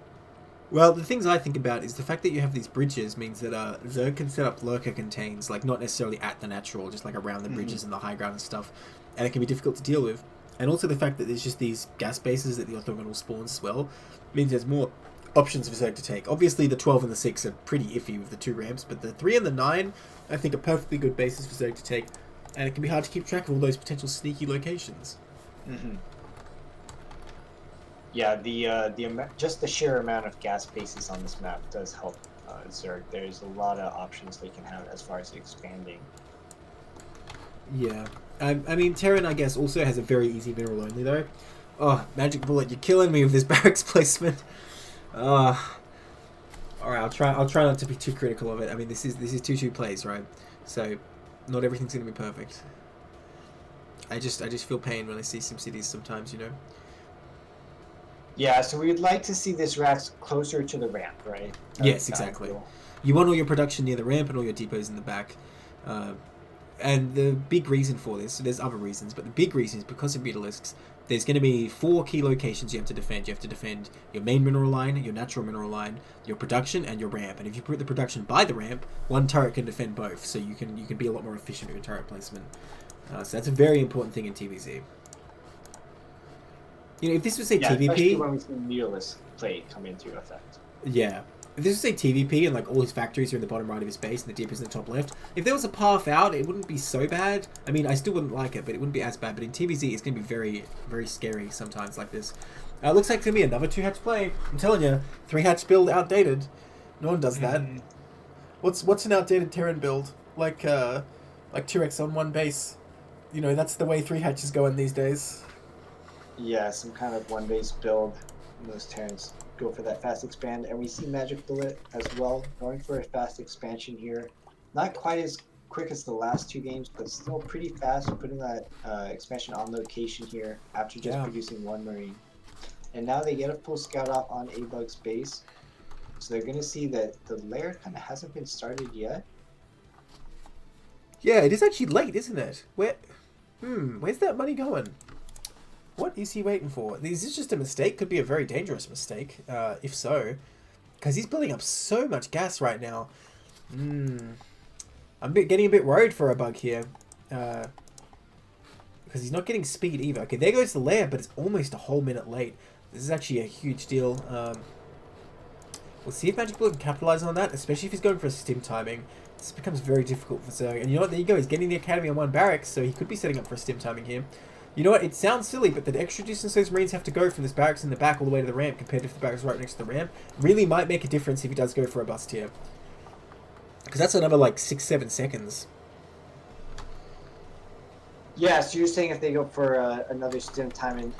Well, the things I think about is the fact that you have these bridges means that Zerg can set up lurker contains, like not necessarily at the natural, just like around the bridges and the high ground and stuff, and it can be difficult to deal with. And also the fact that there's just these gas bases that the orthogonal spawns as well, means there's more options for Zerg to take. Obviously the 12 and the 6 are pretty iffy with the 2 ramps, but the 3 and the 9 I think are perfectly good bases for Zerg to take, and it can be hard to keep track of all those potential sneaky locations. Yeah, just the sheer amount of gas bases on this map does help Zerg. There's a lot of options they can have as far as expanding. Yeah. I mean, Terran, I guess, also has a very easy mineral only, though. Oh, Magic Bullet, you're killing me with this barracks placement. Alright, I'll try not to be too critical of it. I mean, this is 2-2 plays, right? So, not everything's going to be perfect. I just feel pain when I see SimCities sometimes, you know? Yeah, so we'd like to see this racks closer to the ramp, right? Yes, exactly. You want all your production near the ramp and all your depots in the back. And the big reason for this, there's other reasons, but the big reason is because of Mutalisks, there's going to be 4 key locations you have to defend. You have to defend your main mineral line, your natural mineral line, your production, and your ramp. And if you put the production by the ramp, one turret can defend both, so you can be a lot more efficient with your turret placement. So that's a very important thing in TVZ. You know, if this was say TVP, especially when we see Neolus play come into effect. Yeah. If this was say TVP and like all his factories are in the bottom right of his base and the deep is in the top left, if there was a path out, it wouldn't be so bad. I mean, I still wouldn't like it, but it wouldn't be as bad. But in TVZ, it's going to be very, very scary sometimes like this. Looks like it's going to be another 2-hatch play. I'm telling you, 3-hatch build outdated. No one does that. What's an outdated Terran build? Like 2x on one base. You know, that's the way 3-hatch is going these days. Yeah, some kind of one base build. Those Terrans go for that fast expand, and we see Magic Bullet as well going for a fast expansion here. Not quite as quick as the last 2 games, but still pretty fast, putting that expansion on location here after just producing 1 Marine. And now they get a full scout off on A-Bug's base, so they're going to see that the lair kind of hasn't been started yet. Yeah, it is actually late, isn't it? Where's that money going? What is he waiting for? Is this just a mistake? Could be a very dangerous mistake, if so. Because he's building up so much gas right now. I'm getting a bit worried for a bug here. Because he's not getting speed either. Okay, there goes the lair, but it's almost a whole minute late. This is actually a huge deal. We'll see if Magic Bullet can capitalize on that, especially if he's going for a stim timing. This becomes very difficult for Zerg. And you know what? There you go. He's getting the Academy on 1 barracks, so he could be setting up for a stim timing here. You know what? It sounds silly, but the extra distance those Marines have to go from this barracks in the back all the way to the ramp compared to if the barracks right next to the ramp really might make a difference if he does go for a bust here. Because that's another like 6-7 seconds. Yeah, so you're saying if they go for another stim timing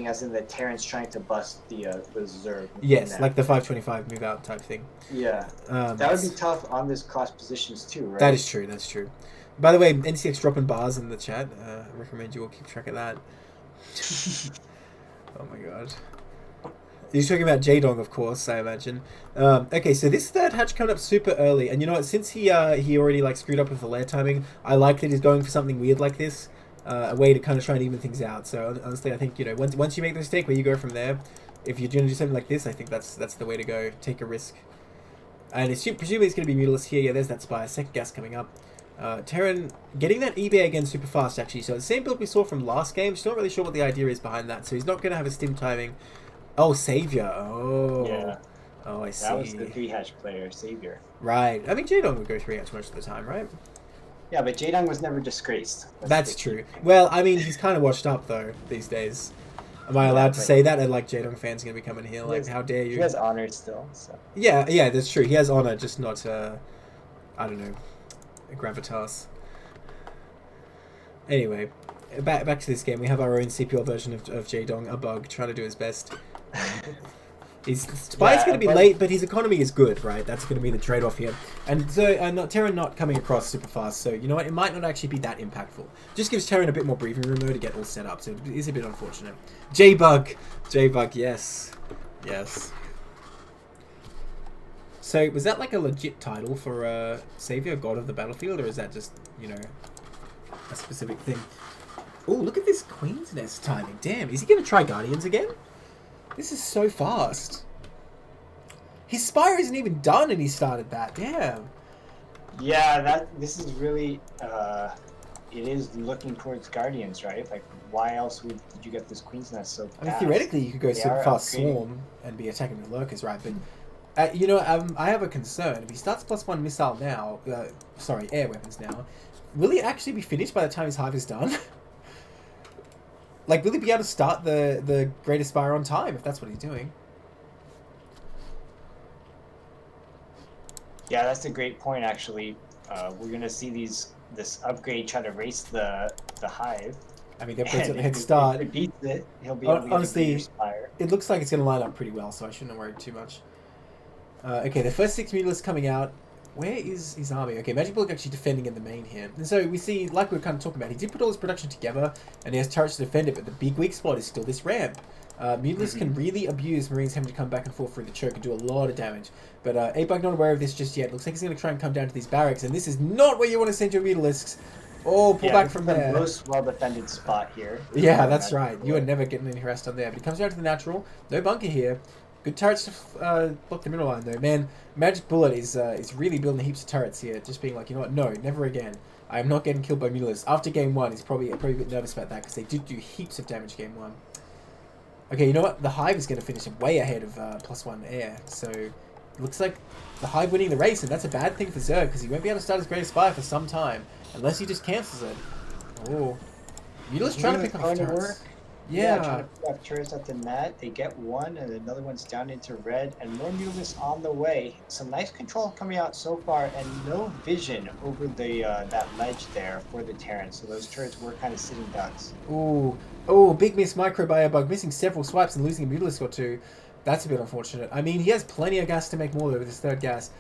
as in the Terrans trying to bust the Zerg. Yes, like the 525 move out type thing. Yeah, that would be tough on this cross positions too, right? That is true, that's true. By the way, NCX dropping bars in the chat. I recommend you all keep track of that. Oh my god. He's talking about J-Dong, of course, I imagine. Okay, so this 3rd hatch coming up super early. And you know what, since he already like screwed up with the lair timing, I like that he's going for something weird like this. A way to kind of try and even things out. So honestly, I think, you know, once you make the mistake where you go from there, if you're going to do something like this, I think that's the way to go. Take a risk. And presumably it's going to be Mutilus here. Yeah, there's that Spire. 2nd gas coming up. Terran getting that eBay again super fast, actually. So the same build we saw from last game. Just not really sure what the idea is behind that. So he's not going to have a stim timing. Oh, Savior. Oh. Yeah. Oh, I see. That was the 3-hatch player, Savior. Right. I mean, J-Dong would go 3-hatch most of the time, right? Yeah, but J-Dong was never disgraced. That's true. Well, I mean, he's kind of washed up, though, these days. Am I allowed to say that? And, like, J-Dong fans are going to be coming here. Like, how dare you? He has honor still, so. Yeah, that's true. He has honor, just not, I don't know, gravitas. Anyway, back to this game. We have our own CPL version of J-Dong, a bug, trying to do his best. Spire's going to be late, but his economy is good, right? That's going to be the trade-off here. And so, Terran not coming across super fast, so you know what? It might not actually be that impactful. Just gives Terran a bit more breathing room, though, to get all set up, so it is a bit unfortunate. J-Bug, yes. Yes. So, was that like a legit title for Savior, God of the Battlefield, or is that just, you know, a specific thing? Oh, look at this Queen's Nest timing. Damn, is he going to try Guardians again? This is so fast. His Spire isn't even done and he started that. Damn. Yeah, this is really it is looking towards Guardians, right? Like, why else would you get this Queen's Nest so fast? I mean, theoretically, you could go super fast Swarm and be attacking the Lurkers, right? But, you know, I have a concern. If he starts +1 missile now, air weapons now, will he actually be finished by the time his Hive is done? Like, will he be able to start the Great Aspire on time, if that's what he's doing? Yeah, that's a great point, actually. We're going to see this upgrade try to race the Hive. I mean, the upgrade's at the head start. If he beats it, he'll be able to honestly, get a Spire. It looks like it's going to line up pretty well, so I shouldn't worry too much. Okay, the first 6 Mutilists coming out. Where is his army? Okay, Magic Bullet actually defending in the main here. And so we see, like we were kind of talking about, he did put all his production together, and he has turrets to defend it, but the big weak spot is still this ramp. Mutilists can really abuse Marines having to come back and forth through the choke and do a lot of damage. But A-Bug not aware of this just yet. Looks like he's going to try and come down to these barracks, and this is not where you want to send your Mutilists. Oh, pull Yeah, back this from is the there. most well-defended spot here. Yeah, for that's Magic right. You are Bullet. never getting any harassed on there. But he comes down to the natural. No bunker here. Good turrets to block the middle line, though. Man, Magic Bullet is really building heaps of turrets here. Just being like, you know what? No, never again. I am not getting killed by Mulas. After game one, he's probably a bit nervous about that because they did do heaps of damage game one. Okay, you know what? The Hive is going to finish way ahead of +1 air. So, it looks like the Hive winning the race, and that's a bad thing for Zerg because he won't be able to start his Greatest Spy for some time. Unless he just cancels it. Oh. Mutila's trying to pick off turrets. Yeah, trying Yeah. to pick off turrets at the net. They get one, and another one's down into red, and more Mutilists on the way. Some nice control coming out so far, and no vision over the that ledge there for the Terran. So those turrets were kind of sitting ducks. Ooh. Oh, big miss micro bug, missing several swipes and losing a Mutilist or two. That's a bit unfortunate. I mean, he has plenty of gas to make more though with his third gas.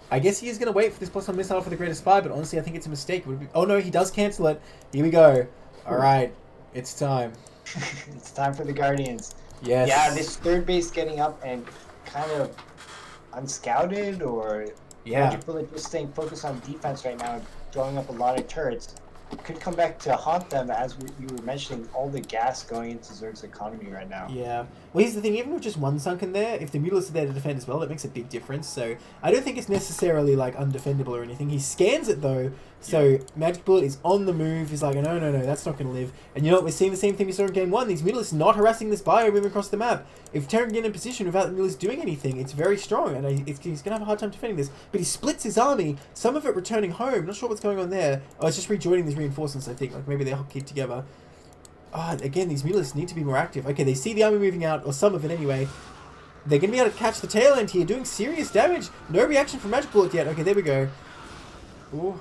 I guess he is going to wait for this +1 missile for the Greatest Spy, but honestly, I think it's a mistake. Oh no, he does cancel it. Here we go. Alright, it's time. It's time for the Guardians. Yes. Yeah, this third base getting up and kind of unscouted, or Yeah. Magic Bullet just staying focused on defense right now and throwing up a lot of turrets. Could come back to haunt them, as you were mentioning, all the gas going into Zerg's economy right now. Yeah. Well, here's the thing. Even with just one sunken there, if the Mutalists are there to defend as well, that makes a big difference. So I don't think it's necessarily like undefendable or anything. He scans it though. So Magic Bullet is on the move. He's like, no, that's not going to live. And you know what? We're seeing the same thing we saw in game one. These Mutalists not harassing this bio moving across the map. If Terran get in position without the Mutalists doing anything, it's very strong. And he's going to have a hard time defending this. But he splits his army. Some of it returning home. Not sure what's going on there. Oh, it's just rejoining these reinforcements, I think. Like maybe they all keep together. Again, these Mutalists need to be more active. Okay, they see the army moving out, or some of it anyway. They're going to be able to catch the tail end here, doing serious damage. No reaction from Magic Bullet yet. Okay, there we go. Ooh.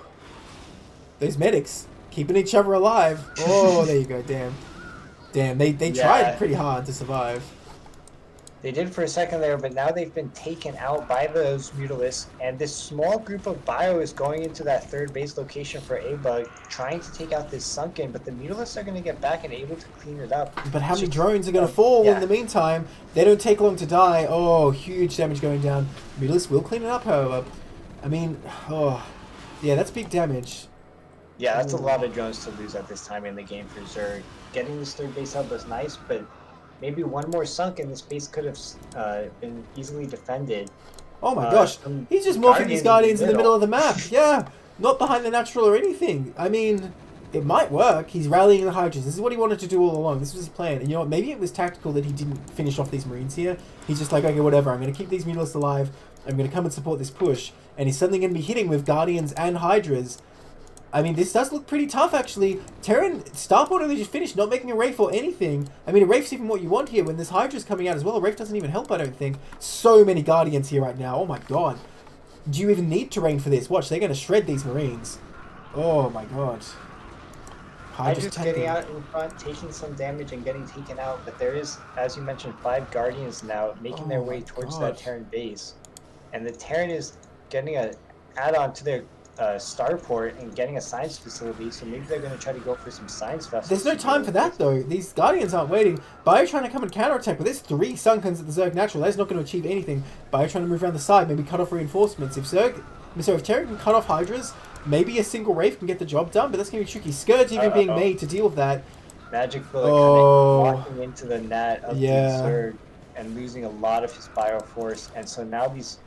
Those medics keeping each other alive. Oh, there you go. Damn. They tried pretty hard to survive. They did for a second there, but now they've been taken out by those Mutalists, and this small group of bio is going into that third base location for A-Bug, trying to take out this Sunken, but the Mutalists are going to get back and able to clean it up. But how many drones are going to fall in the meantime? They don't take long to die. Oh, huge damage going down. Mutalists will clean it up, however. I mean, yeah, that's big damage. Yeah, that's a lot of drones to lose at this time in the game for Zerg. Getting this third base up was nice, but maybe one more Sunken, this base could have been easily defended. Oh my gosh, he's just morphing these Guardians in the middle of the map. Yeah, not behind the natural or anything. I mean, it might work. He's rallying the Hydras. This is what he wanted to do all along. This was his plan. And you know what, maybe it was tactical that he didn't finish off these Marines here. He's just like, okay, whatever, I'm going to keep these Mutalists alive. I'm going to come and support this push. And he's suddenly going to be hitting with Guardians and Hydras. I mean, this does look pretty tough, actually. Terran, Starport only just finished, not making a Wraith or anything. I mean, a Wraith's even what you want here when this Hydra's coming out as well. A Wraith doesn't even help, I don't think. So many Guardians here right now. Oh my god. Do you even need terrain for this? Watch, they're going to shred these Marines. Oh my god. Hydra's getting out in front, taking some damage and getting taken out. But there is, as you mentioned, 5 Guardians now making their way towards that Terran base. And the Terran is getting an add-on to their starport and getting a science facility, so maybe they're going to try to go for some science vessels. There's no time for that though. These Guardians aren't waiting. Bio trying to come and counterattack, but there's 3 Sunkens at the Zerg natural. That's not going to achieve anything. Bio trying to move around the side, maybe cut off reinforcements. If Terran can cut off Hydras, maybe a single Wraith can get the job done, but that's going to be tricky. Scourge even being made to deal with that. Magic Bullet kind of walking into the net of the Zerg and losing a lot of his bio force, and so now these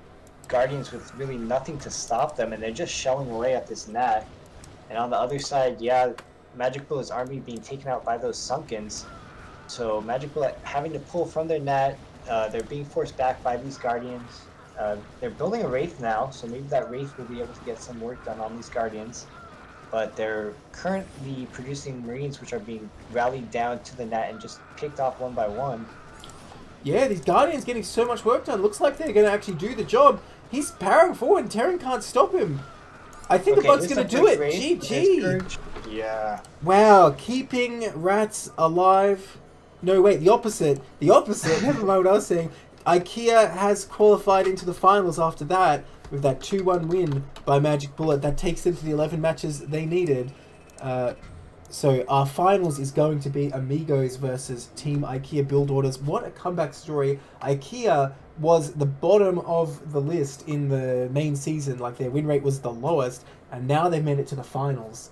Guardians with really nothing to stop them, and they're just shelling away at this net. And on the other side, Magic Bullet's army being taken out by those Sunkens. So Magic Bullet having to pull from their net. They're being forced back by these Guardians. They're building a Wraith now, so maybe that Wraith will be able to get some work done on these Guardians. But they're currently producing Marines which are being rallied down to the net and just picked off one by one. Yeah, these Guardians getting so much work done. Looks like they're going to actually do the job. He's powering forward and Terran can't stop him. I think the bug's going to do it. GG. Yeah. Wow, keeping rats alive. No, wait, the opposite. The opposite. Never mind what I was saying. IKEA has qualified into the finals after that with that 2-1 win by Magic Bullet. That takes them to the 11 matches they needed. So our finals is going to be Amigos versus Team IKEA Build Orders. What a comeback story. IKEA was the bottom of the list in the main season. Like, their win rate was the lowest, and now they've made it to the finals.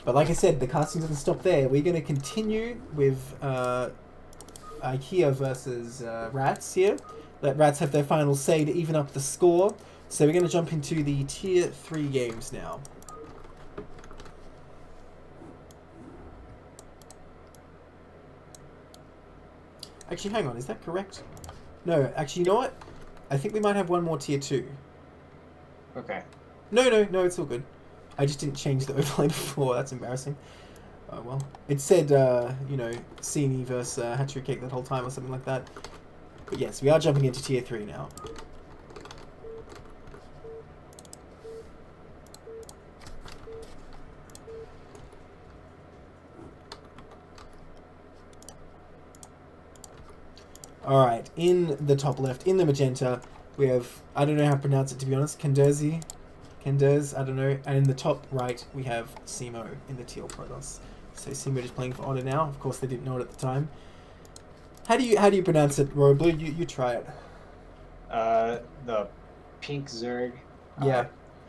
But like I said, the casting doesn't stop there. We're going to continue with IKEA versus Rats here. Let Rats have their final say to even up the score. So we're going to jump into the Tier 3 games now. Actually, hang on. Is that correct? No, actually, you know what? I think we might have one more Tier 2. Okay. No, it's all good. I just didn't change the overlay before. That's embarrassing. Oh, well. It said, you know, Sini versus Hatchery Cake that whole time or something like that. But yes, we are jumping into Tier 3 now. Alright, in the top left, in the magenta, we have, I don't know how to pronounce it to be honest, Kenders, I don't know. And in the top right, we have Simo in the teal Protoss. So Simo is playing for Honor now. Of course, they didn't know it at the time. How do you pronounce it, Royal Blue? You try it. The pink Zerg. Yeah.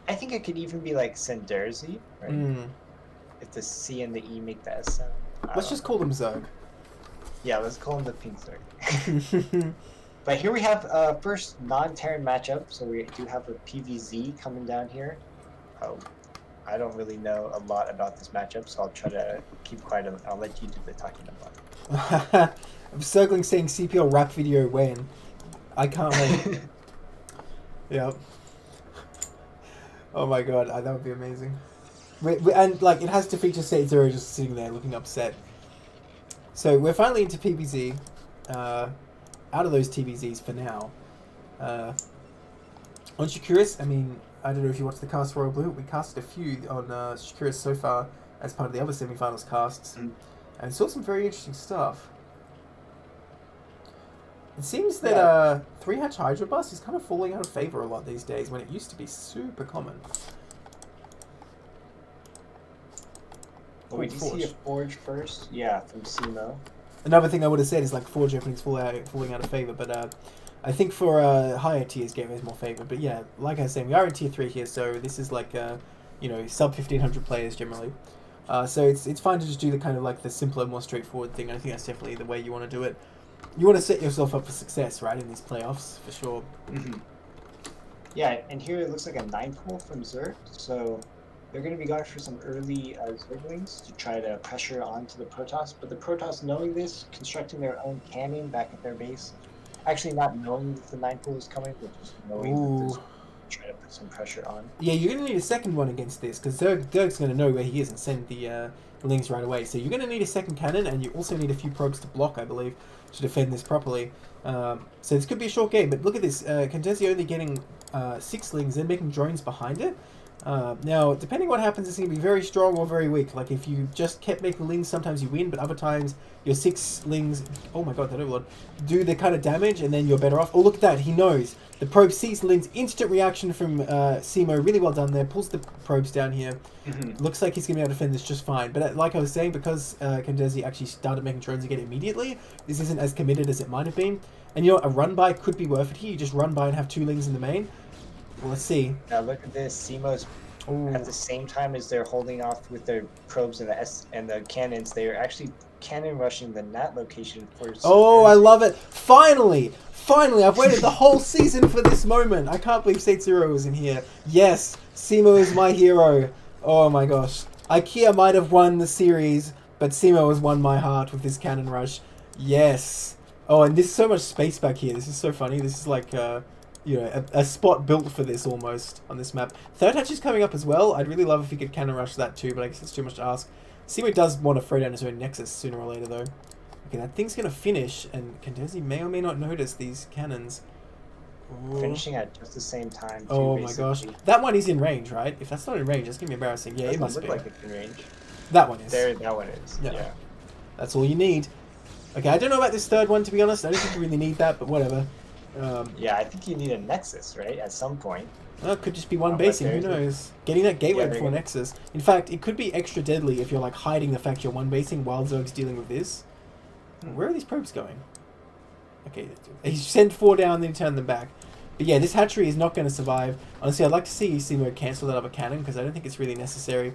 I think it could even be like Senderzi, right? Mm. If the C and the E make the S sound. Let's just call them Zerg. Yeah, let's call them the pink Zerg. But here we have first non-Terran matchup. So we do have a PVZ coming down here. I don't really know a lot about this matchup, so I'll try to keep quiet and I'll let you do the talking about it. I'm circling saying CPL rap video when. I can't wait. Yep. Oh my god, that would be amazing. And like, it has to feature State Zero just sitting there looking upset. So we're finally into PVZ. Out of those TVZs for now. On Shakuris, I mean, I don't know if you watched the cast Royal Blue. We casted a few on Shakuris so far as part of the other semifinals casts, and saw some very interesting stuff. It seems that 3-hatch Hydra Bus is kind of falling out of favor a lot these days when it used to be super common. Oh, we see a Forge first? Yeah, from Simo. Another thing I would have said is like Forge openings falling out of favor, but I think for higher tiers Gateway is more favored. But yeah, like I was saying, we are in Tier 3 here, so this is like, you know, sub 1500 players generally. So it's fine to just do the kind of like the simpler, more straightforward thing. I think that's definitely the way you want to do it. You want to set yourself up for success, right, in these playoffs, for sure. Mm-hmm. Yeah, and here it looks like a 9-pool from Zerg, so they're going to be going for some early Zerglings to try to pressure onto the Protoss, but the Protoss, knowing this, constructing their own cannon back at their base, actually not knowing that the 9-pool is coming, but just knowing that there's try to put some pressure on. Yeah, you're going to need a second one against this, because Zerg's going to know where he is and send the Lings right away. So you're going to need a second cannon, and you also need a few probes to block, I believe, to defend this properly. So this could be a short game, but look at this. Contesi only getting 6 Lings, then making drones behind it. Now, depending what happens, it's going to be very strong or very weak. Like, if you just kept making Lings, sometimes you win, but other times your 6 Lings, oh my god, that overlord, do the kind of damage, and then you're better off. Oh, look at that, he knows. The probe sees Lings, instant reaction from Simo, really well done there, pulls the probes down here. Mm-hmm. Looks like he's going to be able to defend this just fine. But like I was saying, because Kandesi actually started making drones again immediately, this isn't as committed as it might have been. And you know, a run-by could be worth it here. You just run by and have 2 Lings in the main. Well, let's see. Now look at this. Simo's at the same time as they're holding off with their probes and the cannons, they are actually cannon rushing the Nat location for. Oh, I love it! Finally, I've waited the whole season for this moment. I can't believe State Zero was in here. Yes, Simo is my hero. Oh my gosh, IKEA might have won the series, but Simo has won my heart with this cannon rush. Yes. Oh, and there's so much space back here. This is so funny. This is like. You know, a spot built for this almost on this map. Third Hatch is coming up as well. I'd really love if he could cannon rush that too, but I guess it's too much to ask. Simo does want to throw down his own Nexus sooner or later though. Okay, that thing's going to finish, and Kandesi may or may not notice these cannons. Ooh. Finishing at just the same time. Too, oh basically. My gosh. That one is in range, right? If that's not in range, that's going to be embarrassing. Yeah, it must look be. Like it's in range. That one is. There, that one is. Yeah. That's all you need. Okay, I don't know about this third one, to be honest. I don't think you really need that, but whatever. Yeah, I think you need a Nexus, right? At some point. Well, it could just be one basing, who knows? Getting that gateway before Nexus. In fact, it could be extra deadly if you're like hiding the fact you're one basing while Zerg's dealing with this. Where are these probes going? Okay, he sent 4 down, then he turned them back. But yeah, this hatchery is not going to survive. Honestly, I'd like to see Simo cancel that other cannon, because I don't think it's really necessary.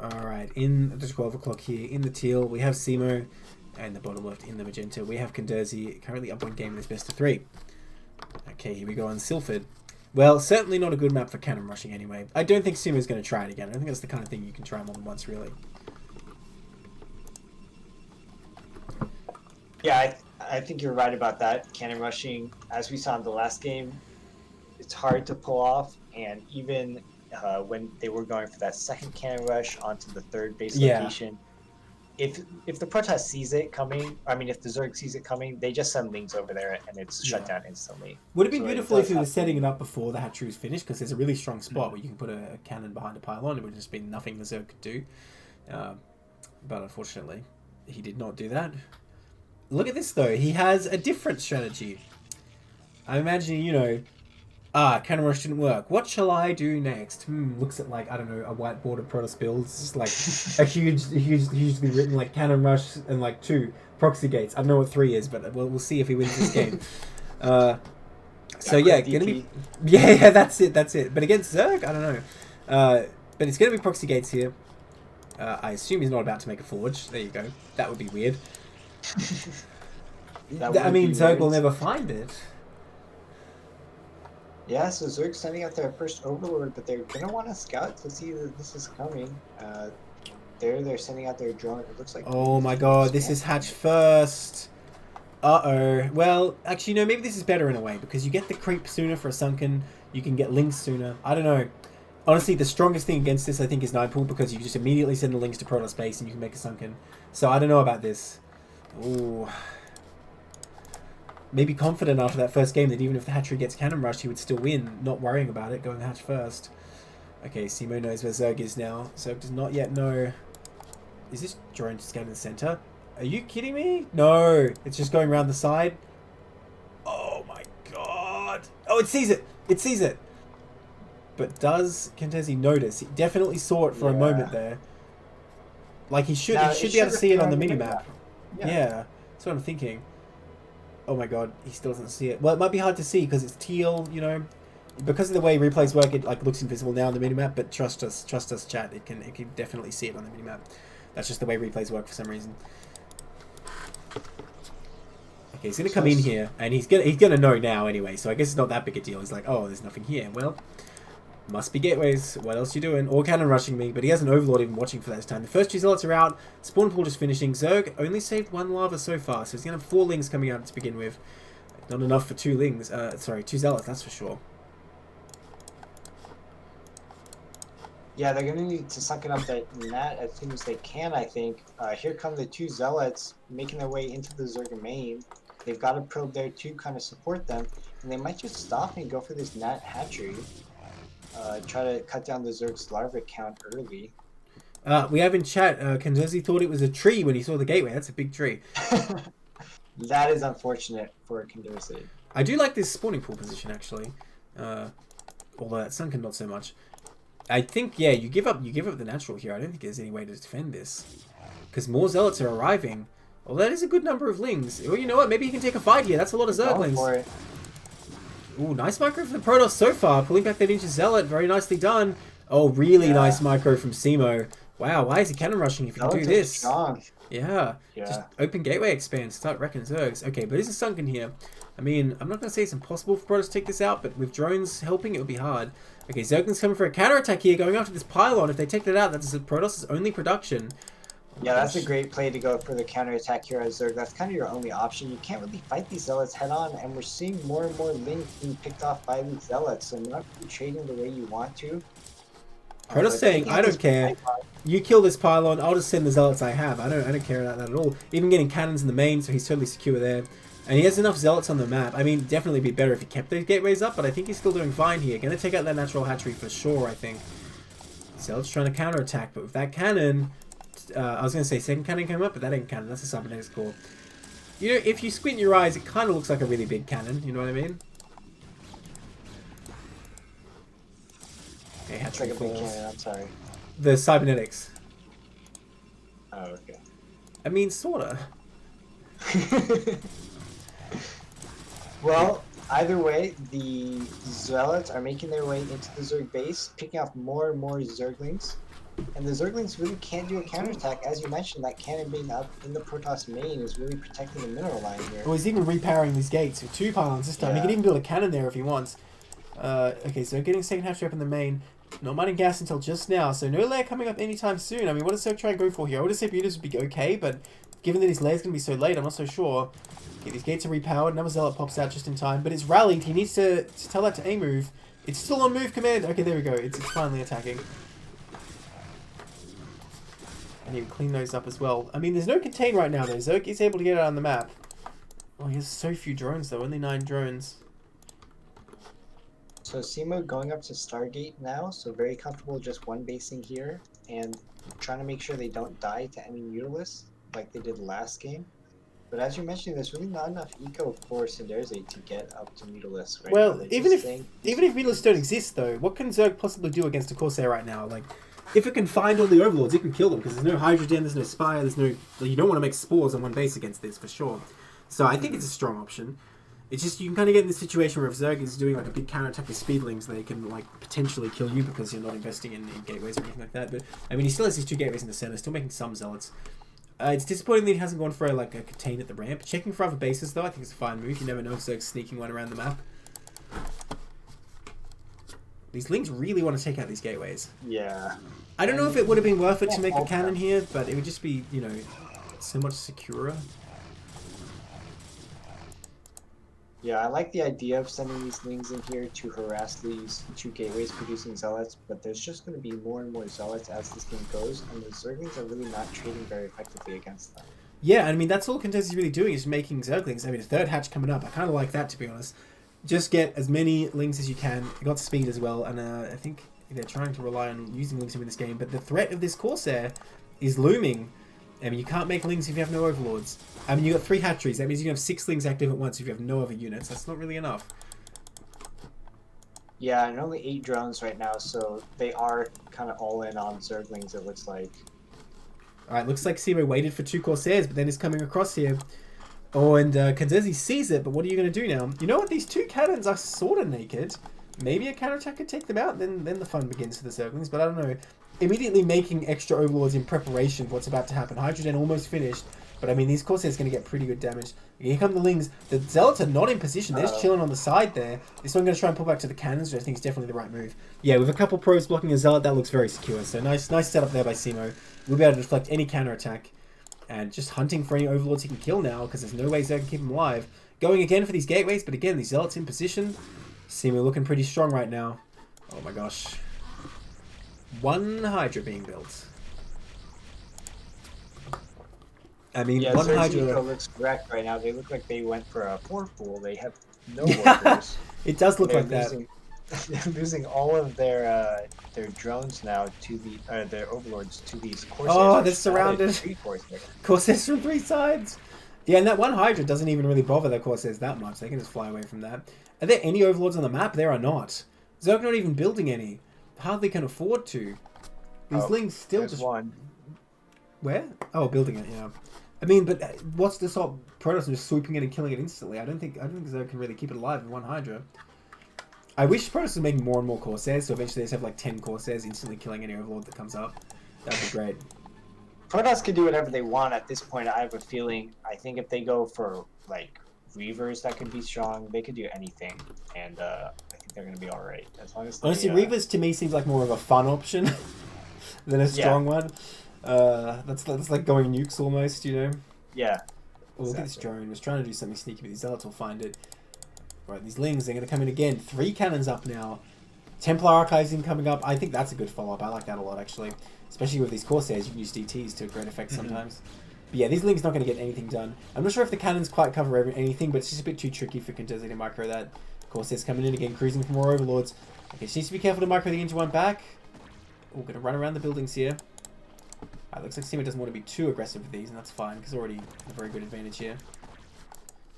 Alright, in the 12 o'clock here, in the teal, we have Simo, and the bottom left in the magenta, we have Kanderzi, currently up one game in this best of 3. Okay, here we go on Silphid. Well, certainly not a good map for cannon rushing anyway. I don't think Simo's going to try it again. I don't think that's the kind of thing you can try more than once, really. Yeah, I think you're right about that. Cannon rushing, as we saw in the last game, it's hard to pull off, and even when they were going for that second cannon rush onto the third base location, if the Protoss sees it coming, I mean, if the Zerg sees it coming, they just send Lings over there and it's shut down instantly. Would it be beautiful if he was setting it up before the hatchery was finished? Because there's a really strong spot where you can put a cannon behind a pylon. It would just be nothing the Zerg could do. But unfortunately, he did not do that. Look at this, though. He has a different strategy. I'm imagining, you know, cannon rush didn't work. What shall I do next? Looks at, like, I don't know, a whiteboard of Protoss builds. It's just like a hugely written, like, cannon rush and, like, 2 proxy gates. I don't know what 3 is, but we'll see if he wins this game. So, yeah, gonna be... Yeah, that's it. But against Zerg, I don't know. But it's gonna be proxy gates here. I assume he's not about to make a forge. There you go. That would be weird. I mean, Zerg will never find it. Yeah, so Zerg's sending out their first Overlord, but they're going to want to scout to see that this is coming. They're sending out their drone. It looks like... Oh my god, this is hatch first. Uh-oh. Well, actually, no, maybe this is better in a way, because you get the creep sooner for a sunken. You can get links sooner. I don't know. Honestly, the strongest thing against this, I think, is Nightpool, because you just immediately send the links to Protoss base and you can make a sunken. So I don't know about this. Ooh. Maybe confident after that first game that even if the hatchery gets cannon rushed, he would still win, not worrying about it, going hatch first. Okay, Simo knows where Zerg is now. Zerg does not yet know. Is this drone just going to the center? Are you kidding me? No, it's just going around the side. Oh my god. Oh, it sees it. It sees it. But does Kentezi notice? He definitely saw it for a moment there. Like he should be able to see it on the minimap. Yeah, that's what I'm thinking. Oh my god, he still doesn't see it. Well, it might be hard to see because it's teal, you know. Because of the way replays work, it like looks invisible now on the minimap. But trust us, chat. It can definitely see it on the minimap. That's just the way replays work for some reason. Okay, he's gonna come in here, and he's gonna know now anyway. So I guess it's not that big a deal. He's like, oh, there's nothing here. Well, must be gateways. What else you doing? Or cannon rushing me, but he has an Overlord even watching for that time. The first 2 Zealots are out. Spawn pool just finishing. Zerg only saved 1 lava so far, so he's gonna have 4 Lings coming out to begin with. Not enough for 2 Lings. Sorry, 2 Zealots, that's for sure. Yeah, they're gonna need to suck it up that net as soon as they can, I think. Here come the 2 Zealots making their way into the Zerg main. They've got a probe there to kind of support them, and they might just stop and go for this Nat hatchery. Try to cut down the Zerg's larva count early. We have in chat, Kanzezi thought it was a tree when he saw the gateway. That's a big tree. That is unfortunate for Kanderzi. I do like this spawning pool position, actually. Although that sunken not so much. I think, yeah, you give up the natural here. I don't think there's any way to defend this. Because more Zealots are arriving. Well, that is a good number of Lings. Well, you know what? Maybe he can take a fight here. That's a lot of Zerglings. Ooh, nice micro from the Protoss so far. Pulling back that Ninja Zealot. Very nicely done. Oh, really nice micro from Simo. Wow, why is he cannon rushing if you can do this? Strong. Yeah. Just open gateway expands. Start wrecking Zergs. Okay, but is a sunken here. I mean, I'm not going to say it's impossible for Protoss to take this out, but with drones helping, it would be hard. Okay, Zergling's coming for a counterattack here, going after this pylon. If they take that out, that's Protoss' only production. Yeah, that's a great play to go for the counterattack here as Zerg. That's kind of your only option. You can't really fight these Zealots head on, and we're seeing more and more Lings being picked off by these Zealots, so you're not really trading the way you want to. Protoss saying, I don't care. You kill this pylon, I'll just send the Zealots I have. I don't care about that at all. Even getting cannons in the main, so he's totally secure there. And he has enough Zealots on the map. I mean, definitely be better if he kept those gateways up, but I think he's still doing fine here. Gonna take out that natural hatchery for sure, I think. Zealots trying to counterattack, but with that cannon... I was going to say second cannon came up, but that ain't cannon. That's a cybernetics core. You know, if you squint your eyes, it kind of looks like a really big cannon. You know what I mean? Okay, hatchery like a big cannon, I'm sorry. The cybernetics. Oh, okay. I mean, sorta. Well, either way, the Zealots are making their way into the Zerg base, picking off more and more Zerglings. And the Zerglings really can't do a counterattack. As you mentioned, that cannon being up in the Protoss main is really protecting the mineral line here. Oh, he's even repowering these gates with 2 pylons this time. He can even build a cannon there if he wants. Okay, so getting second hatchery up in the main. Not mining gas until just now, so no lair coming up anytime soon. I mean, what does Zerg try and go for here? I would have said Mutas would be okay, but given that his lair's going to be so late, I'm not so sure. Okay, these gates are repowered. Another Zealot pops out just in time, but it's rallied. He needs to tell that to A-move. It's still on move command. Okay, there we go. It's finally attacking. And you clean those up as well. I mean, there's no contain right now, though. Zerg is able to get it on the map. Oh, he has so few drones, though. Only 9 drones. So Simo going up to Stargate now, so very comfortable just one basing here, and trying to make sure they don't die to any Mutalists, like they did last game. But as you mentioned, there's really not enough eco for Sinderze to get up to Mutalists right well, now. even if Mutalists don't exist, though, what can Zerg possibly do against a Corsair right now? Like, if it can find all the Overlords, it can kill them, because there's no Hydrogen, there's no Spire, there's no... You don't want to make spores on one base against this, for sure. So I think it's a strong option. It's just, you can kind of get in this situation where if Zerg is doing like a big counterattack with Speedlings, they can like potentially kill you because you're not investing in gateways or anything like that. But I mean, he still has these 2 gateways in the center, still making some Zealots. It's disappointing that he hasn't gone for a contain at the ramp. Checking for other bases though, I think it's a fine move. You never know if Zerg's sneaking one around the map. These Lings really want to take out these gateways. Yeah. I don't know if it would have been worth it to make a cannon here, but it would just be, you know, so much securer. Yeah, I like the idea of sending these Lings in here to harass these 2 gateways producing Zealots, but there's just going to be more and more Zealots as this game goes, and the Zerglings are really not trading very effectively against them. Yeah, I mean, that's all Contest is really doing, is making Zerglings. I mean, a 3rd hatch coming up. I kind of like that, to be honest. Just get as many Lings as you can. You got speed as well, and I think they're trying to rely on using Lings in this game, but the threat of this Corsair is looming. I mean, you can't make Lings if you have no Overlords. I mean, you got 3 hatcheries. That means you can have 6 Lings active at once if you have no other units. That's not really enough. Yeah, and only 8 drones right now, so they are kind of all in on Zerglings, it looks like. Alright, looks like Simo waited for 2 Corsairs, but then is coming across here. Oh, and Kandezi sees it, but what are you going to do now? You know what? These 2 cannons are sort of naked. Maybe a counterattack could take them out, then the fun begins for the Zerglings, but I don't know. Immediately making extra Overlords in preparation for what's about to happen. Hydrogen almost finished, but I mean, these Corsairs going to get pretty good damage. Here come the Lings. The Zealots are not in position. They're just chilling on the side there. This one going to try and pull back to the cannons, which I think is definitely the right move. Yeah, with a couple probes blocking a Zealot, that looks very secure. So nice setup there by Simo. We'll be able to deflect any counterattack. And just hunting for any Overlords he can kill now, because there's no way Zerg can keep him alive. Going again for these gateways, but again, these Zealots in position. Simo looking pretty strong right now. Oh my gosh. 1 Hydra being built. I mean, yeah, 1 Hydra... looks correct right now. They look like they went for a 4 pool. They have no workers. It does look like losing, that. They're losing all of their drones now to the their overlords to these Corsairs. Oh, they're surrounded. Corsairs from 3 sides. Yeah, and that 1 Hydra doesn't even really bother their Corsairs that much. They can just fly away from that. Are there any Overlords on the map? There are not. Zerg not even building any. Hardly can afford to. These Lings still just... one. Where? Oh, building it, yeah. I mean, but what's the sort of Protoss just swooping in and killing it instantly? I don't think Zerg can really keep it alive with 1 Hydra. I wish Protoss was making more and more Corsairs, so eventually they just have like 10 Corsairs instantly killing any Overlord that comes up. That'd be great. Protoss can do whatever they want at this point. I have a feeling. I think if they go for like Reavers that could be strong, they could do anything, and I think they're gonna be all right as long as. Honestly, Reavers to me seems like more of a fun option than a strong one. That's like going nukes almost, you know. Yeah. Oh, look at this drone. Was trying to do something sneaky, but these Zealots will find it. Right, these Lings, they're going to come in again. 3 cannons up now. Templar Archives coming up. I think that's a good follow-up. I like that a lot, actually. Especially with these Corsairs, you can use DTs to a great effect sometimes. But yeah, these Lings not going to get anything done. I'm not sure if the cannons quite cover anything, but it's just a bit too tricky for Contesi to micro that. Corsairs coming in again, cruising for more Overlords. Okay, she needs to be careful to micro the into one back. Oh, going to run around the buildings here. Looks like Simo doesn't want to be too aggressive with these, and that's fine, because already a very good advantage here.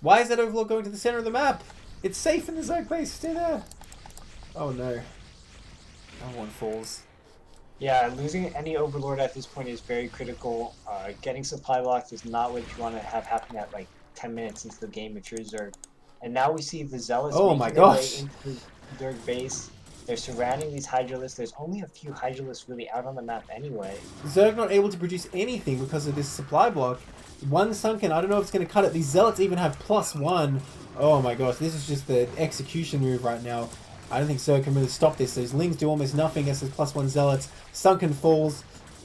Why is that Overlord going to the center of the map? It's safe in the Zerg base, stay there. Oh no. That one falls. Yeah, losing any Overlord at this point is very critical. Getting supply locked is not what you want to have happen at like 10 minutes into the game if you're Zerg. And now we see the Zealots making their way into the Zerg base. They're surrounding these Hydralisks. There's only a few Hydralisks really out on the map anyway. Zerg not able to produce anything because of this supply block. One sunken, I don't know if it's going to cut it. These Zealots even have +1. Oh my gosh, this is just the execution move right now. I don't think Zerg can really stop this. Those Lings do almost nothing against those +1 Zealots. Sunken falls.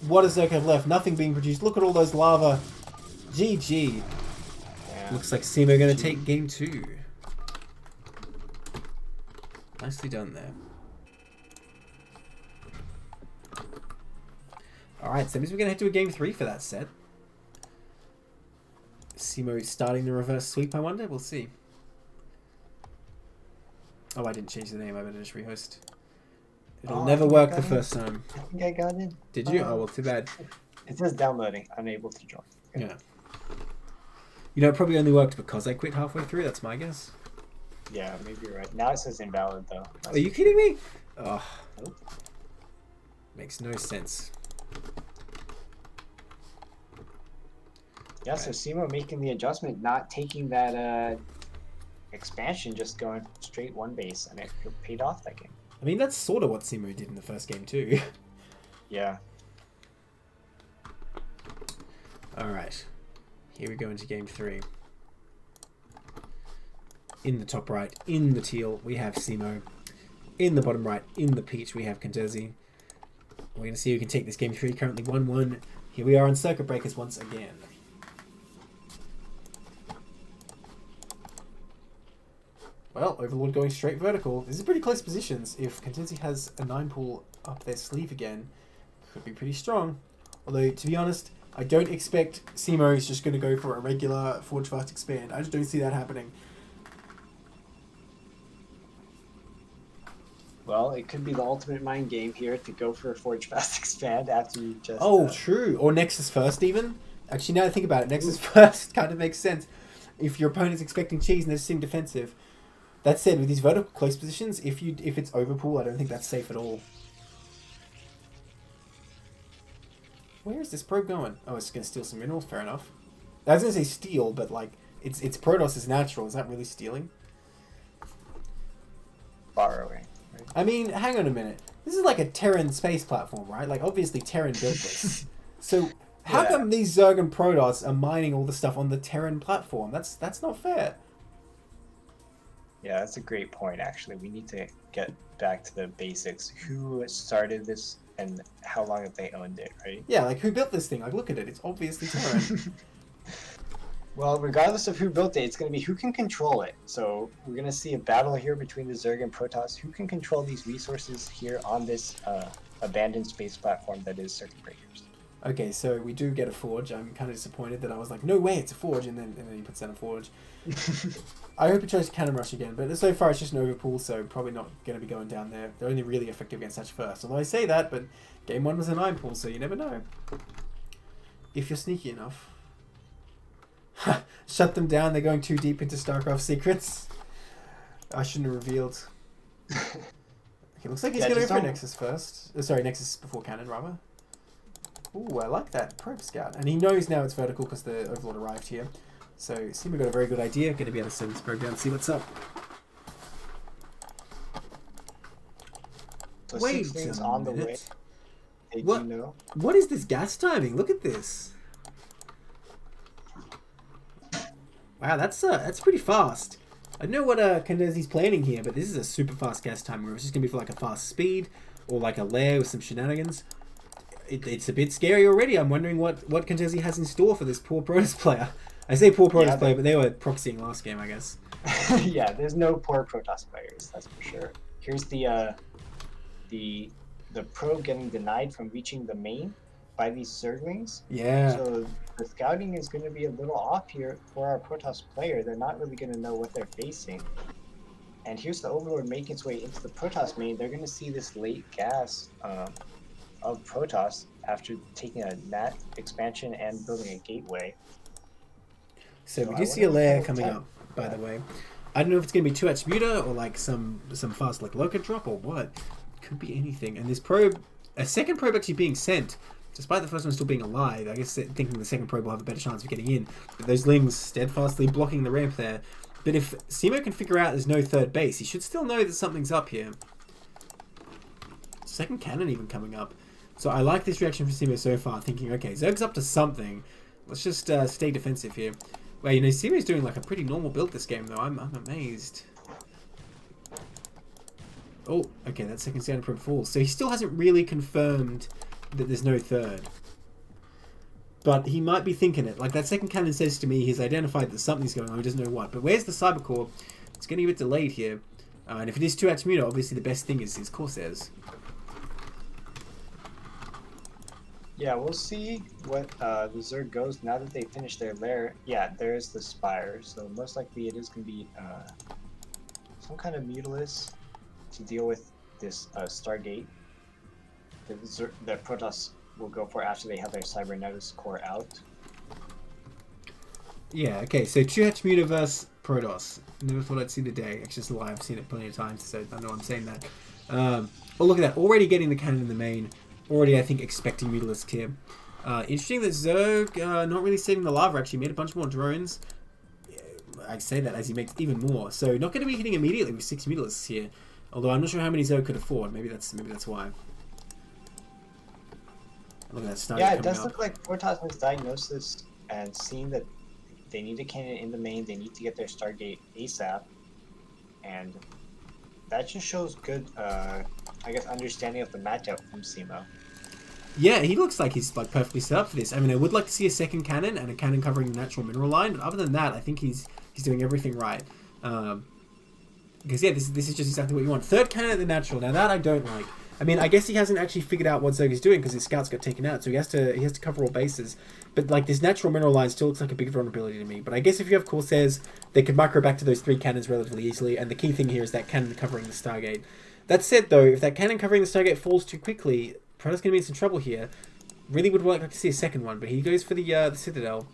What does Zerg have left? Nothing being produced. Look at all those lava. GG. Yeah. Looks like Simo going to take game 2. Nicely done there. Alright, so that means we're going to head to a game 3 for that set. Simo starting the reverse sweep, I wonder? We'll see. Oh, I didn't change the name. I better just rehost. It'll never work the first time. I think I got in. Did you? Oh, well, too bad. It says downloading. Unable to join. Yeah. You know, it probably only worked because I quit halfway through. That's my guess. Yeah, maybe you're right. Now it says invalid, though. Are you kidding me? Oh. Nope. Makes no sense. Yeah, so Simo making the adjustment, not taking that expansion, just going straight one base, and it paid off that game. I mean, that's sort of what Simo did in the first game too. Yeah. Alright. Here we go into game 3. In the top right, in the teal, we have Simo. In the bottom right, in the peach, we have Kentezi. We're going to see who can take this game 3. Currently 1-1. Here we are on Circuit Breakers once again. Well, Overlord going straight vertical. This is pretty close positions. If Kentezi has a 9 pool up their sleeve again, could be pretty strong. Although, to be honest, I don't expect Simo is just going to go for a regular Forge Fast Expand. I just don't see that happening. Well, it could be the ultimate mind game here to go for a Forge Fast Expand after you just... Oh, true. Or Nexus first, even. Actually, now that I think about it, Nexus first kind of makes sense. If your opponent's expecting cheese and they're sitting defensive. That said, with these vertical close positions, if it's overpool, I don't think that's safe at all. Where is this probe going? Oh, it's going to steal some minerals. Fair enough. I was going to say steal, but like it's Protoss is natural. Is that really stealing? Borrowing. Right? I mean, hang on a minute. This is like a Terran space platform, right? Like obviously Terran built this. So how come these Zerg and Protoss are mining all the stuff on the Terran platform? That's not fair. Yeah, that's a great point, actually. We need to get back to the basics. Who started this and how long have they owned it, right? Yeah, like who built this thing? Like look at it. It's obviously Terran. Well, regardless of who built it, it's going to be who can control it. So we're going to see a battle here between the Zerg and Protoss. Who can control these resources here on this abandoned space platform that is Circuit Breakers? Okay, so we do get a forge. I'm kind of disappointed that I was like, no way, it's a forge, and then he puts down a forge. I hope it tries to cannon rush again, but so far it's just an overpool, so probably not going to be going down there. They're only really effective against such first. Although I say that, but game 1 was a 9 pool, so you never know. If you're sneaky enough. Shut them down, they're going too deep into StarCraft secrets. I shouldn't have revealed. Okay, looks like he's going to go for Nexus first. Sorry, Nexus before cannon, rather. Ooh, I like that. Probe Scout. And he knows now it's vertical because the Overlord arrived here. So, Simo got a very good idea. Going to be able to send this probe down and see what's up. So wait a on the way. What? You know? What is this gas timing? Look at this. Wow, that's pretty fast. I don't know what Kendezi's planning here, but this is a super fast gas timing. It's just going to be for like a fast speed or like a lair with some shenanigans. It's a bit scary already. I'm wondering what Kentezi has in store for this poor Protoss player. I say poor Protoss player, but they were proxying last game, I guess. Yeah, there's no poor Protoss players, that's for sure. Here's the probe getting denied from reaching the main by these Zerglings. Yeah. So the scouting is going to be a little off here for our Protoss player. They're not really going to know what they're facing. And here's the Overlord making its way into the Protoss main. They're going to see this late gas of Protoss after taking a NAT expansion and building a gateway. So we do see a lair coming up, by the way. I don't know if it's going to be 2 Attributor or like some fast like Loca drop or what. Could be anything. And this probe, a second probe actually being sent, despite the first one still being alive. I guess thinking the second probe will have a better chance of getting in. But those Lings steadfastly blocking the ramp there. But if Simo can figure out there's no third base, he should still know that something's up here. second cannon even coming up. So I like this reaction from Simo so far, thinking, okay, Zerg's up to something. Let's just stay defensive here. Well, you know, Simo's doing like a pretty normal build this game, though. I'm amazed. Oh, okay, that second standard probe falls. So he still hasn't really confirmed that there's no third. But he might be thinking it. Like, that second cannon says to me he's identified that something's going on, he doesn't know what. But where's the Cyber Core? It's getting a bit delayed here. And if it is 2 Atmuta, obviously the best thing is Corsairs. Yeah, we'll see what the Zerg goes now that they finish their lair. Yeah, there's the Spire, so most likely it is going to be some kind of Mutalisk to deal with this Stargate. The Protoss will go for after they have their Cybernetics core out. Yeah, okay, so 2 Atmuta versus Protoss. Never thought I'd see the day. It's just a lie, I've seen it plenty of times, so I know I'm saying that. Oh, look at that, already getting the cannon in the main. Already, I think, expecting Mutalisk here. Interesting that Zerg, not really saving the lava, actually made a bunch more drones. I say that as he makes even more. So, not going to be hitting immediately with 6 Mutalisks here. Although, I'm not sure how many Zerg could afford. Maybe that's why. Look at that Stargate. Yeah, it does look like Protoss has diagnosed this and seen that they need a cannon in the main. They need to get their Stargate ASAP. And that just shows good, I guess, understanding of the matchup from Simo. Yeah, he looks like he's like perfectly set up for this. I mean, I would like to see a second cannon and a cannon covering the natural mineral line, but other than that, I think he's doing everything right. Because yeah, this is just exactly what you want. Third cannon at the natural. Now that I don't like. I mean, I guess he hasn't actually figured out what Zerg is doing because his scouts got taken out, so he has to cover all bases. But like this natural mineral line still looks like a big vulnerability to me. But I guess if you have Corsairs, they could micro back to those 3 cannons relatively easily. And the key thing here is that cannon covering the Stargate. That said, though, if that cannon covering the Stargate falls too quickly, Protoss going to be in some trouble here. Really would like to see a second one, but he goes for the Citadel.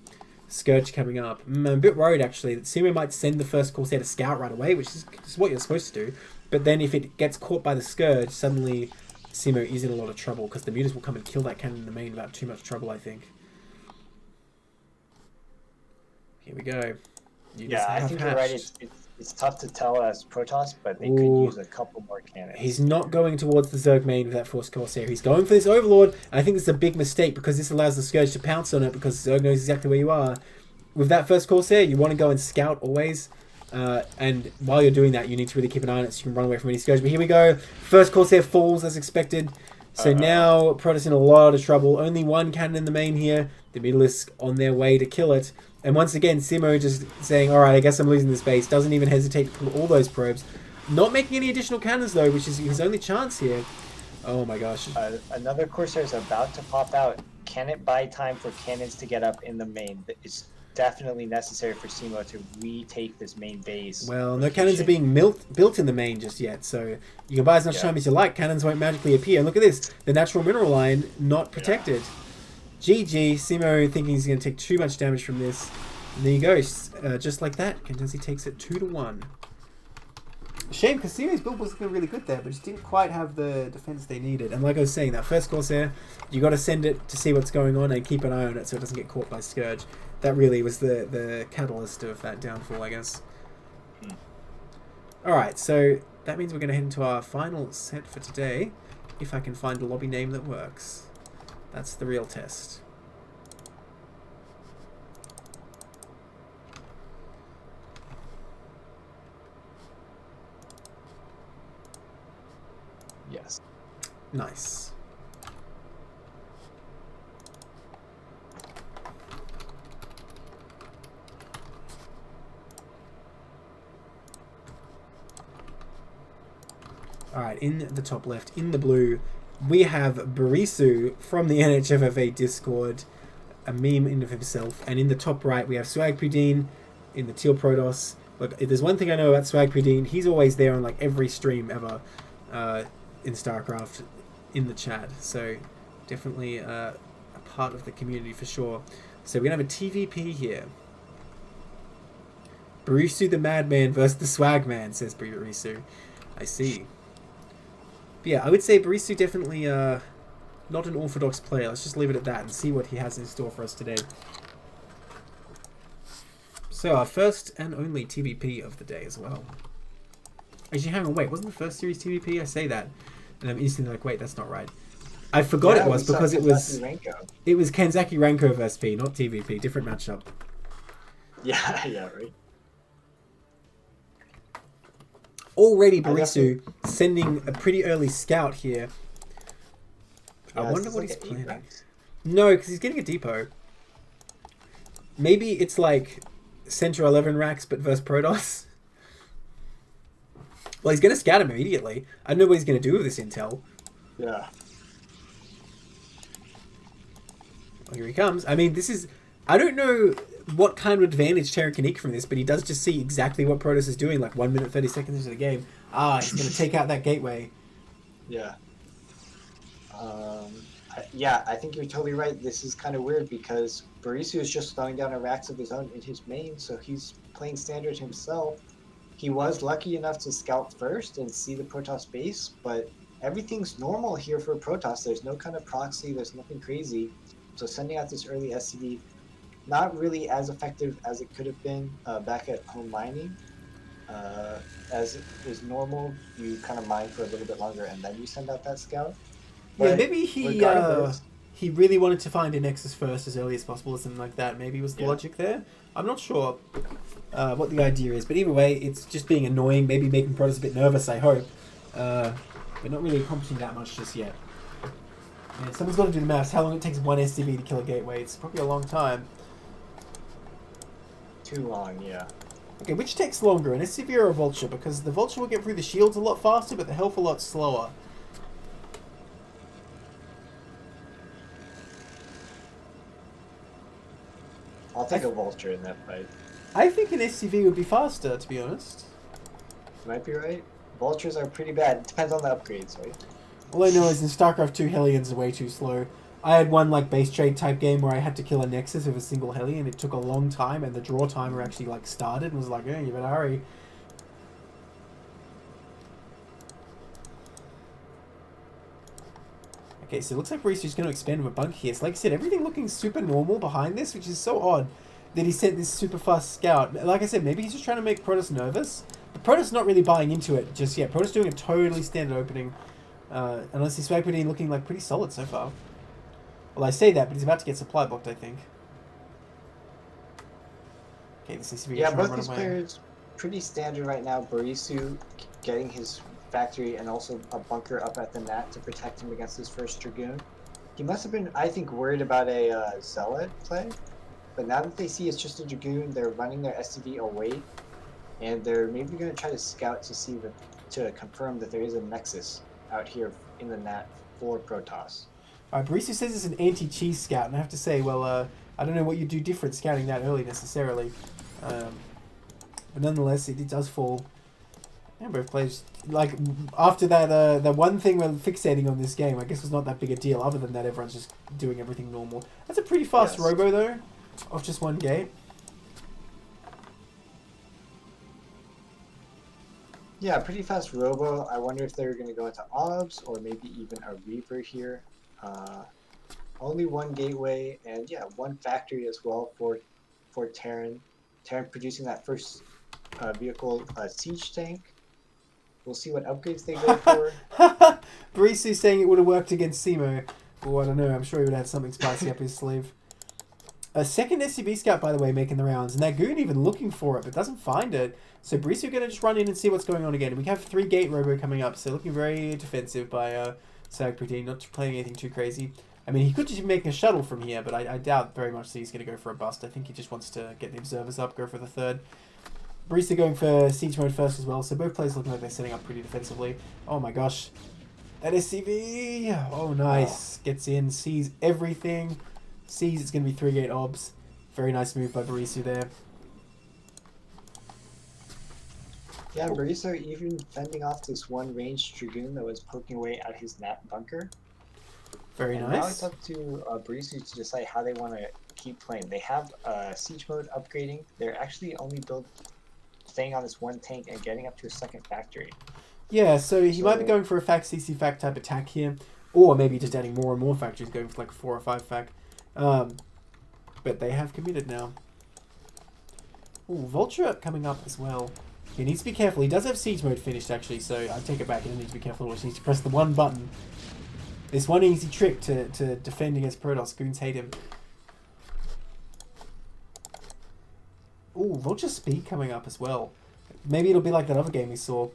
Scourge coming up. I'm a bit worried, actually, that Simo might send the first Corsair to scout right away, which is what you're supposed to do. But then if it gets caught by the Scourge, suddenly Simo is in a lot of trouble, because the Mutas will come and kill that cannon in the main without too much trouble, I think. Here we go. Yeah, I think you're right. It's tough to tell as Protoss, but they could use a couple more cannons. He's not going towards the Zerg main with that Force Corsair. He's going for this Overlord, and I think this is a big mistake because this allows the Scourge to pounce on it because Zerg knows exactly where you are. With that first Corsair, you want to go and scout always. And while you're doing that, you need to really keep an eye on it so you can run away from any Scourge. But here we go. First Corsair falls as expected. So now Protoss in a lot of trouble. Only 1 cannon in the main here. The Mutalisk on their way to kill it. And once again, Simo just saying, alright, I guess I'm losing this base. Doesn't even hesitate to pull all those probes. Not making any additional cannons, though, which is his only chance here. Oh my gosh. Another Corsair is about to pop out. Can it buy time for cannons to get up in the main? It's definitely necessary for Simo to retake this main base. Well, no cannons are being built in the main just yet, so you can buy as much time as you like. Cannons won't magically appear. And look at this. The natural mineral line not protected. GG, Simo thinking he's going to take too much damage from this. And there you go, just like that, Kentensi takes it 2-1. Shame, because Simo's build was looking really good there, but just didn't quite have the defense they needed. And like I was saying, that first Corsair, you got to send it to see what's going on and keep an eye on it so it doesn't get caught by Scourge. That really was the catalyst of that downfall, I guess. Alright, so that means we're going to head into our final set for today, if I can find a lobby name that works. That's the real test. Yes. Nice. Alright, in the top left, in the blue, we have Barisu from the NHFFA Discord, a meme in of himself. And in the top right, we have Swag Pudine in the teal Protoss. Look, if there's one thing I know about Swag Pudine, he's always there on like every stream ever in StarCraft in the chat. So definitely a part of the community for sure. So we're going to have a TVP here. Barisu the Madman versus the Swagman, says Barisu. I see. But yeah, I would say Barisu definitely not an orthodox player. Let's just leave it at that and see what he has in store for us today. So our first and only TVP of the day as well. Actually, hang on, wait, wasn't the first series TVP? I say that. And I'm instantly like, wait, that's not right. I forgot it was because it was Kenzaki Ranko versus P, not TVP. Different matchup. Yeah, yeah, right. Already Barisu sending a pretty early scout here. I wonder what he's planning. No, because he's getting a depot. Maybe it's like Center 11 racks, but versus Protoss. Well, he's going to scout him immediately. I don't know what he's going to do with this intel. Yeah. Oh, here he comes. I mean, this is... I don't know what kind of advantage Terran can eke from this, but he does just see exactly what Protoss is doing, like 1 minute 30 seconds into the game. He's going to take out that gateway. Yeah. Yeah, I think you're totally right. This is kind of weird because Barisu is just throwing down a racks of his own in his main, so he's playing standard himself. He was lucky enough to scout first and see the Protoss base, but everything's normal here for Protoss. There's no kind of proxy, there's nothing crazy. So sending out this early SCV, not really as effective as it could have been back at home mining. As is normal, you kind of mine for a little bit longer and then you send out that scout. But yeah, maybe he really wanted to find a Nexus first as early as possible or something like that. Maybe was the logic there. I'm not sure what the idea is, but either way, it's just being annoying, maybe making Protoss a bit nervous, I hope. But not really accomplishing that much just yet. Yeah, someone's got to do the maths. How long it takes one SCV to kill a gateway? It's probably a long time. Too long, yeah. Okay, which takes longer, an SCV or a Vulture? Because the Vulture will get through the shields a lot faster, but the health a lot slower. I'll take a Vulture in that fight. I think an SCV would be faster, to be honest. You might be right. Vultures are pretty bad. It depends on the upgrades, right? All I know is in StarCraft 2, Hellions are way too slow. I had one like base trade type game where I had to kill a Nexus with a single Heli, and it took a long time, and the draw timer actually like started and was like, "Oh, you better hurry." Okay, so it looks like Barisu's going to expand with a bunk here. So like I said, everything looking super normal behind this, which is so odd that he sent this super fast scout. Like I said, maybe he's just trying to make Protoss nervous. But Protoss not really buying into it just yet. Protoss doing a totally standard opening. Unless he's Swagpity looking like pretty solid so far. Well, I say that, but he's about to get supply blocked, I think. Okay, this is both these players pretty standard right now. Barisu getting his factory and also a bunker up at the Nat to protect him against his first Dragoon. He must have been, I think, worried about a Zealot play, but now that they see it's just a Dragoon, they're running their SCV away, and they're maybe going to try to scout to see to confirm that there is a Nexus out here in the Nat for Protoss. Alright, Barisu says it's an anti-cheese scout, and I have to say, well, I don't know what you do different scouting that early necessarily, but nonetheless, it does fall. Yeah, both players, like, after that, the one thing we're fixating on this game, I guess was not that big a deal. Other than that, everyone's just doing everything normal. That's a pretty fast robo, though, off just one gate. Yeah, pretty fast robo. I wonder if they're going to go into OBS or maybe even a Reaper here. Only one gateway and yeah, one factory as well for Terran. Terran producing that first vehicle siege tank. We'll see what upgrades they go for. Barisu saying it would have worked against Simo. Oh, I don't know. I'm sure he would have something spicy up his sleeve. A second SCV scout, by the way, making the rounds. And Nagoon even looking for it, but doesn't find it. So Barisu going to just run in and see what's going on again. And we have 3 gate robo coming up, so looking very defensive by SKT4, not playing anything too crazy. I mean, he could just be making a shuttle from here, but I doubt very much that he's going to go for a bust. I think he just wants to get the observers up, go for the third. Barisu going for siege mode first as well, so both players looking like they're setting up pretty defensively. Oh my gosh. That SCV! Oh, nice. Gets in, sees everything. Sees it's going to be 3 gate obs. Very nice move by Barisu there. Yeah, Barisu even fending off this one ranged Dragoon that was poking away at his Nat bunker. Very and nice. Now it's up to Barisu to decide how they want to keep playing. They have siege mode upgrading. They're actually only staying on this one tank and getting up to a second factory. Yeah, so he might be going for a fac CC fac type attack here, or maybe just adding more and more factories, going for like 4 or 5 fac. But they have committed now. Ooh, Vulture coming up as well. He needs to be careful. He does have siege mode finished, actually, so I take it back. He doesn't need to be careful. He needs to press the one button. This one easy trick to defend against Protoss. Goons hate him. Ooh, Vulture Speed coming up as well. Maybe it'll be like that other game we saw.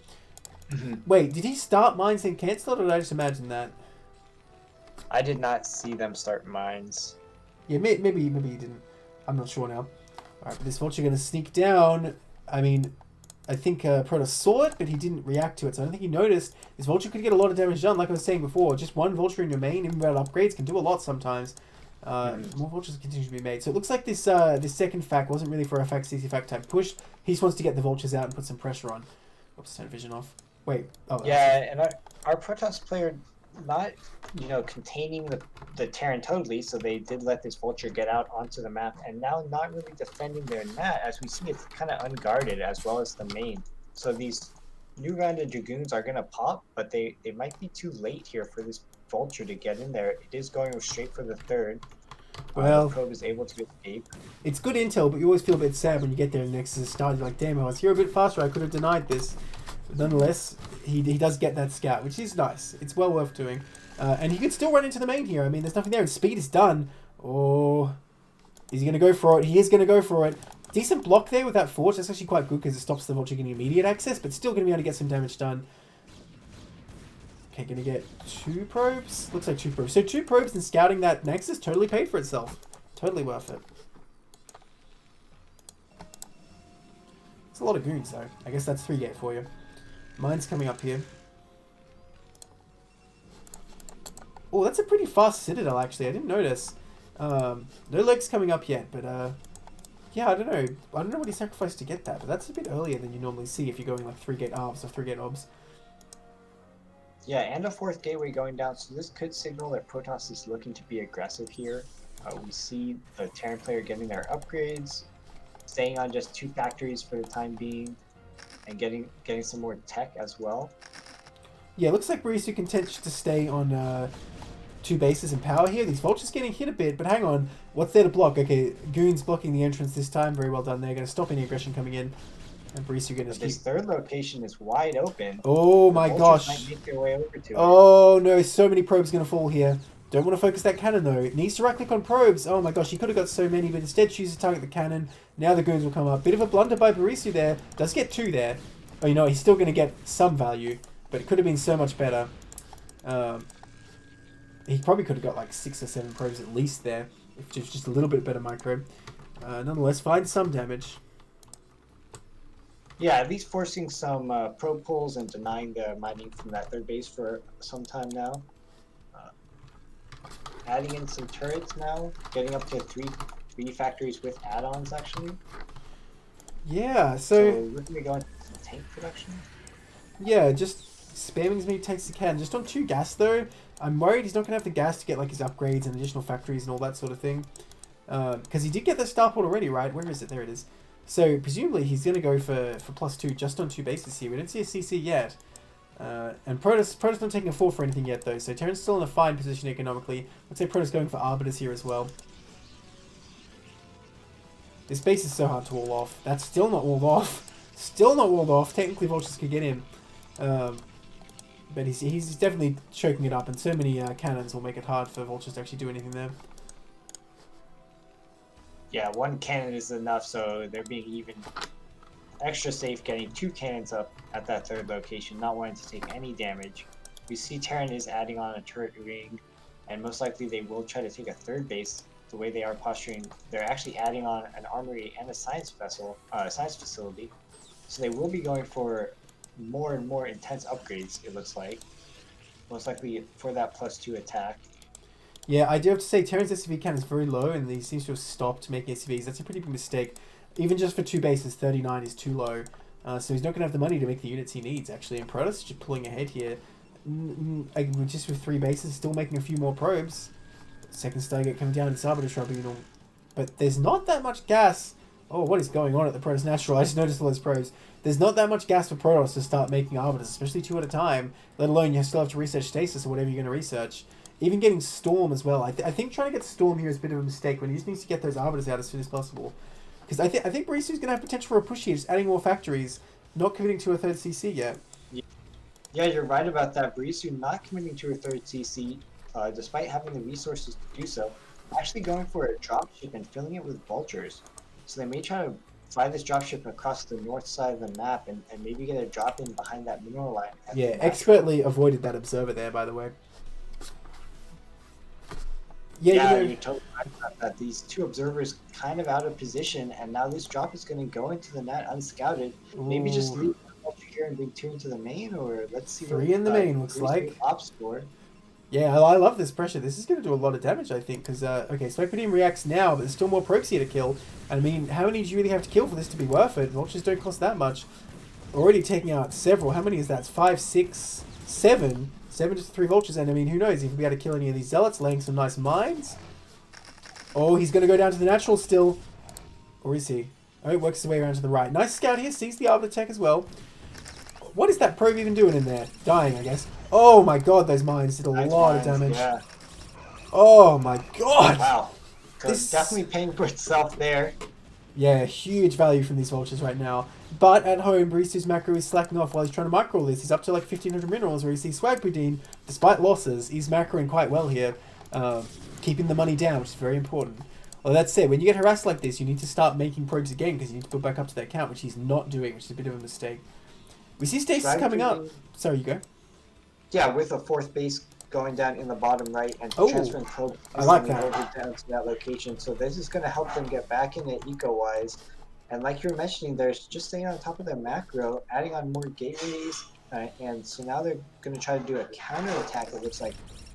Wait, did he start mines and cancel it, or did I just imagine that? I did not see them start mines. Yeah, maybe he didn't. I'm not sure now. Alright, but this Vulture going to sneak down. I mean, I think Protoss saw it, but he didn't react to it, so I don't think he noticed. This Vulture could get a lot of damage done, like I was saying before. Just one Vulture in your main, even without upgrades, can do a lot sometimes. More Vultures continue to be made. So it looks like this this second fact wasn't really for a fact CC fact type push. He just wants to get the Vultures out and put some pressure on. Oops, turn vision off. Wait. Oh, yeah, and our Protoss player not, containing the Terran totally, so they did let this Vulture get out onto the map, and now not really defending their net. As we see, it's kind of unguarded as well as the main. So these new round of Dragoons are going to pop, but they might be too late here for this Vulture to get in there. It is going straight for the third. Well, the probe is able to escape. It's good intel, but you always feel a bit sad when you get there and Nexus started. You're like, damn, I was here a bit faster. I could have denied this. But nonetheless, he does get that scout, which is nice. It's well worth doing. And he could still run into the main here. I mean, there's nothing there. His speed is done. Oh, is he going to go for it? He is going to go for it. Decent block there with that Forge. That's actually quite good because it stops the Vulture getting immediate access, but still going to be able to get some damage done. Okay, going to get 2 probes. Looks like 2 probes. So 2 probes and scouting that Nexus totally paid for itself. Totally worth it. It's a lot of goons though. I guess that's 3 gate for you. Mine's coming up here. Oh, that's a pretty fast Citadel actually. I didn't notice. No legs coming up yet, but yeah, I don't know. I don't know what he sacrificed to get that, but that's a bit earlier than you normally see if you're going like 3 gate arbs or 3 gate obs. Yeah, and a 4th gateway going down, so this could signal that Protoss is looking to be aggressive here. We see the Terran player getting their upgrades, staying on just 2 factories for the time being, and getting some more tech as well. Yeah, looks like Barisu content to stay on 2 bases in power here. These Vultures getting hit a bit, but hang on. What's there to block? Okay, Goons blocking the entrance this time. Very well done there. Going to stop any aggression coming in. And Barisu going to This third location is wide open. Oh my gosh. Might make their way over to oh no, so many probes going to fall here. Don't want to focus that cannon though. It needs to right click on probes. Oh my gosh, he could have got so many, but instead chooses to target the cannon. Now the goons will come up. Bit of a blunder by Barisu there. Does get 2 there. Oh, you know, he's still going to get some value, but it could have been so much better. He probably could have got like 6 or 7 probes at least there, if just a little bit better micro. Nonetheless, find some damage. Yeah, at least forcing some probe pulls and denying the mining from that third base for some time now. Adding in some turrets now, getting up to 3 factories with add-ons actually. Yeah, so looking to go into tank production. Yeah, just spamming as many tanks as he can. Just on 2 gas though. I'm worried he's not going to have the gas to get like his upgrades and additional factories and all that sort of thing. Because he did get the starport already, right? Where is it? There it is. So presumably he's going to go for +2 just on 2 bases here. We don't see a CC yet. And Protoss not taking a 4 for anything yet though. So Terran's still in a fine position economically. I'd say Protoss going for Arbiters here as well. This base is so hard to wall off. That's still not walled off. Still not walled off. Technically Vultures could get in. But he's definitely choking it up, and so many cannons will make it hard for Vultures to actually do anything there. Yeah, 1 cannon is enough, so they're being even extra safe getting 2 cannons up at that third location, not wanting to take any damage. We see Terran is adding on a turret ring, and most likely they will try to take a 3rd base. The way they are posturing, they're actually adding on an armory and a science facility. So they will be going for more and more intense upgrades, it looks like. Most likely for that +2 attack. Yeah, I do have to say Terran's SCV count is very low, and he seems to have stopped making SCVs. That's a pretty big mistake. Even just for 2 bases, 39 is too low. So he's not going to have the money to make the units he needs, actually. And Protoss just pulling ahead here. Just with 3 bases, still making a few more probes. Second Stargate coming down, it's Arbiter Tribunal. But there's not that much gas. Oh, what is going on at the Protoss Natural? I just noticed all those probes. There's not that much gas for Protoss to start making Arbiters, especially 2 at a time, let alone you still have to research Stasis or whatever you're going to research. Even getting Storm as well. I think trying to get Storm here is a bit of a mistake when he just needs to get those Arbiters out as soon as possible. Because I think Barisu's going to have potential for a push here, just adding more factories. not committing to a third CC yet. Yeah, you're right about that. Barisu not committing to a third CC, despite having the resources to do so. Actually going for a dropship and filling it with vultures. So they may try to fly this dropship across the north side of the map and maybe get a drop in behind that mineral line. Yeah, expertly avoided that observer there, by the way. Yeah, you're totally right about that. These two observers kind of out of position, and now this drop is going to go into the net unscouted. Maybe just leave here and bring 2 into the main, or let's see. 3 in the main looks like. Op score. Yeah, I love this pressure. This is going to do a lot of damage, I think, because, okay, Swipeteam reacts now, but there's still more probes here to kill. And I mean, how many do you really have to kill for this to be worth it? Vultures don't cost that much. Already taking out several. How many is that? 5, 6, 7. 7 to 3 vultures, and I mean, who knows if he'll be able to kill any of these zealots, laying some nice mines. Oh, he's going to go down to the natural still. Or is he? Oh, he works his way around to the right. Nice scout here, sees the Arbiter tech as well. What is that probe even doing in there? Dying, I guess. Oh my god, those mines did a lot of damage. Yeah. Oh my god! Wow. This definitely paying for itself there. Yeah, huge value from these vultures right now. But at home, Barisu's macro is slacking off while he's trying to micro this. He's up to like 1500 minerals, where you see Swagpudine, despite losses, he's macroing quite well here, keeping the money down, which is very important. Well, that said, when you get harassed like this, you need to start making probes again, because you need to put back up to that count, which he's not doing, which is a bit of a mistake. We see Stasis coming up. Sorry, you go. Yeah, with a 4th base going down in the bottom right and transferring probe over down to that location. So this is going to help them get back into eco-wise. And like you were mentioning, they're just staying on top of their macro, adding on more gateways. And so now they're going to try to do a counterattack, it looks like,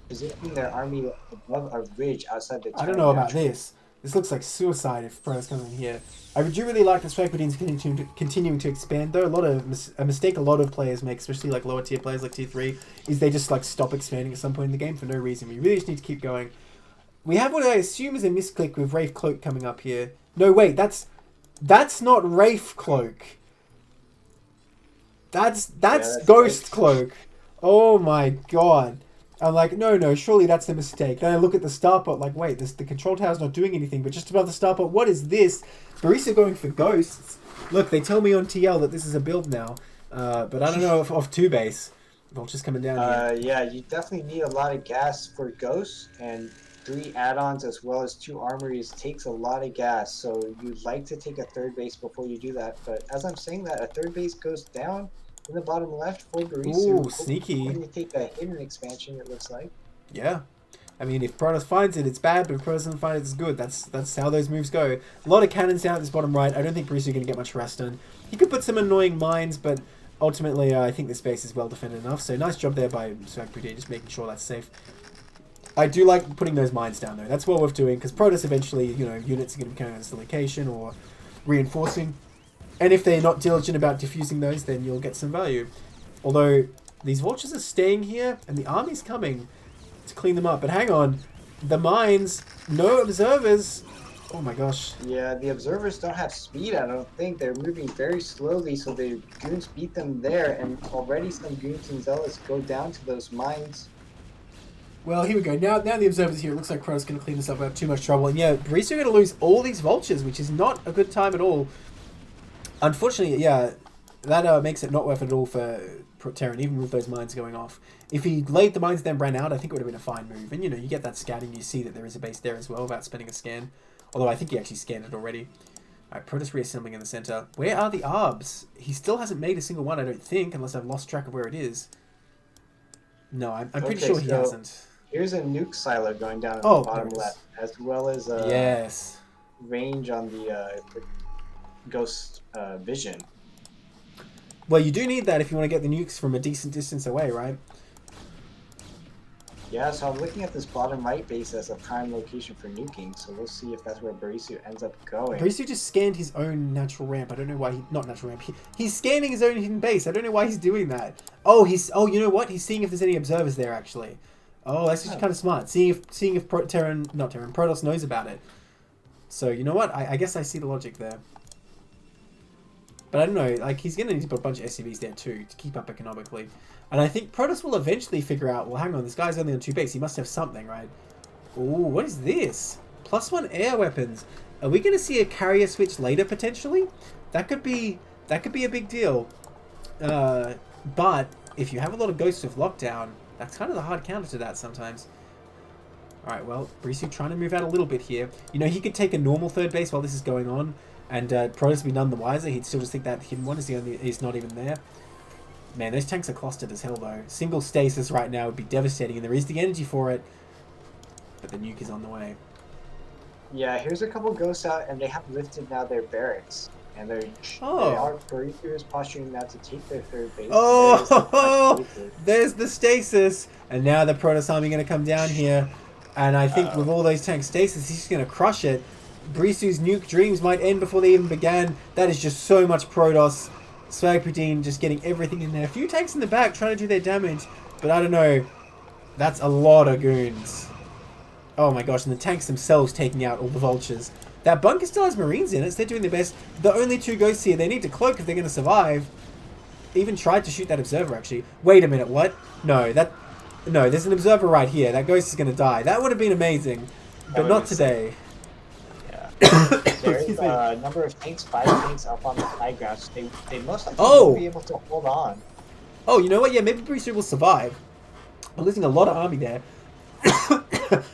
positioning their army above a ridge outside the I don't know about this. This looks like suicide if Protoss comes in here. I do really like the Strikebudine's continuing to expand, though. A mistake a lot of players make, especially like lower tier players like tier 3, is they just like stop expanding at some point in the game for no reason. We really just need to keep going. We have what I assume is a misclick with Wraith Cloak coming up here. No, wait, that's not Wraith Cloak. That's Ghost Cloak. Oh my god. I'm like, no, surely that's a mistake. Then I look at the starpot, like, wait, the control tower's not doing anything, but just above the starpot, what is this? Barisa going for ghosts. Look, they tell me on TL that this is a build now, but I don't know if off 2 base. Vulture's coming down here. Yeah, you definitely need a lot of gas for ghosts, and 3 add-ons as well as 2 armories takes a lot of gas, so you'd like to take a 3rd base before you do that. But as I'm saying that, a 3rd base goes down in the bottom left for Barisu. Ooh, sneaky. Going to take a hidden expansion, it looks like. Yeah. I mean, if Protoss finds it, it's bad, but if Protoss doesn't find it, it's good. That's how those moves go. A lot of cannons down at this bottom right. I don't think Barisu is going to get much harass done. He could put some annoying mines, but ultimately, I think this base is well defended enough. So nice job there by Swagpudine, just making sure that's safe. I do like putting those mines down, though. That's well worth doing, because Protoss eventually, units are going to be coming out of this location or reinforcing. And if they're not diligent about diffusing those, then you'll get some value. Although, these vultures are staying here, and the army's coming to clean them up. But hang on. The mines, no observers. Oh my gosh. Yeah, the observers don't have speed, I don't think. They're moving very slowly, so the goons beat them there, and already some goons and zealots go down to those mines. Well, here we go. Now the observer's here. It looks like Protoss going to clean this up without too much trouble. And yeah, Barisu are going to lose all these vultures, which is not a good time at all. Unfortunately, yeah, that makes it not worth it at all for Terran, even with those mines going off. If he laid the mines then ran out, I think it would have been a fine move. And, you get that scouting, you see that there is a base there as well without spending a scan. Although I think he actually scanned it already. Alright, Protoss reassembling in the center. Where are the ARBs? He still hasn't made a single one, I don't think, unless I've lost track of where it is. No, I'm pretty sure he hasn't. Here's a nuke silo going down at the bottom left, as well as a range on the Ghost Vision. Well, you do need that if you want to get the nukes from a decent distance away, right? Yeah, so I'm looking at this bottom right base as a prime location for nuking, so we'll see if that's where Barisu ends up going. Barisu just scanned his own natural ramp. I don't know why he... Not natural ramp. He's scanning his own hidden base. I don't know why he's doing that. Oh, you know what? He's seeing if there's any observers there, actually. Oh, that's just kind of smart. Seeing if Protoss knows about it. So, you know what? I guess I see the logic there. But I don't know, like, he's going to need to put a bunch of SCVs there too, to keep up economically. And I think Protoss will eventually figure out, well, hang on, this guy's only on 2 base, he must have something, right? Ooh, what is this? +1 air weapons. Are we going to see a carrier switch later, potentially? That could be a big deal. But if you have a lot of Ghosts with Lockdown, that's kind of the hard counter to that sometimes. Alright, well, Brisu trying to move out a little bit here. You know, he could take a normal third base while this is going on, and Protoss would be none the wiser. He'd still just think that hidden one is not even there. Man, those tanks are clustered as hell, though. Single stasis right now would be devastating, and there is the energy for it, but the nuke is on the way. Yeah, here's a couple ghosts out, and they have lifted now their barracks. And they Oh. are Brisu is posturing now to take their third base. Oh, there's the stasis, and now the Protoss army going to come down here, and I think with all those tank stasis, he's just going to crush it. Brisu's nuke dreams might end before they even began. That is just so much Protoss. Swagpradine just getting everything in there. A few tanks in the back trying to do their damage, but I don't know. That's a lot of goons. Oh my gosh, and the tanks themselves taking out all the vultures. That bunker still has marines in it, so they're doing their best. The only two ghosts here, they need to cloak if they're going to survive. Even tried to shoot that observer, actually. Wait a minute, what? No, there's an observer right here. That ghost is going to die. That would have been amazing, but not today. There's a number of tanks, 5 tanks up on the high ground, so they most likely will be able to hold on. Oh, you know what? Yeah, maybe Brisu will survive. We're losing a lot of army there.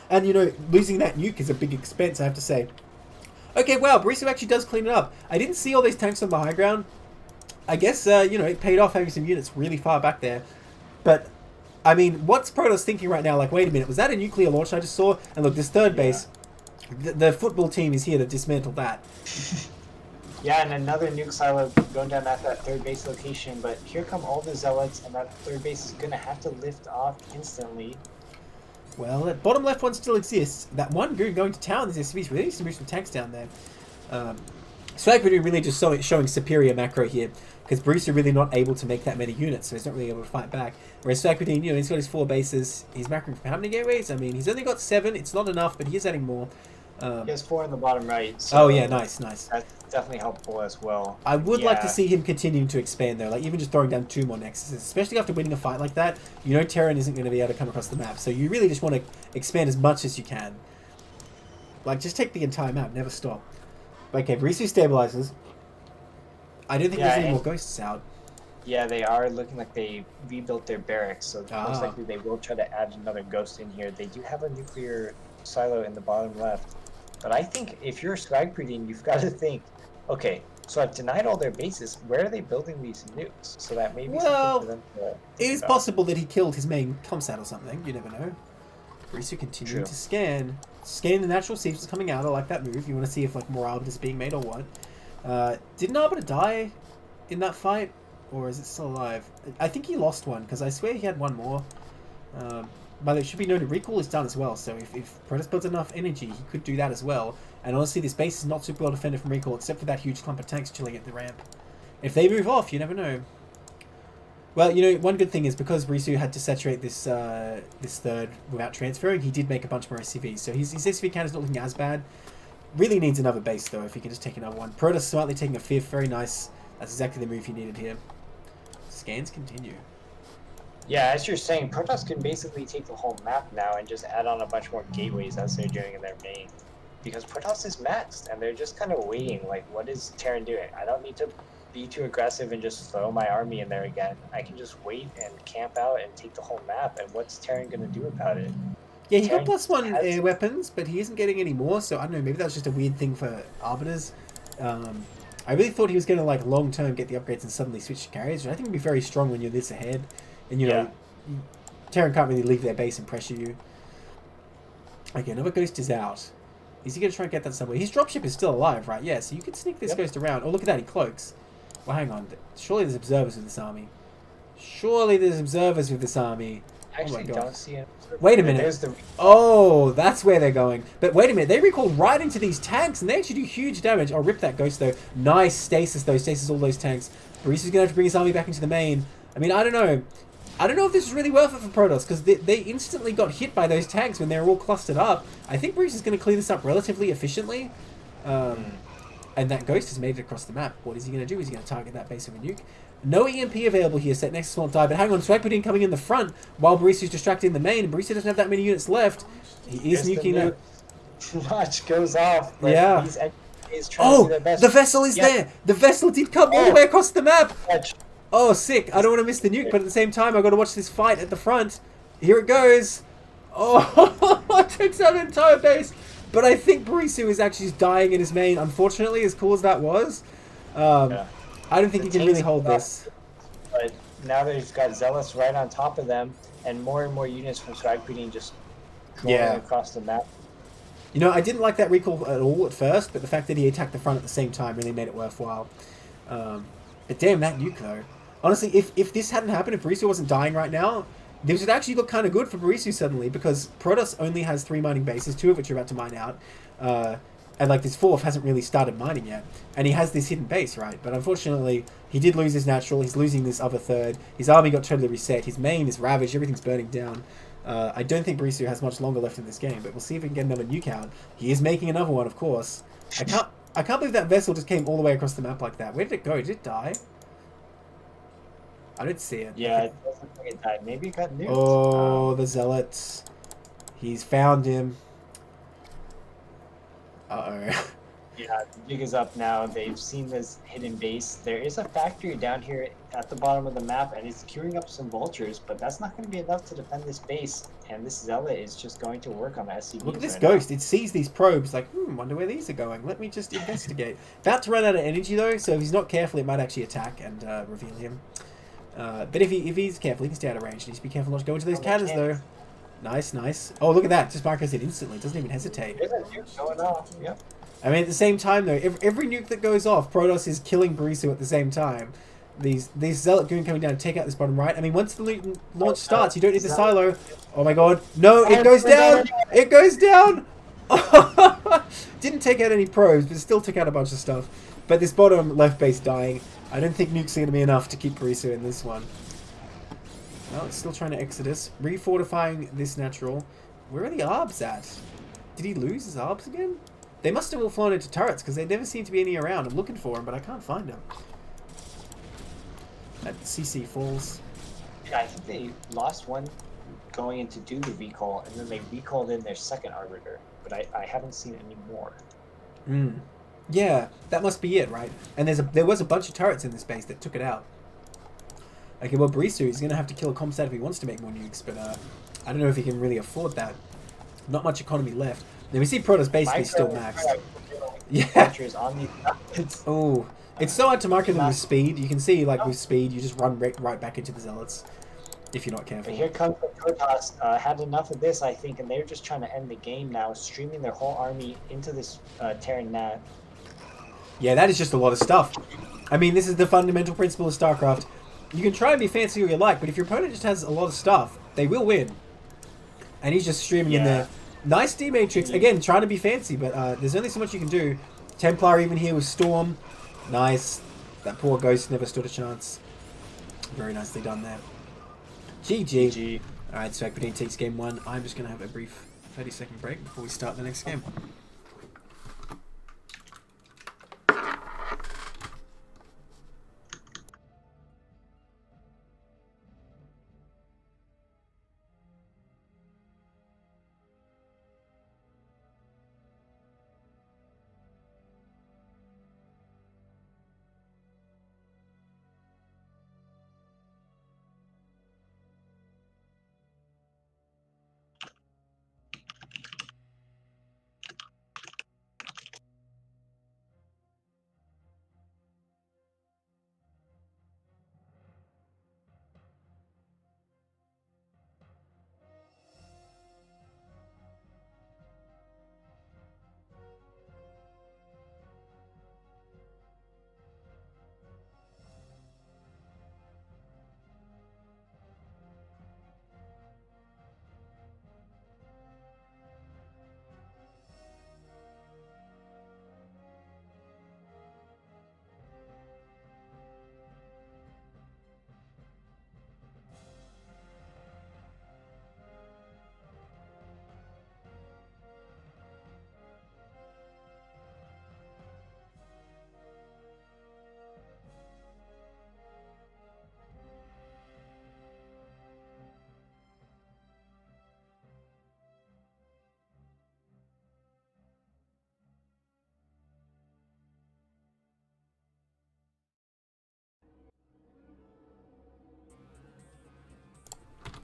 And, you know, losing that nuke is a big expense, I have to say. Okay, wow, Brisu actually does clean it up. I didn't see all those tanks on the high ground. I guess, you know, it paid off having some units really far back there. But, I mean, what's Protoss thinking right now? Like, wait a minute, was that a nuclear launch I just saw? And look, this third base... The football team is here to dismantle that. Yeah, and another nuke silo going down at that third base location, but here come all the zealots, and that third base is going to have to lift off instantly. Well, that bottom left one still exists. That one goon going to town, there's SCVs. Really needs to move some tanks down there. Swagpradine really just showing superior macro here, because Bruce are really not able to make that many units, so he's not really able to fight back. Whereas Swagpradine, you know, he's got his 4 bases. He's macroing for how many gateways? I mean, he's only got 7. It's not enough, but he is adding more. He has 4 in the bottom right. So oh yeah, nice. That's definitely helpful as well. I would like to see him continuing to expand though, like even just throwing down 2 more nexuses, especially after winning a fight like that. You know Terran isn't going to be able to come across the map, so you really just want to expand as much as you can. Like, just take the entire map, never stop. Okay, Brisu stabilizes. I don't think there's any more ghosts out. Yeah, they are looking like they rebuilt their barracks, so most likely they will try to add another ghost in here. They do have a nuclear silo in the bottom left. But I think if you're Swagpradine, you've got to think, okay, so I've denied all their bases. Where are they building these nukes? So that maybe something for them to it is possible that he killed his main comsat or something. You never know. Brisu continuing to scan. Scan the natural seeps coming out. I like that move. You want to see if like more Arbiter is being made or what. Didn't Arbiter die in that fight? Or is it still alive? I think he lost one, because I swear he had one more. But it should be noted, recall is done as well, so if Protoss builds enough energy, he could do that as well. And honestly, this base is not super well defended from recall, except for that huge clump of tanks chilling at the ramp. If they move off, you never know. Well, you know, one good thing is, because Brisu had to saturate this this third without transferring, he did make a bunch more SCVs, so his SCV count is not looking as bad. Really needs another base, though, if he can just take another one. Protoss smartly taking a 5th, very nice. That's exactly the move he needed here. Scans continue. Yeah, as you're saying, Protoss can basically take the whole map now and just add on a bunch more gateways as they're doing in their main. Because Protoss is maxed, and they're just kind of waiting, like, what is Terran doing? I don't need to be too aggressive and just throw my army in there again. I can just wait and camp out and take the whole map, and what's Terran going to do about it? Yeah, he got +1 air weapons, but he isn't getting any more, so I don't know, maybe that was just a weird thing for Arbiters. I really thought he was going to, like, long-term get the upgrades and suddenly switch to carriers, which I think would be very strong when you're this ahead. And, you know, Terran can't really leave their base and pressure you. Okay, another ghost is out. Is he going to try and get that somewhere? His dropship is still alive, right? Yeah, so you could sneak this ghost around. Oh, look at that, he cloaks. Well, hang on. Surely there's observers with this army. Surely there's observers with this army. I actually don't see him. Wait a minute. Oh, that's where they're going. But wait a minute. They recall right into these tanks, and they actually do huge damage. Oh, rip that ghost, though. Nice stasis, though. Stasis all those tanks. Barisu's going to have to bring his army back into the main. I mean, I don't know. I don't know if this is really worth it for Protoss, because they instantly got hit by those tanks when they were all clustered up. I think Bruce is going to clear this up relatively efficiently. And that ghost has made it across the map. What is he going to do? Is he going to target that base of a nuke? No EMP available here, set next to Swamp Die, but hang on, Swagpradine coming in the front while Barisu's distracting the main, and Barisu doesn't have that many units left. He is nuking that. Too much goes off. Yeah. Is trying to do their best. The vessel is there! The vessel did come all the way across the map! Oh, sick. I don't want to miss the nuke, but at the same time, I've got to watch this fight at the front. Here it goes. Oh, it takes out the entire base. But I think Barisu is actually just dying in his main. Unfortunately, as cool as that was, Yeah. I don't think The he can really team's hold this. But now that he's got Zealous right on top of them, and more units from Strike Queen just rolling Yeah. across the map. You know, I didn't like that recall at all at first, but the fact that he attacked the front at the same time really made it worthwhile. But damn, that nuke, though. Honestly, if this hadn't happened, if Barisu wasn't dying right now, this would actually look kind of good for Barisu suddenly, because Protoss only has 3 mining bases, 2 of which are about to mine out. And, like, this 4th hasn't really started mining yet. And he has this hidden base, right? But unfortunately, he did lose his natural. He's losing this other 3rd. His army got totally reset. His main is ravaged. Everything's burning down. I don't think Barisu has much longer left in this game, but we'll see if we can get another nuke out. He is making another one, of course. I can't believe that vessel just came all the way across the map like that. Where did it go? Did it die? I didn't see it. Yeah, it doesn't look like it died. Maybe it got nuked. Oh, the zealots. He's found him. Uh-oh. Yeah, the jig is up now. They've seen this hidden base. There is a factory down here at the bottom of the map, and it's queuing up some vultures, but that's not going to be enough to defend this base. And this Zealot is just going to work on the SCVs. Look at this right ghost. It sees these probes like, wonder where these are going. Let me just investigate. About to run out of energy, though, so if he's not careful, it might actually attack and reveal him. But if he's careful, he can stay out of range. He needs to be careful not to go into those cannons, though. Nice, nice. Oh, look at that. Just markers it instantly. Doesn't even hesitate. There's a nuke going off. Yep. I mean, at the same time, though, every nuke that goes off, Protoss is killing Barisu at the same time. These Zealot Goon coming down to take out this bottom right. I mean, once the launch starts, you don't need the silo. Oh my god. No, it goes down! It goes down! Didn't take out any probes, but still took out a bunch of stuff. But this bottom left base dying. I don't think nukes are going to be enough to keep Barisu in this one. Well, it's still trying to Exodus. Refortifying this natural. Where are the ARBs at? Did he lose his ARBs again? They must have all flown into turrets, because there never seem to be any around. I'm looking for them, but I can't find them. At CC falls. Yeah, I think they lost one going in to do the recall, and then they recalled in their second Arbiter, but I haven't seen any more. Yeah, that must be it, right? And there was a bunch of turrets in this base that took it out. Okay, well, Barisu is going to have to kill a Comsat if he wants to make more nukes, but I don't know if he can really afford that. Not much economy left. Now we see Protoss basically still maxed. Yeah. Oh, it's so hard to market them with speed. You can see, like, with speed, you just run right back into the Zealots if you're not careful. But here comes the Protoss. Had enough of this, I think, and they're just trying to end the game now, streaming their whole army into this Terran Nat. Yeah, that is just a lot of stuff. I mean, this is the fundamental principle of StarCraft. You can try and be fancy all you like, but if your opponent just has a lot of stuff, they will win. And he's just streaming in there. Nice D-Matrix. Again, trying to be fancy, but there's only so much you can do. Templar even here with Storm. Nice. That poor Ghost never stood a chance. Very nicely done there. GG. Alright, so Akbadine takes game 1. I'm just going to have a brief 30-second break before we start the next game.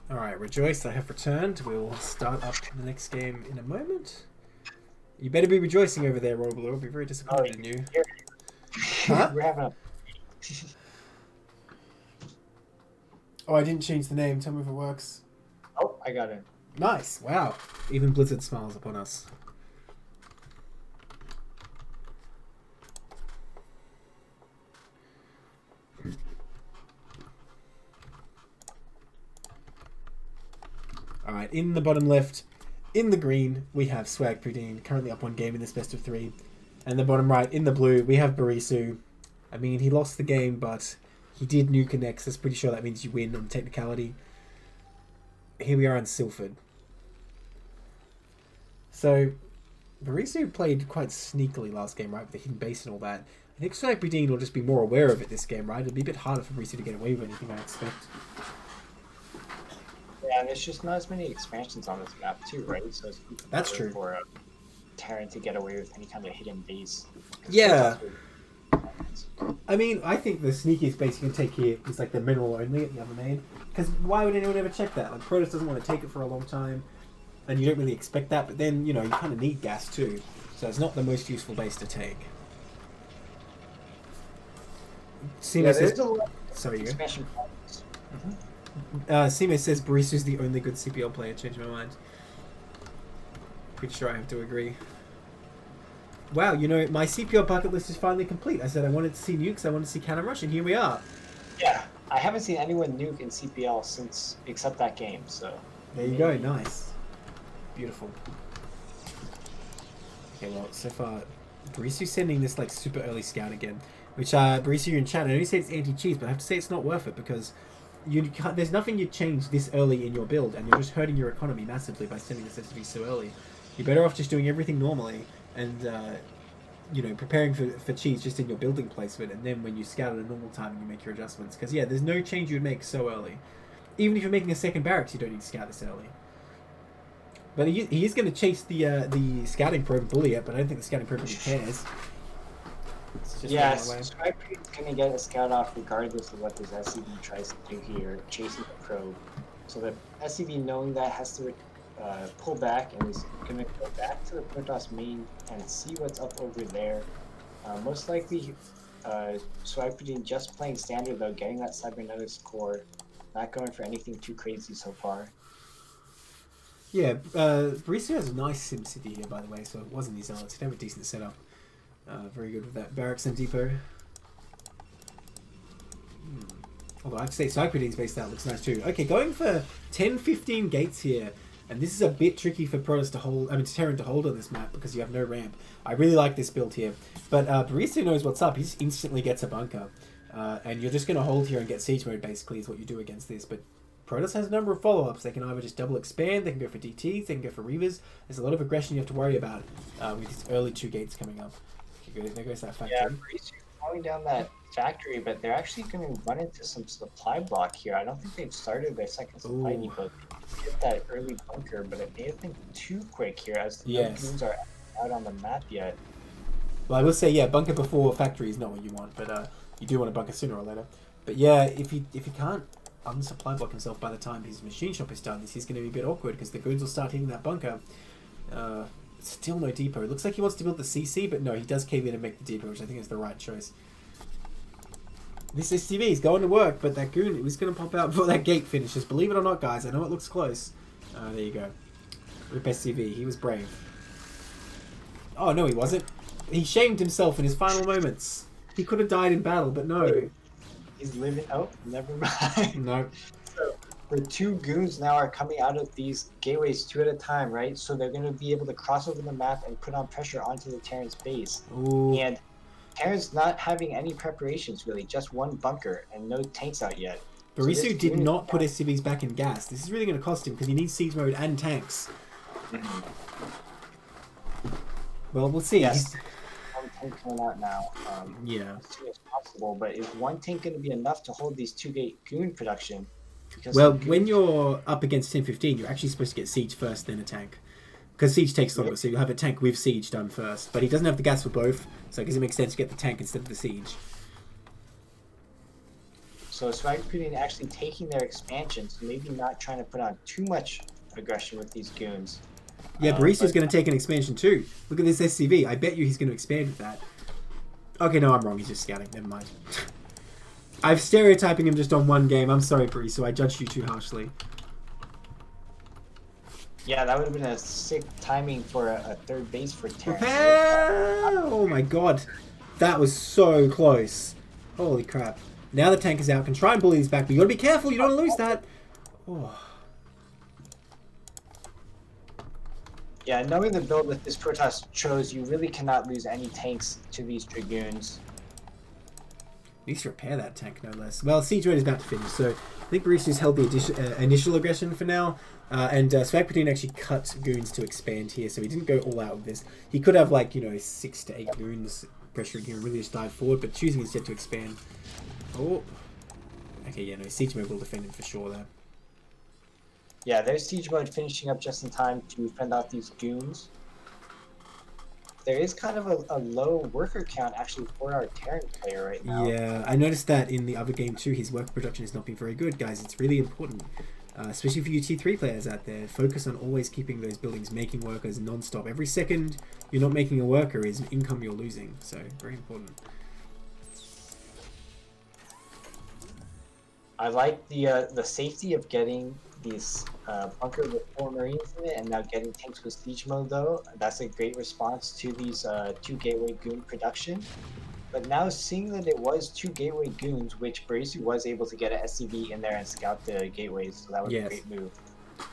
Alright, Rejoice, I have returned. We'll start up the next game in a moment. You better be rejoicing over there, Roble. I'll be very disappointed in you. Huh? We're having a... Oh, I didn't change the name. Tell me if it works. Oh, I got it. Nice. Wow. Even Blizzard smiles upon us. Alright, in the bottom left, in the green, we have Swag Pudine, currently up one game in this best of 3. And the bottom right, in the blue, we have Barisu. I mean, he lost the game, but he did nuke a Nexus. Pretty sure that means you win on technicality. Here we are on Silford. So, Barisu played quite sneakily last game, right, with the hidden base and all that. I think Swag Pudine will just be more aware of it this game, right? It'll be a bit harder for Barisu to get away with anything, I expect. Yeah, and there's just not as many expansions on this map too, right? So it's That's true. For Terran to get away with any kind of hidden base. Yeah. I mean, I think the sneakiest base you can take here is like the mineral only at the other main. Because why would anyone ever check that? Like, Protoss doesn't want to take it for a long time, and you don't really expect that, but then, you know, you kind of need gas too. So it's not the most useful base to take. Simo says... Sorry, you go. Expansion. Simo says Barisu's the only good CPL player. Changed my mind. Pretty sure I have to agree. Wow, you know, my CPL bucket list is finally complete. I said I wanted to see nukes, I wanted to see cannon rush, and here we are. Yeah, I haven't seen anyone nuke in CPL since, except that game, so... There you go, nice. Beautiful. Okay, well, so far, Barisu's sending this, like, super early scout again. Which, Barisu, you're in chat, I know you say it's anti-cheese, but I have to say it's not worth it, because you can't, there's nothing you change this early in your build, and you're just hurting your economy massively by sending this SSV so early. You're better off just doing everything normally, and, you know, preparing for cheese just in your building placement, and then when you scout at a normal time, you make your adjustments. Because, yeah, there's no change you'd make so early. Even if you're making a second barracks, you don't need to scout this early. But he is going to chase the scouting probe and bully it, but I don't think the scouting probe really cares. Yes, Stripe's going to get a scout off regardless of what this SCV tries to do here, chasing the probe. So the SCV, knowing that, has to pull back and is going to go back to the Protoss main and see what's up over there. Most likely, Swipe just playing standard though, getting that Cybernetics core, not going for anything too crazy so far. Yeah, Barisu has a nice SimCity here, by the way, so it wasn't these zealots. He'd have a decent setup. Very good with that. Barracks and depot. Although I have to say, Cyprodine's base that looks nice too. Okay, going for 10-15 gates here. And this is a bit tricky for Protoss to hold, I mean, Terran to hold on this map because you have no ramp. I really like this build here. But Barisu knows what's up. He just instantly gets a bunker. And you're just going to hold here and get siege mode, basically, is what you do against this. But Protoss has a number of follow-ups. They can either just double expand, they can go for DTs, they can go for Reavers. There's a lot of aggression you have to worry about with these early 2 gates coming up. Okay, there goes that factory. Yeah, Barisu going down that factory, but they're actually going to run into some supply block here. I don't think they've started their second supply depot. Get that early bunker, but it may have been too quick here as the goons are out on the map yet. Well, I will say, yeah, bunker before factory is not what you want, but you do want a bunker sooner or later. But yeah, if he can't unsupply block himself by the time his machine shop is done, this is going to be a bit awkward because the goons will start hitting that bunker. Still no depot. It looks like he wants to build the CC, but no, he does cave in and make the depot, which I think is the right choice. This STV is going to work, but that goon was going to pop out before that gate finishes. Believe it or not, guys, I know it looks close. There you go. Rip STV. He was brave. Oh, no, he wasn't. He shamed himself in his final moments. He could have died in battle, but no. He's living... Oh, never mind. No. So, the 2 goons now are coming out of these gateways 2 at a time, right? So they're going to be able to cross over the map and put on pressure onto the Terran's base. Ooh. And Terran's not having any preparations, really. Just 1 bunker and no tanks out yet. Barisu did not put SCVs back in gas. This is really going to cost him because he needs siege mode and tanks. Well, we'll see. Yes. 1 tank coming out now. Yeah. As soon as possible. But is 1 tank going to be enough to hold these 2-gate goon production? Because well, when you're up against 10-15, you're actually supposed to get siege first, then a tank. Because siege takes longer, so you'll have a tank with siege done first. But he doesn't have the gas for both, so it doesn't make sense to get the tank instead of the siege. So Swagger actually taking their expansion, so maybe not trying to put on too much aggression with these goons. Yeah, Barisu's going to take an expansion too. Look at this SCV. I bet you he's going to expand with that. Okay, no, I'm wrong. He's just scouting. Never mind. I'm stereotyping him just on one game. I'm sorry, Barisu. I judged you too harshly. Yeah, that would have been a sick timing for a third base for Terrence. Oh my god. That was so close. Holy crap. Now the tank is out. Can try and bully these back, but you got to be careful. You don't want to lose that. Oh. Yeah, knowing the build that this Protoss chose, you really cannot lose any tanks to these Dragoons. Needs to repair that tank, no less. Well, Siege Raid is about to finish, so I think Barisu's held the initial aggression for now. And Svagpadine actually cut goons to expand here, so he didn't go all out with this. He could have, like, 6 to 8 goons pressuring him and really just dive forward, but choosing instead to expand. Oh. Okay, yeah, no, Siege Mode will defend him for sure, though. Yeah, there's Siege Mode finishing up just in time to fend off these goons. There is kind of a low worker count actually for our Terran player right now. Yeah, I noticed that in the other game too. His work production has not been very good, guys. It's really important, especially for you T3 players out there. Focus on always keeping those buildings making workers non-stop. Every second you're not making a worker is an income you're losing. So very important. I like the safety of getting these bunker with 4 Marines in it, and now getting tanks with siege mode though. That's a great response to these 2 gateway goon production. But now seeing that it was 2 gateway goons, which Barisu was able to get an SCV in there and scout the gateways, so that was a great move.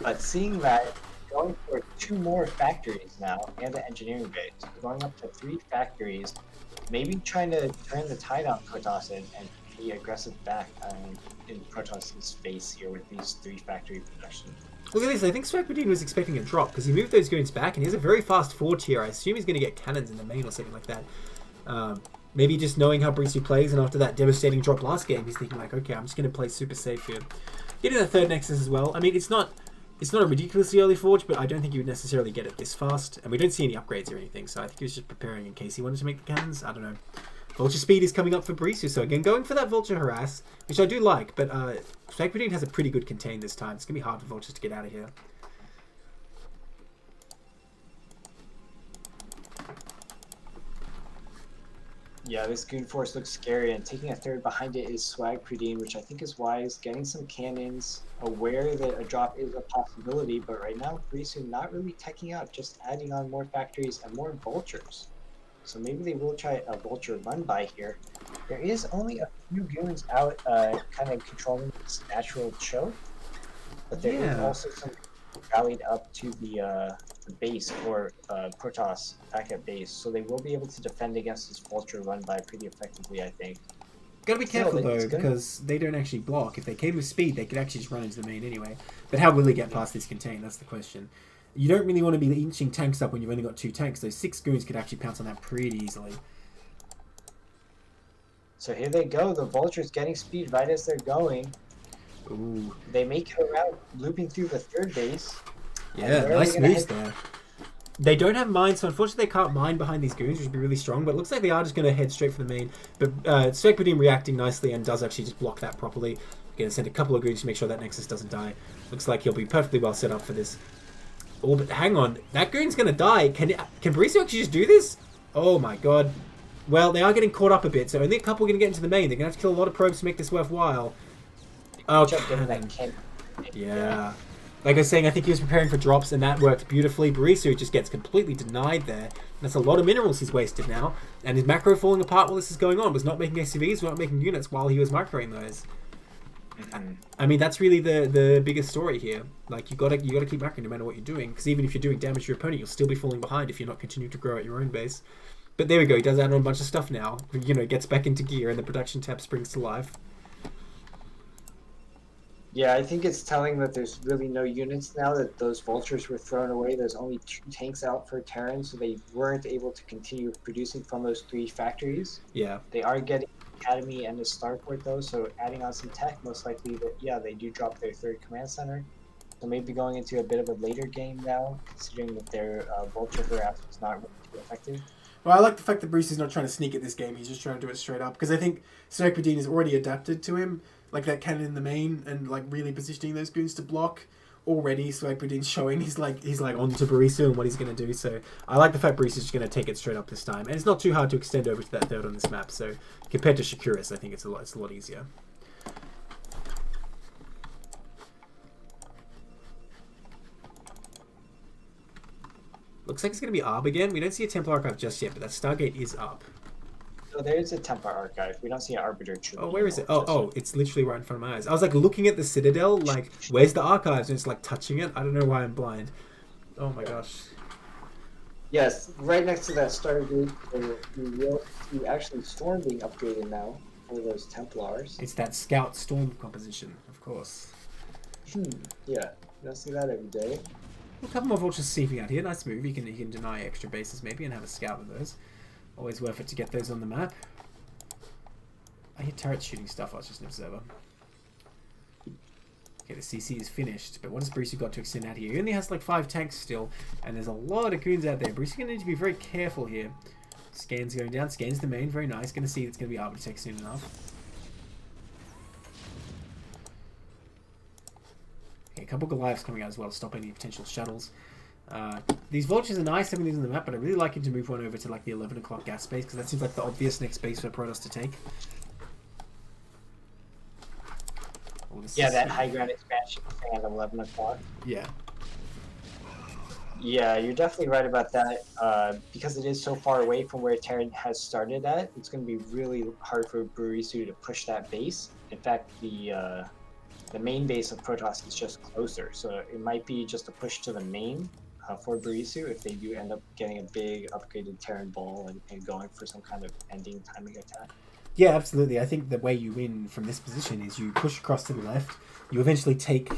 But seeing that, going for 2 more factories now, and the engineering base, going up to 3 factories, maybe trying to turn the tide on Protoss and be aggressive back in Protoss's face here with these 3 factory production. Look at this, I think Swagpadine was expecting a drop because he moved those goons back and he has a very fast forward tier. I assume he's going to get cannons in the main or something like that. Maybe just knowing how Barisu plays, and after that devastating drop last game, he's thinking like, okay, I'm just going to play super safe here. Getting the 3rd Nexus as well. I mean, it's not a ridiculously early forge, but I don't think you would necessarily get it this fast. And we don't see any upgrades or anything, so I think he was just preparing in case he wanted to make the cannons. I don't know. Vulture speed is coming up for Barisu, so again, going for that Vulture harass, which I do like, but Swagpadine has a pretty good contain this time. It's going to be hard for Vultures to get out of here. Yeah, this goon force looks scary, and taking a 3rd behind it is Swagpadine, which I think is wise. Getting some cannons, aware that a drop is a possibility, but right now Barisu not really teching out, just adding on more factories and more vultures. So maybe they will try a vulture run by here. There is only a few goons out, kind of controlling this natural choke, but there is also some rallied up to the base for Protoss back at base, so they will be able to defend against this vulture run by pretty effectively, I think. Gotta be careful though, because they don't actually block. If they came with speed, they could actually just run into the main anyway. But how will they get past this contain? That's the question. You don't really want to be inching tanks up when you've only got 2 tanks. Those 6 goons could actually pounce on that pretty easily. So here they go. The vultures getting speed right as they're going. Ooh. They make it around, looping through the 3rd base. Yeah, nice moves there. They don't have mines, so unfortunately they can't mine behind these goons, which would be really strong, but it looks like they are just going to head straight for the main. But Svagpadine reacting nicely and does actually just block that properly. Going to send a couple of goons to make sure that Nexus doesn't die. Looks like he'll be perfectly well set up for this. Oh, but hang on. That goon's going to die. Can Barisu actually just do this? Oh my god. Well, they are getting caught up a bit, so only a couple are going to get into the main. They're going to have to kill a lot of probes to make this worthwhile. Oh, yeah. Like I was saying, I think he was preparing for drops, and that worked beautifully. Barisu just gets completely denied there. That's a lot of minerals he's wasted now. And his macro falling apart while this is going on. Was not making SCVs, not making units while he was macroing those. I mean, that's really the biggest story here. Like, you gotta keep macroing no matter what you're doing, because even if you're doing damage to your opponent, you'll still be falling behind if you're not continuing to grow at your own base. But there we go. He does add on a bunch of stuff now. Gets back into gear, and the production tab springs to life. Yeah, I think it's telling that there's really no units now, that those vultures were thrown away. There's only 2 tanks out for Terran, so they weren't able to continue producing from those 3 factories. Yeah. They are getting Academy and the Starport though, so adding on some tech, most likely that, yeah, they do drop their 3rd command center. So maybe going into a bit of a later game now, considering that their vulture harass was not really too effective. Well, I like the fact that Bruce is not trying to sneak at this game. He's just trying to do it straight up, because I think Svagpadine has already adapted to him. like that cannon in the main and like really positioning those goons to block. Already, Swagpudding's showing he's like onto Barisu and what he's going to do. So I like the fact Barisu's just going to take it straight up this time, and it's not too hard to extend over to that third on this map. So compared to Shakuris, I think it's a lot easier. Looks like it's going to be Arb again. We don't see a Templar Archive just yet, but that Stargate is up. So there is a Templar Archive. We don't see an Arbiter Tribunal. Oh, where is it? Oh, it's literally right in front of my eyes. I was like looking at the Citadel, like, where's the archives? And it's like touching it. I don't know why I'm blind. Oh my gosh. Yes, right next to that Stargate, you will see actually Storm being upgraded now for those Templars. It's that Scout Storm composition, of course. Yeah, you don't see that every day. A couple more Vultures seeping out here. Nice move. You can deny extra bases maybe and have a Scout with those. Always worth it to get those on the map. I hear turrets shooting stuff. I was just an observer. Okay, the CC is finished, but what has Barisu got to extend out here? He only has like 5 tanks still, and there's a lot of goons out there. Barisu going to need to be very careful here. Scans going down. Scans the main. Very nice. Going to see it's going to be Arbitech soon enough. Okay, a couple Goliaths coming out as well to stop any potential shuttles. These Vultures are nice having these on the map, but I really like him to move one over to like the 11 o'clock gas space, because that seems like the obvious next base for Protoss to take. Oh, Yeah, that high ground expansion thing at 11 o'clock. Yeah. Yeah, you're definitely right about that. Because it is so far away from where Terran has started at, it's going to be really hard for Barisu to push that base. In fact, the main base of Protoss is just closer, so it might be just a push to the main for Barisu if they do end up getting a big upgraded Terran ball and going for some kind of ending timing attack. Yeah, absolutely. I think the way you win from this position is you push across to the left, you eventually take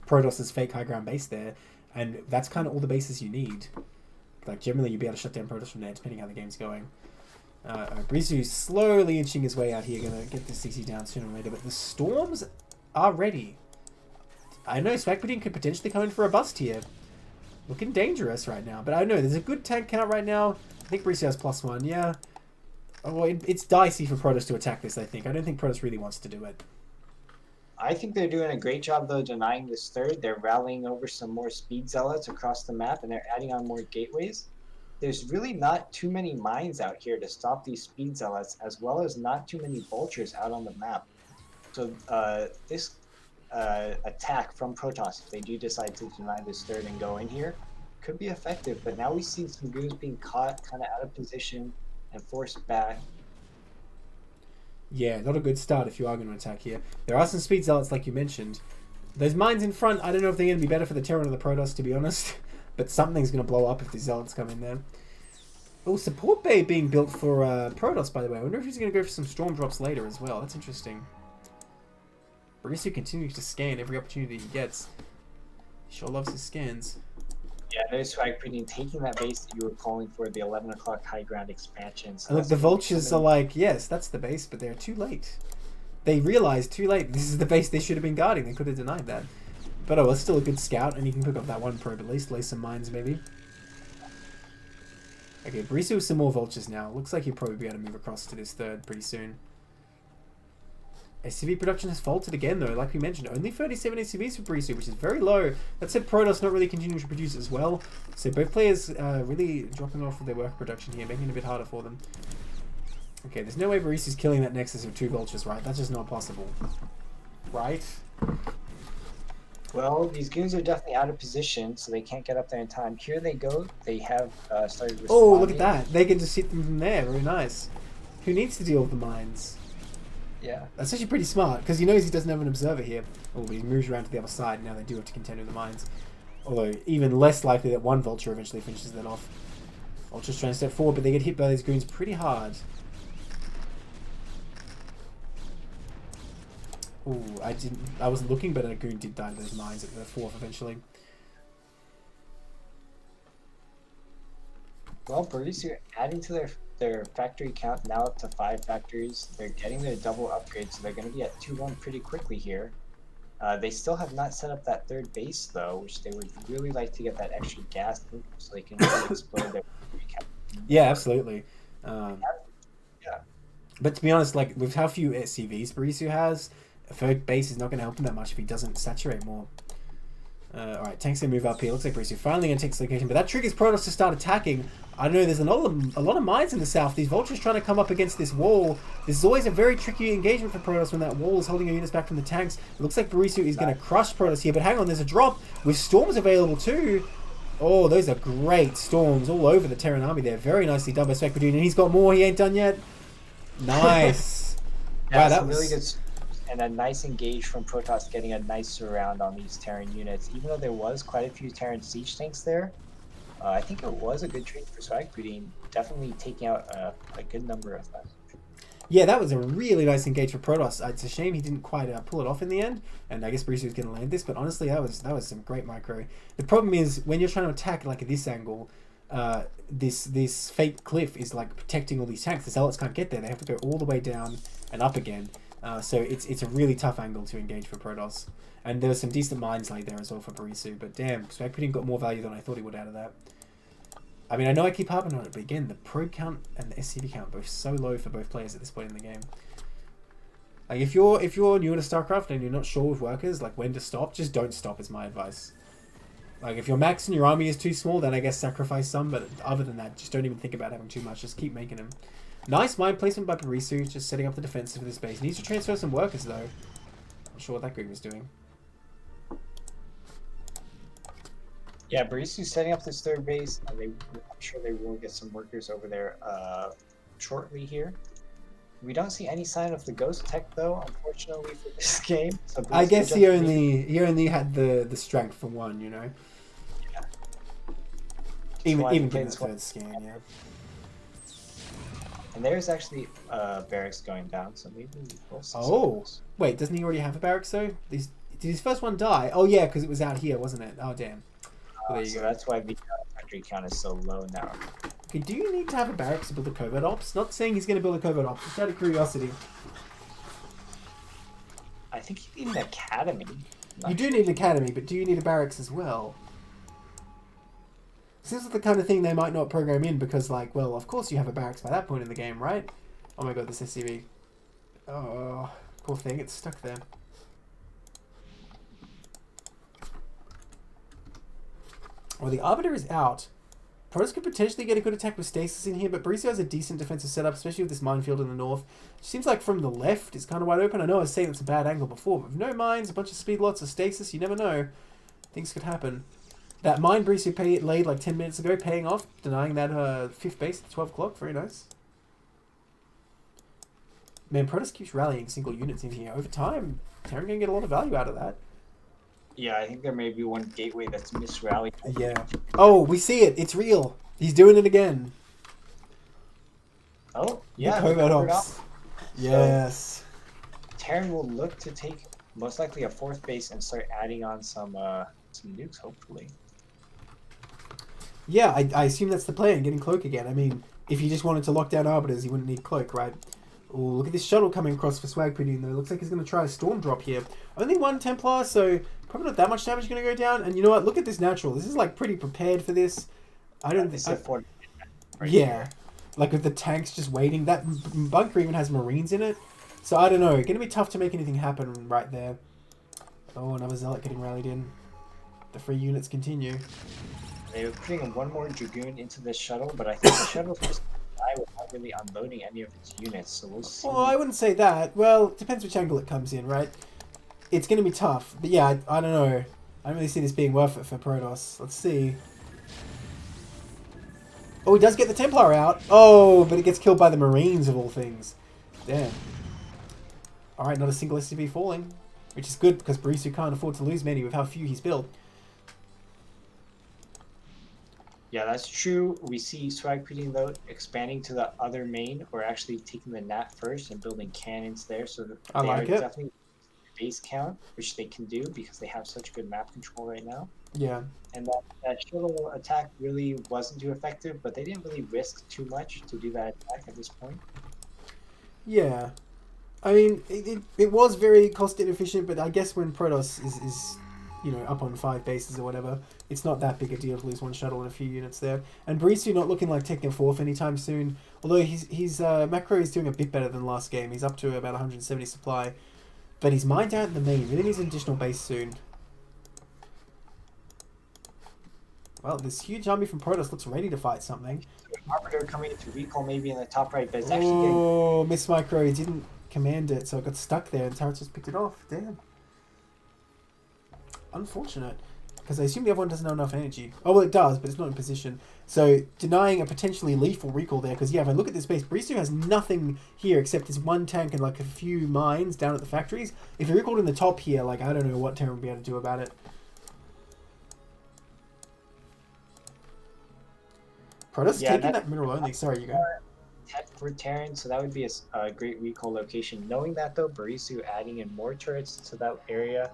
Protoss's fake high ground base there, and that's kind of all the bases you need. Like, generally you'll be able to shut down Protoss from there, depending how the game's going. Barisu's slowly inching his way out here, going to get the CC down sooner or later, but the Storms are ready. I know Swagpudding could potentially come in for a bust here. Looking dangerous right now, but I don't know. There's a good tank count right now. I think Barisu has +1, yeah. Oh, well, it's dicey for Protoss to attack this, I think. I don't think Protoss really wants to do it. I think they're doing a great job, though, denying this third. They're rallying over some more speed zealots across the map, and they're adding on more gateways. There's really not too many mines out here to stop these speed zealots, as well as not too many vultures out on the map. So this attack from Protoss, if they do decide to deny this third and go in here, could be effective. But now we see some goons being caught kind of out of position and forced back. Yeah, not a good start if you are going to attack here. There are some speed zealots, like you mentioned. Those mines in front, I don't know if they're going to be better for the Terran or the Protoss, to be honest. But something's going to blow up if the zealots come in there. Oh, support bay being built for Protoss, by the way. I wonder if he's going to go for some storm drops later as well. That's interesting. Barisu continues to scan every opportunity he gets. He sure loves his scans. Yeah, there's Swagpudding taking that base that you were calling for, the 11 o'clock high ground expansion. So look, the Vultures are like, yes, that's the base, but they're too late. They realized too late this is the base they should have been guarding. They could have denied that. But oh, it's still a good scout, and you can pick up that one probe at least, lay some mines maybe. Okay, Barisu with some more Vultures now. Looks like he'll probably be able to move across to this third pretty soon. SCV production has faltered again though, like we mentioned. Only 37 SCVs for Barisu, which is very low. That said, Protoss not really continuing to produce as well. So both players really dropping off with their work production here, making it a bit harder for them. Okay, there's no way Barisu's killing that Nexus with 2 Vultures, right? That's just not possible. Right? Well, these goons are definitely out of position, so they can't get up there in time. Here they go. They have started responding. Oh, look at that. They can just hit them from there. Very nice. Who needs to deal with the mines? Yeah. That's actually pretty smart, because he knows he doesn't have an observer here. Oh, he moves around to the other side. Now they do have to contend with the mines. Although, even less likely that one Vulture eventually finishes that off. Vulture's trying to step forward, but they get hit by these goons pretty hard. Ooh, I wasn't looking, but a goon did die to those mines at the 4th eventually. Well, Barisu adding to their factory count now up to 5 factories. They're getting their double upgrade, so they're going to be at 2-1 pretty quickly here. They still have not set up that third base, though, which they would really like to get that extra gas so they can really explode their factory count. Yeah, absolutely. Yeah. But to be honest, like with how few SCVs Barisu has, third base is not going to help him that much if he doesn't saturate more. Alright, Tank's going to move up here. Looks like Barisu finally going to take this location, but that triggers Protoss to start attacking. I don't know, there's a lot of mines in the south. These Vultures trying to come up against this wall. This is always a very tricky engagement for Protoss when that wall is holding your units back from the tanks. It looks like Barisu is going to crush Protoss here, but hang on, there's a drop with Storms available too. Oh, those are great Storms all over the Terran army there. Very nicely done by Spectadune, and he's got more. He ain't done yet. Nice. Yeah, wow, that was really good. And a nice engage from Protoss, getting a nice surround on these Terran units. Even though there was quite a few Terran siege tanks there, I think it was a good trade for Swag Pudding, definitely taking out a good number of them. Yeah, that was a really nice engage for Protoss. It's a shame he didn't quite pull it off in the end, and I guess Barisu was going to land this, but honestly, that was some great micro. The problem is, when you're trying to attack like at this angle, this fake cliff is like protecting all these tanks. The Zealots can't get there. They have to go all the way down and up again. So it's a really tough angle to engage for Protoss. And there were some decent mines laid there as well for Barisu, but damn, Swag Pudding got more value than I thought he would out of that. I mean, I know I keep harping on it, but again, the probe count and the SCV count are both so low for both players at this point in the game. Like, if you're new to StarCraft and you're not sure with workers, like when to stop, just don't stop is my advice. Like, if your max and your army is too small, then I guess sacrifice some, but other than that, just don't even think about having too much, just keep making them. Nice mine placement by Barisu, just setting up the defensive of this base. Needs to transfer some workers though. Not sure what that group was doing. Yeah, Barisu's setting up this third base. I'm sure they will get some workers over there shortly here. We don't see any sign of the ghost tech though, unfortunately for this game. So I guess he only had the strength for one, you know. Yeah. Even getting the third scan, yeah. And there's actually barracks going down, so maybe we'll see. Oh, wait, doesn't he already have a barracks though? Did his first one die? Oh yeah, because it was out here, wasn't it? Oh damn. Well, there you so go. that's why the factory count is so low now. Okay, do you need to have a barracks to build a covert ops? Not saying he's going to build a covert ops, just out of curiosity. I think you need an academy. You do need an academy, but do you need a barracks as well? This is the kind of thing they might not program in because, like, well, of course you have a barracks by that point in the game, right? Oh my god, this SCV. Oh, poor thing, it's stuck there. Well, the Arbiter is out. Protoss could potentially get a good attack with Stasis in here, but Barisu has a decent defensive setup, especially with this minefield in the north. Seems like from the left it's kind of wide open. I know I was saying it's a bad angle before, but with no mines, a bunch of speed lots of Stasis, you never know. Things could happen. That mine Barisu laid like 10 minutes ago, paying off, denying that 5th base at 12 o'clock. Very nice. Man, Protoss keeps rallying single units in here. Over time, Terran going to get a lot of value out of that. Yeah, I think there may be one gateway that's misrallied. Yeah. Oh, we see it. It's real. He's doing it again. Oh, yeah. Covert ops. Yes. So, Terran will look to take most likely a 4th base and start adding on some nukes, hopefully. Yeah, I assume that's the plan, getting Cloak again. I mean, if you just wanted to lock down Arbiters, you wouldn't need Cloak, right? Oh, look at this shuttle coming across for Swag Pudding, though. Looks like he's going to try a Storm Drop here. Only one Templar, so probably not that much damage going to go down. And you know what? Look at this natural. This is, like, pretty prepared for this. I don't think... Yeah. Like, with the tanks just waiting. That bunker even has Marines in it. So, I don't know. Going to be tough to make anything happen right there. Oh, another Zealot getting rallied in. The free units continue. They were putting one more Dragoon into this shuttle, but I think the shuttle's just die without really unloading any of its units, so we'll see. Well, I wouldn't say that. Well, it depends which angle it comes in, right? It's going to be tough. But yeah, I don't know. I don't really see this being worth it for Protoss. Let's see. Oh, he does get the Templar out. Oh, but it gets killed by the Marines of all things. Damn. Alright, not a single SCV falling. Which is good, because Barisu can't afford to lose many with how few he's built. Yeah, that's true. We see Swag Pudding, though, expanding to the other main, or actually taking the Nat first and building cannons there, so that I like it. Definitely base count, which they can do because they have such good map control right now. Yeah. And that shuttle attack really wasn't too effective, but they didn't really risk too much to do that attack at this point. Yeah. I mean, it was very cost inefficient, but I guess when Protoss is you know, up on 5 bases or whatever, it's not that big a deal to lose one shuttle and a few units there. And Barisu not looking like taking a 4th anytime soon, although his macro is doing a bit better than last game. He's up to about 170 supply. But he's mined out in the main. Really needs an additional base soon. Well, this huge army from Protoss looks ready to fight something. Arbiter coming to recall maybe in the top right, but it's actually getting... Oh, Miss Micro, he didn't command it, so it got stuck there and Turrets just picked it off. Damn. Unfortunate. Because I assume the other one doesn't have enough energy. Oh, well, it does, but it's not in position. So, denying a potentially lethal recall there, because, yeah, if I look at this base, Brisu has nothing here except this one tank and, like, a few mines down at the factories. If he recalled in the top here, like, I don't know what Terran would be able to do about it. Protoss taking that mineral only. Sorry, you go. For Terran, so that would be a great recall location. Knowing that, though, Barisu adding in more turrets to that area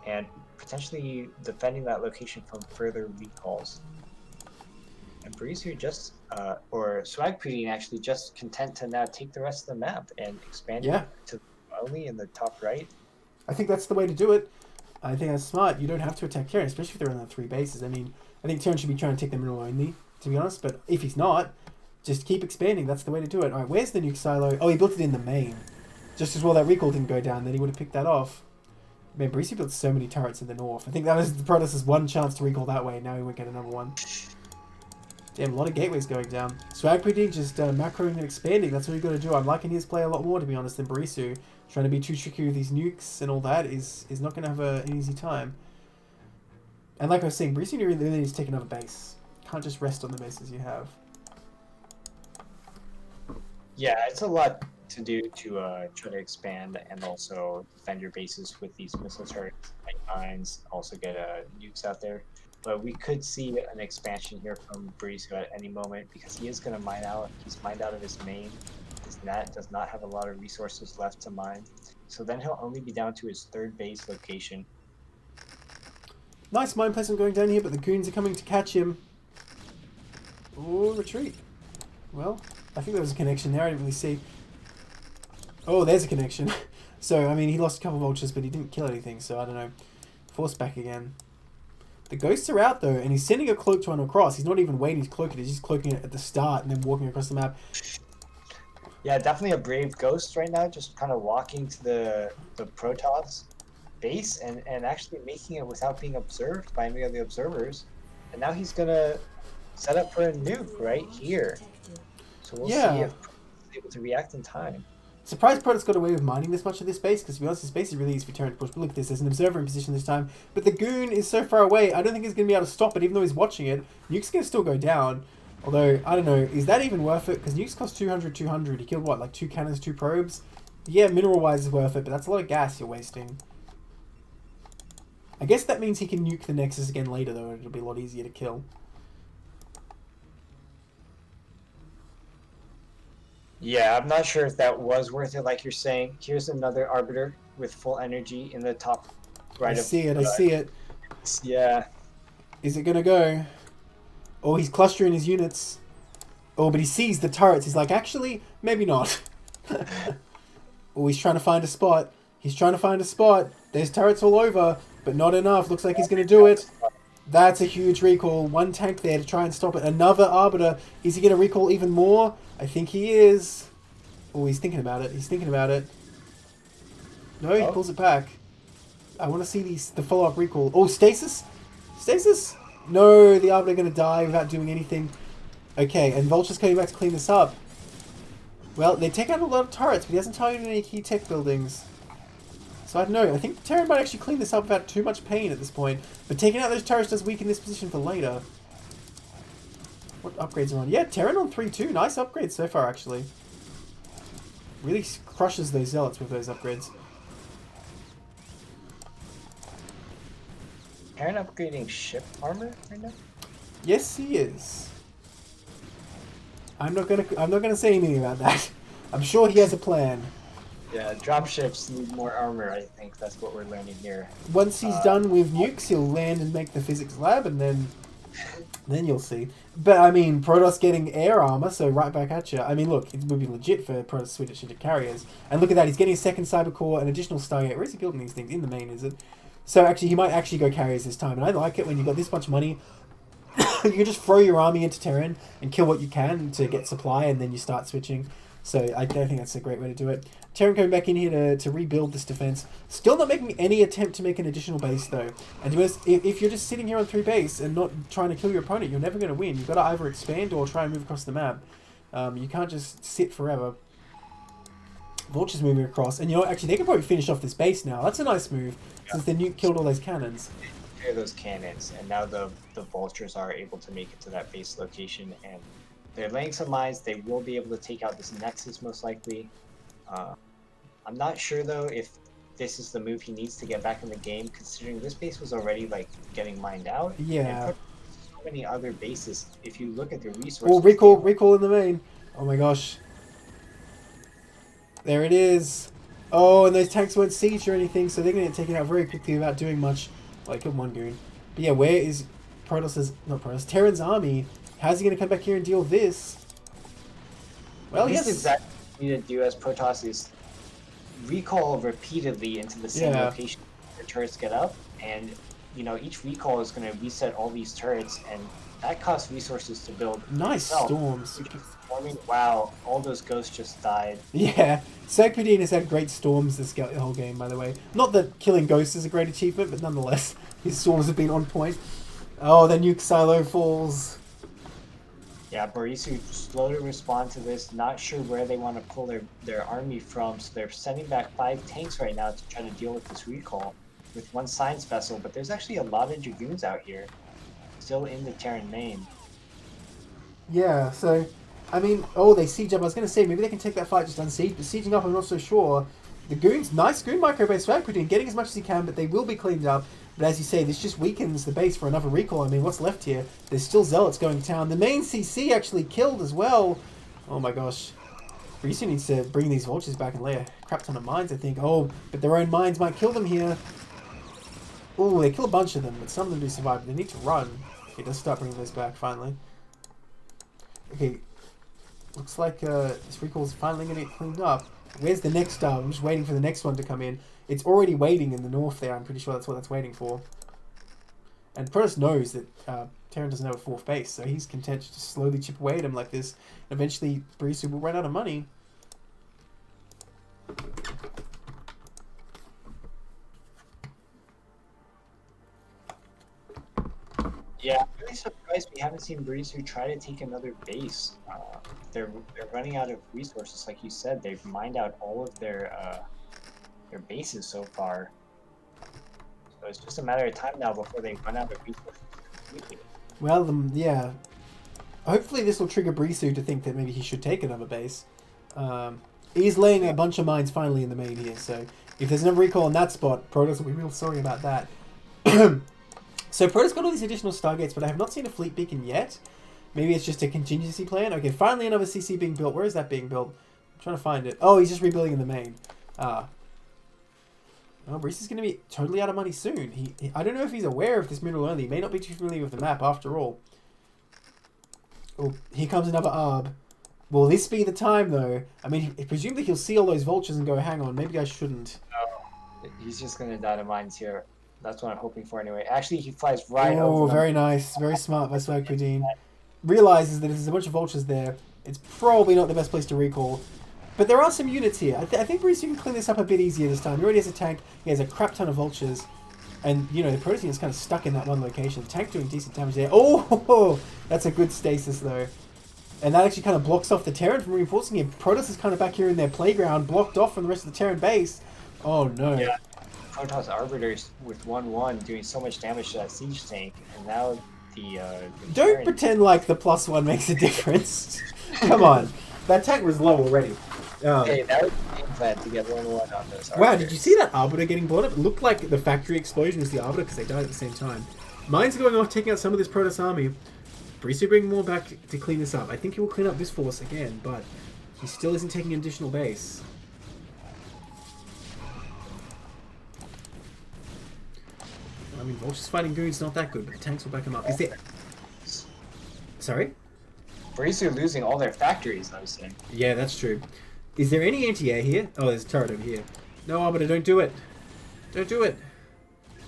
and potentially defending that location from further recalls. And Barisu just, or Swag Pudding actually just content to now take the rest of the map and expand it to only in the top right. I think that's the way to do it. I think that's smart. You don't have to attack Terran, especially if they're on the 3 bases. I mean, I think Terran should be trying to take the mineral only, to be honest, but if he's not, just keep expanding. That's the way to do it. Alright, where's the nuke silo? Oh, he built it in the main. Just as well that recall didn't go down, then he would have picked that off. Man, Barisi built so many turrets in the north. I think that was the Protoss' one chance to recall that way. Now he won't get another one. Damn, a lot of gateways going down. Swag PD just macroing and expanding. That's what you got to do. I'm liking his play a lot more, to be honest, than Barisu. Trying to be too tricky with these nukes and all that is not going to have an easy time. And like I was saying, Barisu really needs to take another base. Can't just rest on the bases you have. Yeah, it's a lot to do to try to expand and also defend your bases with these missile turrets, like mines, also get nukes out there. But we could see an expansion here from Barisu at any moment because he is going to mine out. He's mined out of his main. His net does not have a lot of resources left to mine. So then he'll only be down to his 3rd base location. Nice mine placement going down here, but the goons are coming to catch him. Oh, retreat. Well, I think there was a connection there. I didn't really see. Oh, there's a connection. So, I mean, he lost a couple of vultures, but he didn't kill anything, so I don't know. Force back again. The ghosts are out, though, and he's sending a cloaked one across. He's not even waiting to cloak it. He's just cloaking it at the start and then walking across the map. Yeah, definitely a brave ghost right now, just kind of walking to the Protoss base and actually making it without being observed by any of the observers. And now he's going to set up for a nuke right here. So we'll see if he's able to react in time. Surprised Protoss got away with mining this much of this base, because to be honest, this base is really easy for Terran to push. But look at this, there's an observer in position this time. But the goon is so far away, I don't think he's going to be able to stop it, even though he's watching it. Nuke's going to still go down. Although, I don't know, is that even worth it? Because nukes cost 200. He killed, what, like 2 cannons, 2 probes? Yeah, mineral-wise is worth it, but that's a lot of gas you're wasting. I guess that means he can nuke the Nexus again later, though, and it'll be a lot easier to kill. Yeah, I'm not sure if that was worth it, like you're saying. Here's another Arbiter with full energy in the top right. I see it. Yeah. Is it going to go? Oh, he's clustering his units. Oh, but he sees the turrets. He's like, actually, maybe not. Oh, he's trying to find a spot. There's turrets all over, but not enough. Looks like he's going to do it. That's a huge recall. 1 tank there to try and stop it. Another Arbiter. Is he going to recall even more? I think he is. Oh, he's thinking about it. No, he pulls it back. I want to see the follow-up recall. Oh, stasis? No, the Arbiter going to die without doing anything. Okay, and Vulture's coming back to clean this up. Well, they take out a lot of turrets, but he hasn't targeted any key tech buildings. So I don't know. I think Terran might actually clean this up without too much pain at this point. But taking out those turrets does weaken this position for later. What upgrades are on? Yeah, Terran on 3-2. Nice upgrades so far, actually. Really crushes those zealots with those upgrades. Terran upgrading ship armor right now? Yes, he is. I'm not gonna say anything about that. I'm sure he has a plan. Yeah, dropships need more armor, I think. That's what we're learning here. Once he's done with nukes, he'll land and make the physics lab, and then you'll see. But, I mean, Protoss getting air armor, so right back at you. I mean, look, it would be legit for Protoss to switch into carriers. And look at that, he's getting a 2nd cyber core, an additional Stargate. Where is he building these things? In the main, is it? So, actually, he might actually go carriers this time. And I like it when you've got this much money. You can just throw your army into Terran and kill what you can to get supply, and then you start switching. So I don't think that's a great way to do it. Terran coming back in here to rebuild this defense. Still not making any attempt to make an additional base though. And to be honest, if you're just sitting here on 3 base and not trying to kill your opponent, you're never going to win. You've got to either expand or try and move across the map. You can't just sit forever. Vulture's moving across. And you know what? Actually, they can probably finish off this base now. That's a nice move since the nuke killed all those cannons. Clear those cannons, and now the vultures are able to make it to that base location, and they're laying some mines. They will be able to take out this nexus most likely. I'm not sure though if this is the move he needs to get back in the game, considering this base was already like getting mined out. Yeah. And so many other bases. If you look at the resources. Oh, recall in the main. Oh my gosh. There it is. Oh, and those tanks weren't sieged or anything, so they're going to get taken out very quickly without doing much. Well, I killed one goon. But yeah, where is Terran's army? How's he going to come back here and deal with this? Well, this yes. is exactly what you need to do as Protoss is recall repeatedly into the same location where turrets get up, and you know each recall is going to reset all these turrets, and that costs resources to build. Nice storms. Wow, all those ghosts just died. Yeah, SKT4 has had great storms this whole game, by the way. Not that killing ghosts is a great achievement, but nonetheless, his storms have been on point. Oh, the nuke silo falls. Yeah, Barisu slow to respond to this, not sure where they want to pull their army from, so they're sending back 5 tanks right now to try to deal with this recall with 1 science vessel, but there's actually a lot of Dragoons out here, still in the Terran main. Yeah, so, I mean, oh, they siege up. I was going to say, maybe they can take that fight just unsiege, but sieging up, I'm not so sure. The goons, nice goon micro base SKT4 getting as much as he can, but they will be cleaned up. But as you say, this just weakens the base for another recall. I mean, what's left here? There's still Zealots going to town. The main CC actually killed as well. Oh my gosh. Barisu needs to bring these vultures back and lay a crap ton of mines, I think. Oh, but their own mines might kill them here. Oh, they kill a bunch of them, but some of them do survive. They need to run. Okay, let's start bringing those back, finally. Okay, looks like this recall is finally going to get cleaned up. Where's the next star? I'm just waiting for the next one to come in. It's already waiting in the north there. I'm pretty sure that's what that's waiting for. And Protoss knows that Terran doesn't have a 4th base, so he's content to just slowly chip away at him like this. Eventually, Barisu will run out of money. Yeah, I'm really surprised we haven't seen Barisu try to take another base. They're running out of resources, like you said. They've mined out all of their bases so far. So it's just a matter of time now before they run out of resources completely. Well, yeah. Hopefully this will trigger Barisu to think that maybe he should take another base. He's laying a bunch of mines finally in the main here, so if there's another recall in that spot, Protoss will be real sorry about that. So Protoss got all these additional Stargates, but I have not seen a fleet beacon yet. Maybe it's just a contingency plan. Okay, finally another CC being built. Where is that being built? I'm trying to find it. Oh, he's just rebuilding in the main. Oh, Barisu's going to be totally out of money soon. I don't know if he's aware of this mineral only. He may not be too familiar with the map after all. Oh, here comes another ARB. Will this be the time, though? I mean, presumably he'll see all those vultures and go, hang on, maybe I shouldn't. No, he's just going to die to mines here. That's what I'm hoping for anyway. Actually, he flies right over. Oh, very nice. Very smart by SKT4. Realizes that if there's a bunch of vultures there, it's probably not the best place to recall. But there are some units here. I think Barisu can clean this up a bit easier this time. He already has a tank. He has a crap ton of vultures. And, you know, the Protoss is kind of stuck in that one location. The tank doing decent damage there. Oh, that's a good stasis, though. And that actually kind of blocks off the Terran from reinforcing him. Protoss is kind of back here in their playground, blocked off from the rest of the Terran base. Oh, no. Yeah. Protoss Arbiters with 1-1 doing so much damage to that siege tank, and now the Don't Terran... pretend like the +1 makes a difference. Come on. That tank was low already. Hey, that was the game plan to get 1-1 on those Arbiters. Wow, did you see that Arbiter getting blown up? It looked like the factory explosion was the Arbiter because they died at the same time. Mines are going off, taking out some of this Protoss army. Barisu bringing more back to clean this up. I think he will clean up this force again, but he still isn't taking an additional base. I mean, Vulture's fighting goons not that good, but the tanks will back him up. Is there... Sorry? Barisu losing all their factories, I was saying. Yeah, that's true. Is there any anti-air here? Oh, there's a turret over here. No, Arbiter, don't do it. Don't do it.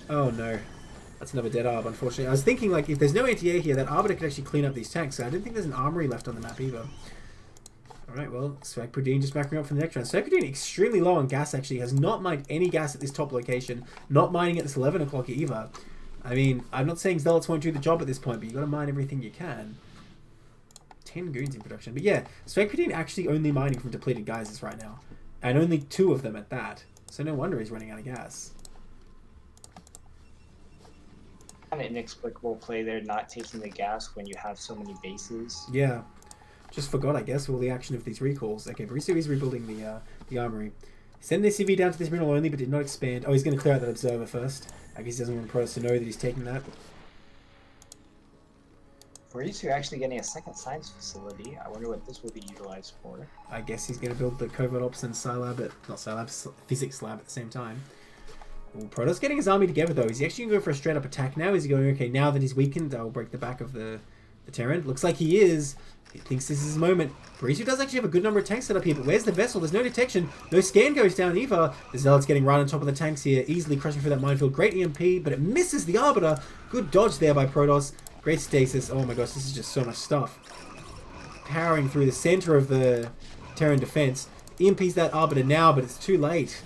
Oh, no. That's another dead Arb, unfortunately. I was thinking, like, if there's no anti-air here, that Arbiter could actually clean up these tanks. So I don't think there's an armory left on the map either. Alright, well, Swagpudine just backing up from the next round. Swagpudine extremely low on gas, actually. Has not mined any gas at this top location. Not mining at this 11 o'clock either. I mean, I'm not saying Zealots won't do the job at this point, but you got to mine everything you can. 10 goons in production. But yeah, Swagpudine actually only mining from depleted geysers right now. And only 2 of them at that. So no wonder he's running out of gas. Kind of inexplicable play there, not taking the gas when you have so many bases. Yeah. Just forgot, I guess, all the action of these recalls. Okay, Barisu is rebuilding the armory. Send the CV down to this mineral only, but did not expand. Oh, he's going to clear out that observer first. I guess he doesn't want Protoss to know that he's taking that. Barisu actually getting a second science facility. I wonder what this will be utilized for. I guess he's going to build the covert ops and physics lab at the same time. Ooh, Protoss getting his army together though. Is he actually going to go for a straight up attack now? Is he going, okay, now that he's weakened, I'll break the back of the Terran? Looks like he is. He thinks this is his moment. Barisu does actually have a good number of tanks set up here, but where's the vessel? There's no detection. No scan goes down either. The Zealot's getting right on top of the tanks here, easily crushing through that minefield. Great EMP, but it misses the Arbiter. Good dodge there by Protoss. Great stasis. Oh my gosh, this is just so much stuff. Powering through the center of the Terran defense. EMP's that Arbiter now, but it's too late.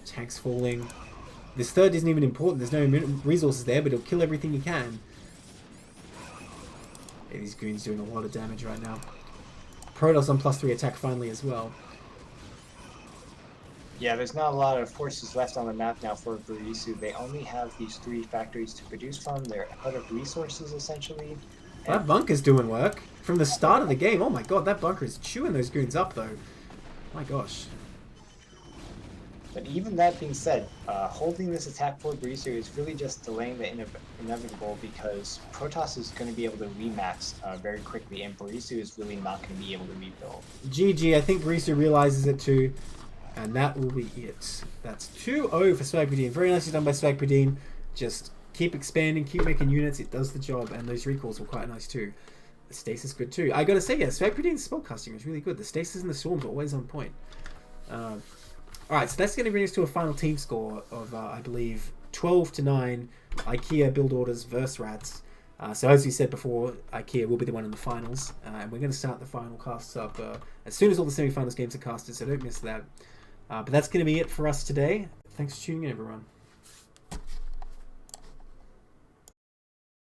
Tanks falling. This third isn't even important. There's no resources there, but he'll kill everything he can. Yeah, these goons doing a lot of damage right now. Protoss on +3 attack finally as well. Yeah, there's not a lot of forces left on the map now for Barisu. They only have these 3 factories to produce from. They're out of resources, essentially. That bunker's doing work. From the start of the game, oh my god, that bunker is chewing those goons up, though. My gosh. But even that being said, holding this attack for Barisu is really just delaying the inevitable, because Protoss is going to be able to remax very quickly, and Barisu is really not going to be able to rebuild. GG, I think Barisu realizes it too. And that will be it. That's 2-0 for Swagpudine. Very nicely done by Swagpudine. Just keep expanding, keep making units. It does the job. And those recalls were quite nice too. The stasis good too. I gotta say, yeah, Swagpudine's spellcasting is really good. The stasis and the swarms are always on point. Alright, so that's going to bring us to a final team score of, I believe, 12-9 IKEA build orders versus Rats. So as we said before, IKEA will be the one in the finals. And we're going to start the final casts up as soon as all the semi-finals games are casted, so don't miss that. But that's going to be it for us today. Thanks for tuning in, everyone.